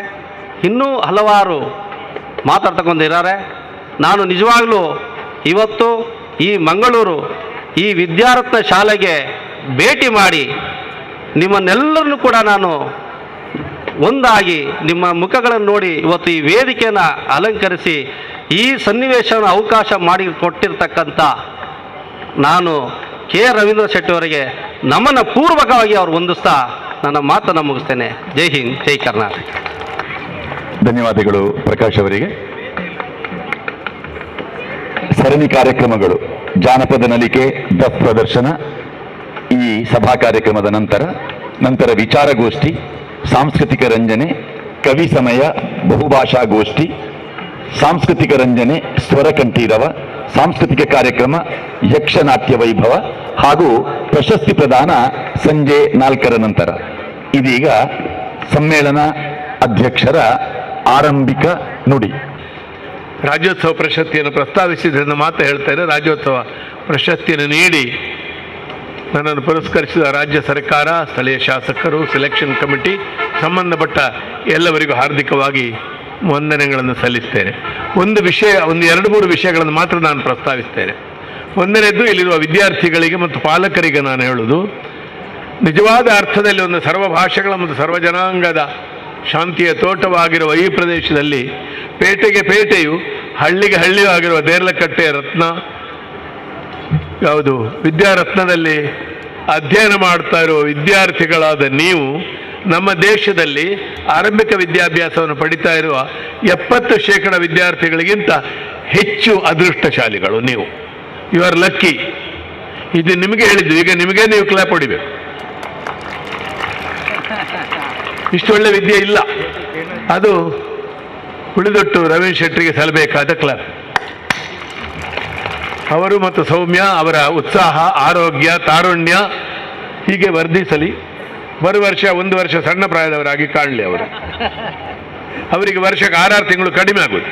ಇನ್ನೂ ಹಲವಾರು ಮಾತಾಡ್ತಕ್ಕಂಥಿದ್ದಾರೆ. ನಾನು ನಿಜವಾಗ್ಲೂ ಇವತ್ತು ಈ ಮಂಗಳೂರು ಈ ವಿದ್ಯಾರತ್ನ ಶಾಲೆಗೆ ಭೇಟಿ ಮಾಡಿ ನಿಮ್ಮನ್ನೆಲ್ಲರನ್ನೂ ಕೂಡ ನಾನು ಒಂದಾಗಿ ನಿಮ್ಮ ಮುಖಗಳನ್ನು ನೋಡಿ ಇವತ್ತು ಈ ವೇದಿಕೆಯನ್ನು ಅಲಂಕರಿಸಿ ಈ ಸನ್ನಿವೇಶವನ್ನು ಅವಕಾಶ ಮಾಡಿ ಕೊಟ್ಟಿರ್ತಕ್ಕಂಥ ನಾನು ಕೆ ರವೀಂದ್ರ ಶೆಟ್ಟಿ ಅವರಿಗೆ ನಮನ ಪೂರ್ವಕವಾಗಿ ಅವರು ವಂದಿಸ್ತಾ ನನ್ನ ಮಾತನ್ನು ಮುಗಿಸ್ತೇನೆ. ಜೈ ಹಿಂದ್, ಜೈ ಕರ್ನಾಟಕ. ಧನ್ಯವಾದಗಳು ಪ್ರಕಾಶ್ ಅವರಿಗೆ. ಸರಣಿ ಕಾರ್ಯಕ್ರಮಗಳು, ಜಾನಪದ ನಲಿಕೆ, ದಫ್ ಪ್ರದರ್ಶನ ಈ ಸಭಾ ಕಾರ್ಯಕ್ರಮದ ನಂತರ ವಿಚಾರಗೋಷ್ಠಿ, ಸಾಂಸ್ಕೃತಿಕ ರಂಜನೆ, ಕವಿ ಸಮಯ, ಬಹುಭಾಷಾಗೋಷ್ಠಿ, ಸಾಂಸ್ಕೃತಿಕ ರಂಜನೆ, ಸ್ವರಕಂಠೀರವ, ಸಾಂಸ್ಕೃತಿಕ ಕಾರ್ಯಕ್ರಮ, ಯಕ್ಷನಾಟ್ಯ ವೈಭವ ಹಾಗೂ ಪ್ರಶಸ್ತಿ ಪ್ರದಾನ ಸಂಜೆ 4ರ ನಂತರ. ಇದೀಗ ಸಮ್ಮೇಳನ ಅಧ್ಯಕ್ಷರ ಆರಂಭಿಕ ನುಡಿ. ರಾಜ್ಯೋತ್ಸವ ಪ್ರಶಸ್ತಿಯನ್ನು ಪ್ರಸ್ತಾವಿಸಿದ್ರಿಂದ ಮಾತ್ರ ಹೇಳ್ತಾರೆ. ರಾಜ್ಯೋತ್ಸವ ಪ್ರಶಸ್ತಿಯನ್ನು ನೀಡಿ ನನ್ನನ್ನು ಪುರಸ್ಕರಿಸಿದ ರಾಜ್ಯ ಸರ್ಕಾರ, ಸ್ಥಳೀಯ ಶಾಸಕರು, ಸೆಲೆಕ್ಷನ್ ಕಮಿಟಿ, ಸಂಬಂಧಪಟ್ಟ ಎಲ್ಲವರಿಗೂ ಹಾರ್ದಿಕವಾಗಿ ವಂದನೆಗಳನ್ನು ಸಲ್ಲಿಸ್ತೇನೆ. ಒಂದು 2-3 ವಿಷಯಗಳನ್ನು ಮಾತ್ರ ನಾನು ಪ್ರಸ್ತಾವಿಸ್ತೇನೆ. ಒಂದನೇದ್ದು, ಇಲ್ಲಿರುವ ವಿದ್ಯಾರ್ಥಿಗಳಿಗೆ ಮತ್ತು ಪಾಲಕರಿಗೆ ನಾನು ಹೇಳುವುದು, ನಿಜವಾದ ಅರ್ಥದಲ್ಲಿ ಒಂದು ಸರ್ವ ಭಾಷೆಗಳ ಮತ್ತು ಸರ್ವ ಜನಾಂಗದ ಶಾಂತಿಯ ತೋಟವಾಗಿರುವ ಈ ಪ್ರದೇಶದಲ್ಲಿ ಪೇಟೆಗೆ ಪೇಟೆಯು, ಹಳ್ಳಿಗೆ ಹಳ್ಳಿಯೂ ಆಗಿರುವ ದೇರ್ಲಕಟ್ಟೆಯ ರತ್ನ ಯಾವುದು ವಿದ್ಯಾರತ್ನದಲ್ಲಿ ಅಧ್ಯಯನ ಮಾಡ್ತಾ ಇರುವ ವಿದ್ಯಾರ್ಥಿಗಳಾದ ನೀವು ನಮ್ಮ ದೇಶದಲ್ಲಿ ಆರಂಭಿಕ ವಿದ್ಯಾಭ್ಯಾಸವನ್ನು ಪಡಿತಾ ಇರುವ 70% ವಿದ್ಯಾರ್ಥಿಗಳಿಗಿಂತ ಹೆಚ್ಚು ಅದೃಷ್ಟಶಾಲಿಗಳು ನೀವು. You are lucky. ಇದು ನಿಮಗೆ ಹೇಳಿದ್ದು, ಈಗ ನಿಮಗೆ ನೀವು ಕ್ಲಾಪ್ ಹೊಡಿಬೇಕು. ಇಷ್ಟು ಒಳ್ಳೆ ವಿದ್ಯೆ ಇಲ್ಲ. ಅದು ಉಳಿದೊಟ್ಟು ರವೀಂದ್ರ ಶೆಟ್ಟಿಗೆ ಸಲ್ಲಬೇಕಾದ ಕ್ಲಾಪ್. ಅವರು ಮತ್ತು ಸೌಮ್ಯ ಅವರ ಉತ್ಸಾಹ, ಆರೋಗ್ಯ, ತಾರುಣ್ಯ ಹೀಗೆ ವರ್ಧಿಸಲಿ. ಬರುವ ವರ್ಷ 1 ವರ್ಷ ಸಣ್ಣ ಪ್ರಾಯದವರಾಗಿ ಕಾಣಲಿ. ಅವರಿಗೆ ವರ್ಷಕ್ಕೆ 6 ತಿಂಗಳು ಕಡಿಮೆ ಆಗುವುದು.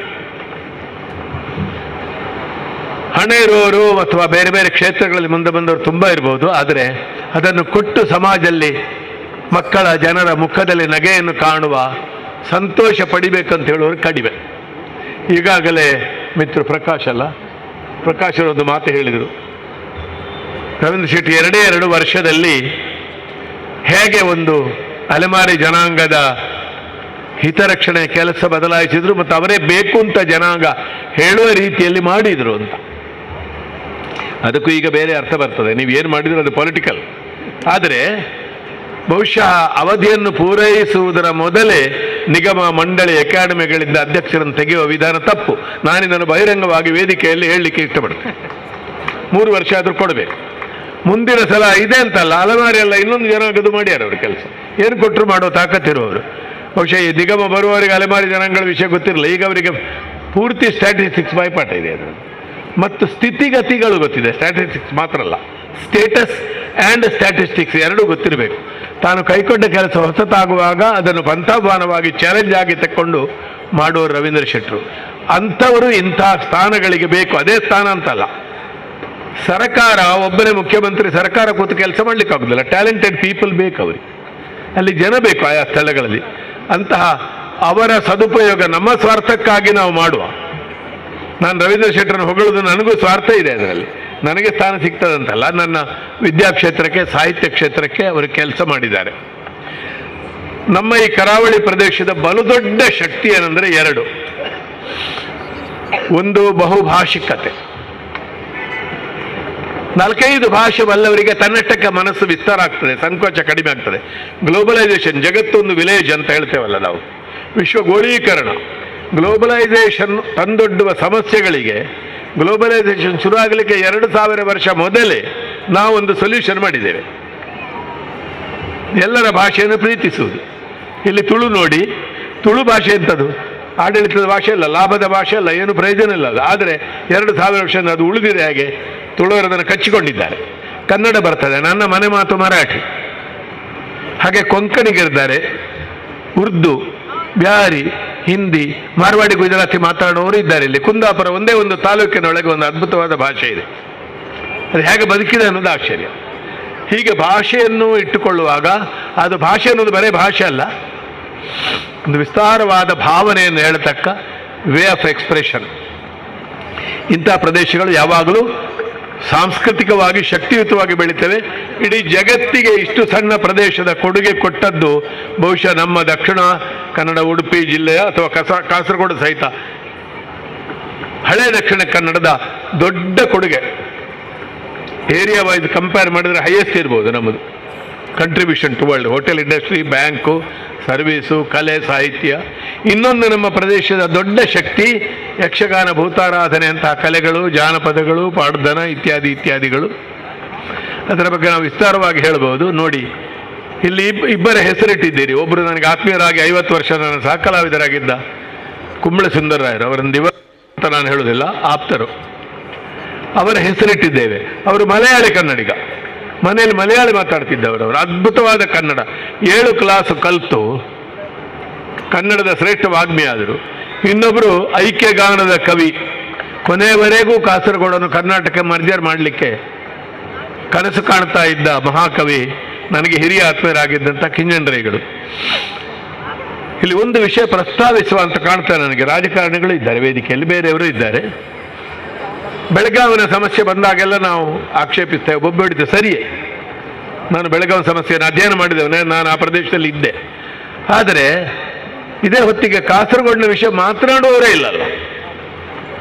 ಹಣ ಇರುವವರು ಅಥವಾ ಬೇರೆ ಬೇರೆ ಕ್ಷೇತ್ರಗಳಲ್ಲಿ ಮುಂದೆ ಬಂದವರು ತುಂಬ ಇರಬಹುದು. ಆದರೆ ಅದನ್ನು ಕೊಟ್ಟು ಸಮಾಜದಲ್ಲಿ ಮಕ್ಕಳ, ಜನರ ಮುಖದಲ್ಲಿ ನಗೆಯನ್ನು ಕಾಣುವ ಸಂತೋಷ ಪಡಿಬೇಕಂತ ಹೇಳುವವರು ಕಡಿಮೆ. ಈಗಾಗಲೇ ಮಿತ್ರ ಪ್ರಕಾಶ್ ಒಂದು ಮಾತು ಹೇಳಿದರು. ರವೀಂದ್ರ ಶೆಟ್ಟಿ 2 ವರ್ಷದಲ್ಲಿ ಹೇಗೆ ಒಂದು ಅಲೆಮಾರಿ ಜನಾಂಗದ ಹಿತರಕ್ಷಣೆ ಕೆಲಸ ಬದಲಾಯಿಸಿದ್ರು ಮತ್ತು ಅವರೇ ಬೇಕು ಅಂತ ಜನಾಂಗ ಹೇಳುವ ರೀತಿಯಲ್ಲಿ ಮಾಡಿದರು ಅಂತ. ಅದಕ್ಕೂ ಈಗ ಬೇರೆ ಅರ್ಥ ಬರ್ತದೆ. ನೀವು ಏನು ಮಾಡಿದ್ರು ಅದು ಪೊಲಿಟಿಕಲ್. ಆದರೆ ಬಹುಶಃ ಅವಧಿಯನ್ನು ಪೂರೈಸುವುದರ ಮೊದಲೇ ನಿಗಮ, ಮಂಡಳಿ, ಅಕಾಡೆಮಿಗಳಿಂದ ಅಧ್ಯಕ್ಷರನ್ನು ತೆಗೆಯುವ ವಿಧಾನ ತಪ್ಪು. ನಾನಿದನ್ನು ಬಹಿರಂಗವಾಗಿ ವೇದಿಕೆಯಲ್ಲಿ ಹೇಳಲಿಕ್ಕೆ ಇಷ್ಟಪಡ್ತೇನೆ. 3 ವರ್ಷ ಆದರೂ ಕೊಡಬೇಕು. ಮುಂದಿನ ಸಲ ಇದೆ ಅಂತಲ್ಲ, ಅಲಮಾರಿ ಎಲ್ಲ ಇನ್ನೊಂದು ಜನಾಂಗದ್ದು ಮಾಡ್ಯಾರ ಅವರು ಕೆಲಸ. ಏನು ಕೊಟ್ಟರು ಮಾಡೋ ತಾಕತ್ತಿರುವವರು. ಬಹುಶಃ ಈ ನಿಗಮ ಬರುವವರಿಗೆ ಅಲೆಮಾರಿ ಜನಾಂಗಗಳ ವಿಷಯ ಗೊತ್ತಿರಲಿಲ್ಲ. ಈಗ ಅವರಿಗೆ ಪೂರ್ತಿ ಸ್ಟ್ಯಾಟಿಸ್ಟಿಕ್ಸ್ ಬಾಯ್ಪಾಠ ಇದೆ ಅದು, ಮತ್ತು ಸ್ಥಿತಿಗತಿಗಳು ಗೊತ್ತಿದೆ. ಸ್ಟ್ಯಾಟಿಸ್ಟಿಕ್ಸ್ ಮಾತ್ರ ಅಲ್ಲ, ಸ್ಟೇಟಸ್ ಆ್ಯಂಡ್ ಸ್ಟ್ಯಾಟಿಸ್ಟಿಕ್ಸ್ ಎರಡೂ ಗೊತ್ತಿರಬೇಕು. ತಾನು ಕೈಕೊಂಡ ಕೆಲಸ ಹೊಸತಾಗುವಾಗ ಅದನ್ನು ಪಂಥಾಹ್ವಾನವಾಗಿ ಚಾಲೆಂಜ್ ಆಗಿ ತಕ್ಕೊಂಡು ಮಾಡುವರು ರವೀಂದ್ರ ಶೆಟ್ಟರು. ಅಂಥವರು ಇಂಥ ಸ್ಥಾನಗಳಿಗೆ ಬೇಕು. ಅದೇ ಸ್ಥಾನ ಅಂತಲ್ಲ, ಸರ್ಕಾರ ಒಬ್ಬನೇ ಮುಖ್ಯಮಂತ್ರಿ ಸರ್ಕಾರ ಕೂತು ಕೆಲಸ ಮಾಡ್ಲಿಕ್ಕೆ ಆಗುದಿಲ್ಲ. ಟ್ಯಾಲೆಂಟೆಡ್ ಪೀಪಲ್ ಬೇಕು ಅವ್ರಿಗೆ, ಅಲ್ಲಿ ಜನ ಬೇಕು ಆಯಾ ಸ್ಥಳಗಳಲ್ಲಿ. ಅಂತಹ ಅವರ ಸದುಪಯೋಗ ನಮ್ಮ ಸ್ವಾರ್ಥಕ್ಕಾಗಿ ನಾವು ಮಾಡುವ. ನಾನು ರವೀಂದ್ರ ಶೆಟ್ಟರನ್ನು ಹೊಗಳೋದು ನನಗೂ ಸ್ವಾರ್ಥ ಇದೆ ಅದರಲ್ಲಿ, ನನಗೆ ಸ್ಥಾನ ಸಿಗ್ತದಂತಲ್ಲ, ನನ್ನ ವಿದ್ಯಾಕ್ಷೇತ್ರಕ್ಕೆ ಸಾಹಿತ್ಯ ಕ್ಷೇತ್ರಕ್ಕೆ ಅವರು ಕೆಲಸ ಮಾಡಿದ್ದಾರೆ. ನಮ್ಮ ಈ ಕರಾವಳಿ ಪ್ರದೇಶದ ಬಲು ದೊಡ್ಡ ಶಕ್ತಿ ಏನಂದ್ರೆ ಎರಡು. ಒಂದು ಬಹುಭಾಷಿಕತೆ, 4-5 ಭಾಷೆ ಬಲ್ಲವರಿಗೆ ತನ್ನಷ್ಟಕ್ಕೆ ಮನಸ್ಸು ವಿಸ್ತಾರ ಆಗ್ತದೆ, ಸಂಕೋಚ ಕಡಿಮೆ ಆಗ್ತದೆ. ಗ್ಲೋಬಲೈಸೇಷನ್, ಜಗತ್ತೊಂದು ವಿಲೇಜ್ ಅಂತ ಹೇಳ್ತೇವಲ್ಲ ನಾವು, ವಿಶ್ವಗೋಳೀಕರಣ, ಗ್ಲೋಬಲೈಸೇಷನ್ ತಂದೊಡ್ಡುವ ಸಮಸ್ಯೆಗಳಿಗೆ ಗ್ಲೋಬಲೈಸೇಷನ್ ಶುರು ಆಗಲಿಕ್ಕೆ 2000 ವರ್ಷ ಮೊದಲೇ ನಾವೊಂದು ಸೊಲ್ಯೂಷನ್ ಮಾಡಿದ್ದೇವೆ. ಎಲ್ಲರ ಭಾಷೆಯನ್ನು ಪ್ರೀತಿಸುವುದು. ಇಲ್ಲಿ ತುಳು ನೋಡಿ, ತುಳು ಭಾಷೆ ಎಂಥದ್ದು, ಆಡಳಿತದ ಭಾಷೆ ಅಲ್ಲ, ಲಾಭದ ಭಾಷೆ ಅಲ್ಲ, ಏನು ಪ್ರಯೋಜನ ಇಲ್ಲ ಅದು. ಆದರೆ 2000 ವರ್ಷದಿಂದ ಅದು ಉಳಿದಿದೆ. ಹಾಗೆ ತುಳುವರು ಅದನ್ನು ಕಚ್ಚಿಕೊಂಡಿದ್ದಾರೆ. ಕನ್ನಡ ಬರ್ತದೆ, ನನ್ನ ಮನೆ ಮಾತು ಮರಾಠಿ. ಹಾಗೆ ಕೊಂಕಣಿಗರಿದ್ದಾರೆ, ಉರ್ದು, ಬ್ಯಾರಿ, ಹಿಂದಿ, ಮಾರ್ವಾಡಿ, ಗುಜರಾತಿ ಮಾತಾಡುವವರು ಇದ್ದಾರೆ. ಇಲ್ಲಿ ಕುಂದಾಪುರ ಒಂದೇ ಒಂದು ತಾಲೂಕಿನೊಳಗೆ ಒಂದು ಅದ್ಭುತವಾದ ಭಾಷೆ ಇದೆ. ಅದು ಹೇಗೆ ಬದುಕಿದೆ ಅನ್ನೋದು ಆಶ್ಚರ್ಯ. ಹೀಗೆ ಭಾಷೆಯನ್ನು ಇಟ್ಟುಕೊಳ್ಳುವಾಗ ಅದು ಭಾಷೆ ಅನ್ನೋದು ಬರೀ ಭಾಷೆ ಅಲ್ಲ, ಒಂದು ವಿಸ್ತಾರವಾದ ಭಾವನೆಯನ್ನು ಹೇಳತಕ್ಕ ವೇ ಆಫ್ ಎಕ್ಸ್ಪ್ರೆಷನ್. ಇಂಥ ಪ್ರದೇಶಗಳು ಯಾವಾಗಲೂ ಸಾಂಸ್ಕೃತಿಕವಾಗಿ ಶಕ್ತಿಯುತವಾಗಿ ಬೆಳೀತವೆ. ಇಡೀ ಜಗತ್ತಿಗೆ ಇಷ್ಟು ಸಣ್ಣ ಪ್ರದೇಶದ ಕೊಡುಗೆ ಕೊಟ್ಟದ್ದು ಬಹುಶಃ ನಮ್ಮ ದಕ್ಷಿಣ ಕನ್ನಡ ಉಡುಪಿ ಜಿಲ್ಲೆಯ ಅಥವಾ ಕಾಸರಗೋಡು ಸಹಿತ ಹಳೆ ದಕ್ಷಿಣ ಕನ್ನಡದ ದೊಡ್ಡ ಕೊಡುಗೆ. ಏರಿಯಾ ವೈಸ್ ಕಂಪೇರ್ ಮಾಡಿದರೆ ಹೈಯೆಸ್ಟ್ ಇರ್ಬೋದು ನಮ್ಮದು contribution to world. Hotel industry, bank, service, ಕಲೆ, ಸಾಹಿತ್ಯ. ಇನ್ನೊಂದು ನಮ್ಮ ಪ್ರದೇಶದ ದೊಡ್ಡ ಶಕ್ತಿ ಯಕ್ಷಗಾನ, ಭೂತಾರಾಧನೆ ಅಂತಹ ಕಲೆಗಳು, ಜಾನಪದಗಳು, ಪಾಡ್ದನ ಇತ್ಯಾದಿ ಇತ್ಯಾದಿಗಳು. ಅದರ ಬಗ್ಗೆ ನಾವು ವಿಸ್ತಾರವಾಗಿ ಹೇಳ್ಬೋದು. ನೋಡಿ, ಇಲ್ಲಿ ಇಬ್ಬರ ಹೆಸರಿಟ್ಟಿದ್ದೀರಿ. ಒಬ್ಬರು ನನಗೆ ಆತ್ಮೀಯರಾಗಿ 50 ವರ್ಷ ನನ್ನ ಸಹ ಕಲಾವಿದರಾಗಿದ್ದ ಕುಂಬಳೆ ಸುಂದರರಾಯರು, ಅವರನ್ನು ದಿವಸ ಅಂತ ನಾನು ಹೇಳೋದಿಲ್ಲ, ಆಪ್ತರು. ಅವರ ಹೆಸರಿಟ್ಟಿದ್ದೇವೆ. ಅವರು ಮಲಯಾಳಿ ಕನ್ನಡಿಗ, ಮನೆಯಲ್ಲಿ ಮಲಯಾಳಿ ಮಾತಾಡ್ತಿದ್ದವರು. ಅವರು ಅದ್ಭುತವಾದ ಕನ್ನಡ, 7 ಕ್ಲಾಸ್ ಕಲಿತು ಕನ್ನಡದ ಶ್ರೇಷ್ಠ ವಾಗ್ಮಿ ಆದರು. ಇನ್ನೊಬ್ಬರು ಐಕ್ಯಗಾನದ ಕವಿ, ಕೊನೆಯವರೆಗೂ ಕಾಸರಗೋಡನ್ನು ಕರ್ನಾಟಕ ಮರ್ಜರ್ ಮಾಡಲಿಕ್ಕೆ ಕನಸು ಕಾಣ್ತಾ ಇದ್ದ ಮಹಾಕವಿ, ನನಗೆ ಹಿರಿಯ ಆತ್ಮೀಯರಾಗಿದ್ದಂಥ ಕಿಂಜಣ್ರೇಗಳು. ಇಲ್ಲಿ ಒಂದು ವಿಷಯ ಪ್ರಸ್ತಾವಿಸುವ ಅಂತ ಕಾಣ್ತಾ ನನಗೆ. ರಾಜಕಾರಣಿಗಳು ಇದ್ದಾರೆ ವೇದಿಕೆಯಲ್ಲಿ, ಬೇರೆಯವರು ಇದ್ದಾರೆ. ಬೆಳಗಾವಿನ ಸಮಸ್ಯೆ ಬಂದಾಗೆಲ್ಲ ನಾವು ಆಕ್ಷೇಪಿಸ್ತೇವೆ, ಬೊಬ್ಬೆ ಹೊಡಿತೇವೆ. ಸರಿಯೇ, ನಾನು ಬೆಳಗಾವಿ ಸಮಸ್ಯೆಯನ್ನು ಅಧ್ಯಯನ ಮಾಡಿದ್ದೇವೆ, ನಾನು ಆ ಪ್ರದೇಶದಲ್ಲಿ ಇದ್ದೆ. ಆದರೆ ಇದೇ ಹೊತ್ತಿಗೆ ಕಾಸರಗೋಡಿನ ವಿಷಯ ಮಾತನಾಡುವವರೇ ಇಲ್ಲಲ್ಲ.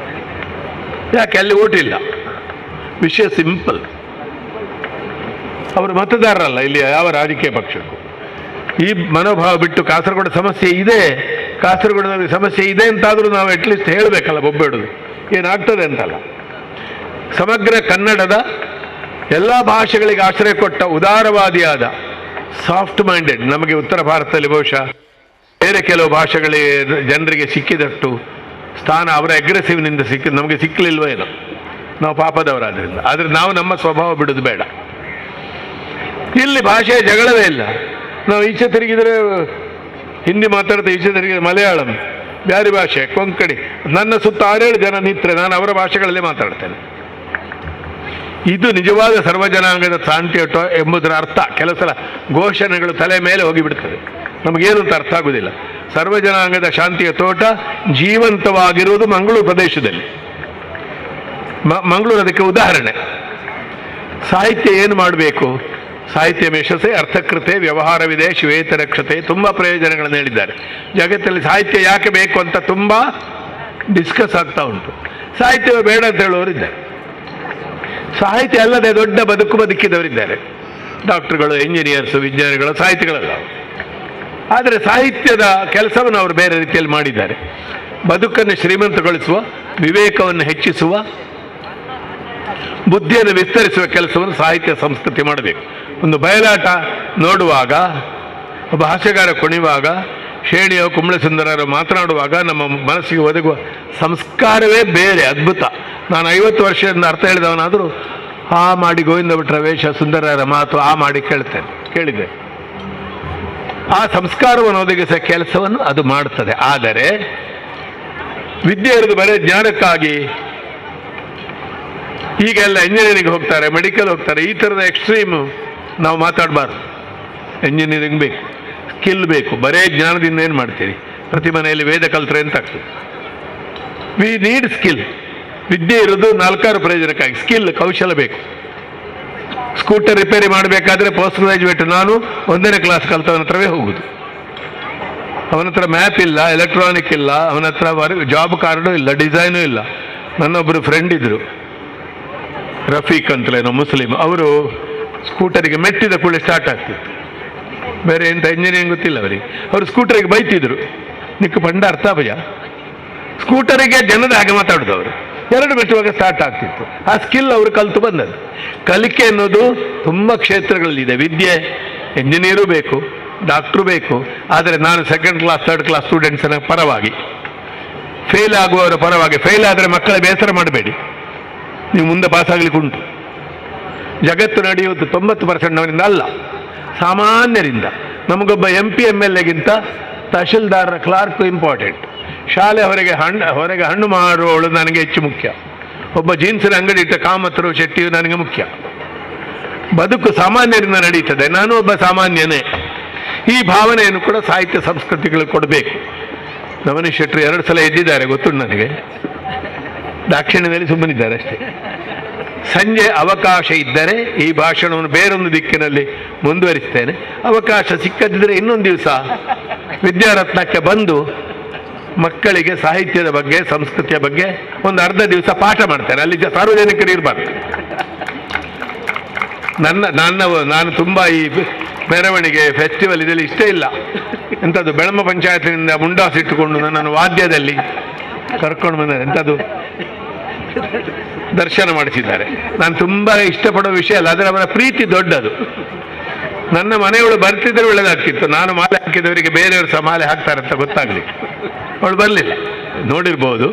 ಯಾಕೆ? ಅಲ್ಲಿ ಓಟ್ ಇಲ್ಲ. ವಿಷಯ ಸಿಂಪಲ್. ಅವರು ಮತದಾರರಲ್ಲ ಇಲ್ಲಿ ಯಾವ ರಾಜಕೀಯ ಪಕ್ಷಕ್ಕೂ. ಈ ಮನೋಭಾವ ಬಿಟ್ಟು ಕಾಸರಗೋಡು ಸಮಸ್ಯೆ ಇದೆ, ಕಾಸರಗೋಡಿನಲ್ಲಿ ಸಮಸ್ಯೆ ಇದೆ ಅಂತಾದರೂ ನಾವು ಅಟ್ಲೀಸ್ಟ್ ಹೇಳಬೇಕಲ್ಲ, ಬೊಬ್ಬೆ ಹೊಡೆದು ಏನಾಗ್ತದೆ ಅಂತಲ್ಲ. ಸಮಗ್ರ ಕನ್ನಡದ ಎಲ್ಲ ಭಾಷೆಗಳಿಗೆ ಆಶ್ರಯ ಕೊಟ್ಟ ಉದಾರವಾದಿಯಾದ ಸಾಫ್ಟ್ ಮೈಂಡೆಡ್, ನಮಗೆ ಉತ್ತರ ಭಾರತದಲ್ಲಿ ಬಹುಶಃ ಬೇರೆ ಕೆಲವು ಭಾಷೆಗಳಿಗೆ ಜನರಿಗೆ ಸಿಕ್ಕಿದಷ್ಟು ಸ್ಥಾನ ಅವರ ಅಗ್ರೆಸಿವ್ನಿಂದ ಸಿಕ್ಕಿದ್ದು ನಮಗೆ ಸಿಕ್ಕಲಿಲ್ವೋ ಏನೋ, ನಾವು ಪಾಪದವರಾದ್ರಿಂದ. ಆದರೆ ನಾವು ನಮ್ಮ ಸ್ವಭಾವ ಬಿಡೋದು ಬೇಡ. ಇಲ್ಲಿ ಭಾಷೆಯ ಜಗಳವೇ ಇಲ್ಲ. ನಾವು ಈಚೆ ತಿರುಗಿದರೆ ಹಿಂದಿ ಮಾತಾಡ್ತಾ, ಈಚೆ ತಿರುಗಿದ್ರೆ ಮಲಯಾಳಂ, ಬ್ಯಾರಿ ಭಾಷೆ, ಕೊಂಕಣಿ. ನನ್ನ ಸುತ್ತ 6-7 ಜನ ನಿಂತರೆ ನಾನು ಅವರ ಭಾಷೆಗಳಲ್ಲೇ ಮಾತಾಡ್ತೇನೆ. ಇದು ನಿಜವಾದ ಸರ್ವಜನಾಂಗದ ಶಾಂತಿಯುತ ಎಂಬುದರ ಅರ್ಥ. ಕೆಲವು ಸಲ ಘೋಷಣೆಗಳು ತಲೆ ಮೇಲೆ ಹೋಗಿಬಿಡ್ತದೆ, ನಮಗೇನು ಅಂತ ಅರ್ಥ ಆಗುವುದಿಲ್ಲ. ಸರ್ವಜನಾಂಗದ ಶಾಂತಿಯ ತೋಟ ಜೀವಂತವಾಗಿರುವುದು ಮಂಗಳೂರು ಪ್ರದೇಶದಲ್ಲಿ. ಮಂಗಳೂರು ಅದಕ್ಕೆ ಉದಾಹರಣೆ. ಸಾಹಿತ್ಯ ಏನು ಮಾಡಬೇಕು? ಸಾಹಿತ್ಯ ಮೇಷಸೆ ಅರ್ಥಕೃತೆ ವ್ಯವಹಾರವಿದೆ ಶ್ವೇತರಕ್ಷತೆ, ತುಂಬ ಪ್ರಯೋಜನಗಳನ್ನು ಹೇಳಿದ್ದಾರೆ. ಜಗತ್ತಲ್ಲಿ ಸಾಹಿತ್ಯ ಯಾಕೆ ಬೇಕು ಅಂತ ತುಂಬ ಡಿಸ್ಕಸ್ ಆಗ್ತಾ ಉಂಟು. ಸಾಹಿತ್ಯವೇ ಬೇಡ ಅಂತ ಹೇಳುವವರಿದ್ದಾರೆ. ಸಾಹಿತ್ಯ ಅಲ್ಲದೆ ದೊಡ್ಡ ಬದುಕಿದವರಿದ್ದಾರೆ, ಡಾಕ್ಟರ್ಗಳು, ಇಂಜಿನಿಯರ್ಸು, ವಿಜ್ಞಾನಿಗಳು, ಸಾಹಿತಿಗಳಲ್ಲ. ಆದರೆ ಸಾಹಿತ್ಯದ ಕೆಲಸವನ್ನು ಅವರು ಬೇರೆ ರೀತಿಯಲ್ಲಿ ಮಾಡಿದ್ದಾರೆ. ಬದುಕನ್ನು ಶ್ರೀಮಂತಗೊಳಿಸುವ, ವಿವೇಕವನ್ನು ಹೆಚ್ಚಿಸುವ, ಬುದ್ಧಿಯನ್ನು ವಿಸ್ತರಿಸುವ ಕೆಲಸವನ್ನು ಸಾಹಿತ್ಯ ಸಂಸ್ಕೃತಿ ಮಾಡಬೇಕು. ಒಂದು ಬಯಲಾಟ ನೋಡುವಾಗ, ಒಬ್ಬ ಹಾಸ್ಯಗಾರ ಕುಣಿವಾಗ, ಶೇಣಿಯ ಕುಂಬಳೆ ಸುಂದರರು ಮಾತನಾಡುವಾಗ ನಮ್ಮ ಮನಸ್ಸಿಗೆ ಒದಗುವ ಸಂಸ್ಕಾರವೇ ಬೇರೆ, ಅದ್ಭುತ. ನಾನು 50 ವರ್ಷದಿಂದ ಅರ್ಥ ಹೇಳಿದವನಾದರೂ ಆ ಮಾಡಿ ಗೋವಿಂದ ಭಟ್ರ ವೇಷ, ಸುಂದರರ ಮಾತು ಆ ಮಾಡಿ ಕೇಳಿದೆ. ಆ ಸಂಸ್ಕಾರವನ್ನು ಒದಗಿಸುವ ಕೆಲಸವನ್ನು ಅದು ಮಾಡುತ್ತದೆ. ಆದರೆ ವಿದ್ಯೆ ಇರೋದು ಬರೀ ಜ್ಞಾನಕ್ಕಾಗಿ ಈಗೆಲ್ಲ ಇಂಜಿನಿಯರಿಂಗ್ ಹೋಗ್ತಾರೆ, ಮೆಡಿಕಲ್ ಹೋಗ್ತಾರೆ. ಈ ಥರದ ಎಕ್ಸ್ಟ್ರೀಮು ನಾವು ಮಾತಾಡಬಾರ್ದು. ಇಂಜಿನಿಯರಿಂಗ್ ಬೇಕು, ಸ್ಕಿಲ್ ಬೇಕು. ಬರೇ ಜ್ಞಾನದಿಂದ ಏನು ಮಾಡ್ತೀರಿ? ಪ್ರತಿ ಮನೆಯಲ್ಲಿ ವೇದ ಕಲ್ತ್ರೆ ಅಂತ ಆಗ್ತದೆ. We need skill. ವಿದ್ಯೆ ಇರೋದು 4 ಪ್ರಯೋಜನಕ್ಕಾಗಿ. ಸ್ಕಿಲ್, ಕೌಶಲ ಬೇಕು. ಸ್ಕೂಟರ್ ರಿಪೇರಿ ಮಾಡಬೇಕಾದ್ರೆ ಪೋಸ್ಟ್ ಗ್ರಾಜ್ಯುಯೇಟ್ ನಾನು 1ನೇ ಕ್ಲಾಸ್ ಕಲ್ತವನ ಹತ್ರವೇ ಹೋಗುದು. ಅವನ ಹತ್ರ ಮ್ಯಾಪ್ ಇಲ್ಲ, ಎಲೆಕ್ಟ್ರಾನಿಕ್ ಇಲ್ಲ, ಅವನ ಹತ್ರ ಜಾಬ್ ಕಾರ್ಡು ಇಲ್ಲ, ಡಿಸೈನು ಇಲ್ಲ. ನನ್ನೊಬ್ಬರು ಫ್ರೆಂಡ್ ಇದ್ರು, ರಫೀಕ್ ಅಂತಲೇನೋ, ಮುಸ್ಲಿಂ. ಅವರು ಸ್ಕೂಟರಿಗೆ ಮೆಟ್ಟಿದ ಕೂಡಲೇ ಸ್ಟಾರ್ಟ್ ಆಗ್ತಿತ್ತು. ಬೇರೆ ಎಂಥ ಇಂಜಿನಿಯರಿಂಗ್ ಗೊತ್ತಿಲ್ಲ ಅವರಿಗೆ. ಅವರು ಸ್ಕೂಟರಿಗೆ ಬೈತಿದ್ರು, ನಿಕ್ಕು ಪಂಡ ಅರ್ಥ ಭಯ. ಸ್ಕೂಟರಿಗೆ ಜನದ ಹಾಗೆ ಮಾತಾಡೋದು ಅವರು. 2 ಮೆಟ್ಟುವಾಗ ಸ್ಟಾರ್ಟ್ ಆಗ್ತಿತ್ತು. ಆ ಸ್ಕಿಲ್ ಅವರು ಕಲಿತು ಬಂದದ್ದು. ಕಲಿಕೆ ಅನ್ನೋದು ತುಂಬ ಕ್ಷೇತ್ರಗಳಲ್ಲಿದೆ. ವಿದ್ಯೆ, ಇಂಜಿನಿಯರು ಬೇಕು, ಡಾಕ್ಟ್ರು ಬೇಕು. ಆದರೆ ನಾನು 2nd ಕ್ಲಾಸ್ 3rd ಕ್ಲಾಸ್ ಸ್ಟೂಡೆಂಟ್ಸ್ನ ಪರವಾಗಿ, ಫೇಲ್ ಆಗುವವರ ಪರವಾಗಿ. ಫೇಲ್ ಆದರೆ ಮಕ್ಕಳ ಬೇಸರ ಮಾಡಬೇಡಿ, ನೀವು ಮುಂದೆ ಪಾಸ್ ಆಗ್ಲಿಕ್ಕೆ ಉಂಟು. ಜಗತ್ತು ನಡೆಯುವುದು 90%ನವರಿಂದ ಅಲ್ಲ, ಸಾಮಾನ್ಯರಿಂದ. ನಮಗೊಬ್ಬ MP MLA ಗಿಂತ ತಹಶೀಲ್ದಾರರ ಕ್ಲಾರ್ಕ್ ಇಂಪಾರ್ಟೆಂಟ್. ಶಾಲೆ ಹೊರಗೆ ಹಣ್ಣು ಮಾರುವವಳು ನನಗೆ ಹೆಚ್ಚು ಮುಖ್ಯ. ಒಬ್ಬ ಜೀನ್ಸಿನ ಅಂಗಡಿ ಇಟ್ಟ ಕಾಮತರು ಶೆಟ್ಟಿಯು ನನಗೆ ಮುಖ್ಯ. ಬದುಕು ಸಾಮಾನ್ಯರಿಂದ ನಡೀತದೆ, ನಾನು ಒಬ್ಬ ಸಾಮಾನ್ಯನೇ. ಈ ಭಾವನೆಯನ್ನು ಕೂಡ ಸಾಹಿತ್ಯ ಸಂಸ್ಕೃತಿಗಳು ಕೊಡಬೇಕು. ನವನಿ ಶೆಟ್ಟರು 2 ಸಲ ಎದ್ದಿದ್ದಾರೆ, ಗೊತ್ತುಂಟು ನನಗೆ. ದಾಕ್ಷಿಣ್ಯದಲ್ಲಿ ಸುಮ್ಮನಿದ್ದಾರೆ ಅಷ್ಟೇ. ಸಂಜೆ ಅವಕಾಶ ಇದ್ದರೆ ಈ ಭಾಷಣವನ್ನು ಬೇರೊಂದು ದಿಕ್ಕಿನಲ್ಲಿ ಮುಂದುವರಿಸ್ತೇನೆ. ಅವಕಾಶ ಸಿಕ್ಕದಿದ್ದರೆ ಇನ್ನೊಂದು ದಿವಸ ವಿದ್ಯಾರತ್ನಕ್ಕೆ ಬಂದು ಮಕ್ಕಳಿಗೆ ಸಾಹಿತ್ಯದ ಬಗ್ಗೆ, ಸಂಸ್ಕೃತಿಯ ಬಗ್ಗೆ ಒಂದು ಅರ್ಧ ದಿವಸ ಪಾಠ ಮಾಡ್ತೇನೆ. ಅಲ್ಲಿ ಸಾರ್ವಜನಿಕರು ಇರಬಾರ್ದು. ನಾನು ತುಂಬ ಈ ಮೆರವಣಿಗೆ, ಫೆಸ್ಟಿವಲ್ ಇದರಲ್ಲಿ ಇಷ್ಟ ಇಲ್ಲ. ಎಂಥದ್ದು ಬೆಳಮ ಪಂಚಾಯತಿನಿಂದ ಮುಂಡಾಸಿಟ್ಟುಕೊಂಡು ನನ್ನನ್ನು ವಾದ್ಯದಲ್ಲಿ ಕರ್ಕೊಂಡು ಬಂದರೆ ಎಂಥದ್ದು ದರ್ಶನ ಮಾಡಿಸಿದ್ದಾರೆ. ನಾನು ತುಂಬ ಇಷ್ಟಪಡೋ ವಿಷಯ ಅಲ್ಲ, ಆದರೆ ಅವರ ಪ್ರೀತಿ ದೊಡ್ಡದು. ನನ್ನ ಮನೆಯವಳು ಬರ್ತಿದ್ರೆ ಒಳ್ಳೆದಾಗ್ತಿತ್ತು. ನಾನು ಮಾಲೆ ಹಾಕಿದವರಿಗೆ ಬೇರೆಯವರು ಸಹ ಮಾಲೆ ಹಾಕ್ತಾರೆ ಅಂತ ಗೊತ್ತಾಗ್ಲಿಕ್ಕೆ. ಅವಳು ಬರಲಿಲ್ಲ, ನೋಡಿರ್ಬೋದು.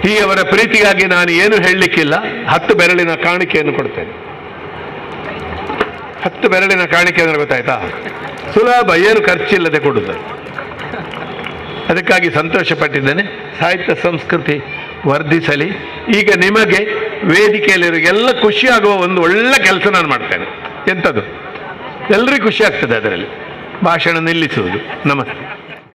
ಈ ಅವರ ಪ್ರೀತಿಗಾಗಿ ನಾನು ಏನು ಹೇಳಲಿಕ್ಕಿಲ್ಲ. 10 ಬೆರಳಿನ ಕಾಣಿಕೆಯನ್ನು ಕೊಡ್ತೇನೆ. 10 ಬೆರಳಿನ ಕಾಣಿಕೆ ಅಂದರೆ ಗೊತ್ತಾಯ್ತಾ? ಸುಲಭ, ಏನು ಖರ್ಚಿಲ್ಲದೆ ಕೊಡುವುದು. ಅದಕ್ಕಾಗಿ ಸಂತೋಷ ಪಟ್ಟಿದ್ದೇನೆ. ಸಾಹಿತ್ಯ ಸಂಸ್ಕೃತಿ ವರ್ಧಿಸಲಿ. ಈಗ ನಿಮಗೆ ವೇದಿಕೆಯಲ್ಲಿರೋರಿಗೆಲ್ಲ ಖುಷಿಯಾಗುವ ಒಂದು ಒಳ್ಳೆ ಕೆಲಸ ನಾನು ಮಾಡ್ತೇನೆ. ಎಂಥದ್ದು? ಎಲ್ಲರಿಗೂ ಖುಷಿ ಆಗ್ತದೆ ಅದರಲ್ಲಿ. ಭಾಷಣ ನಿಲ್ಲಿಸುವುದು. ನಮಸ್ತೆ.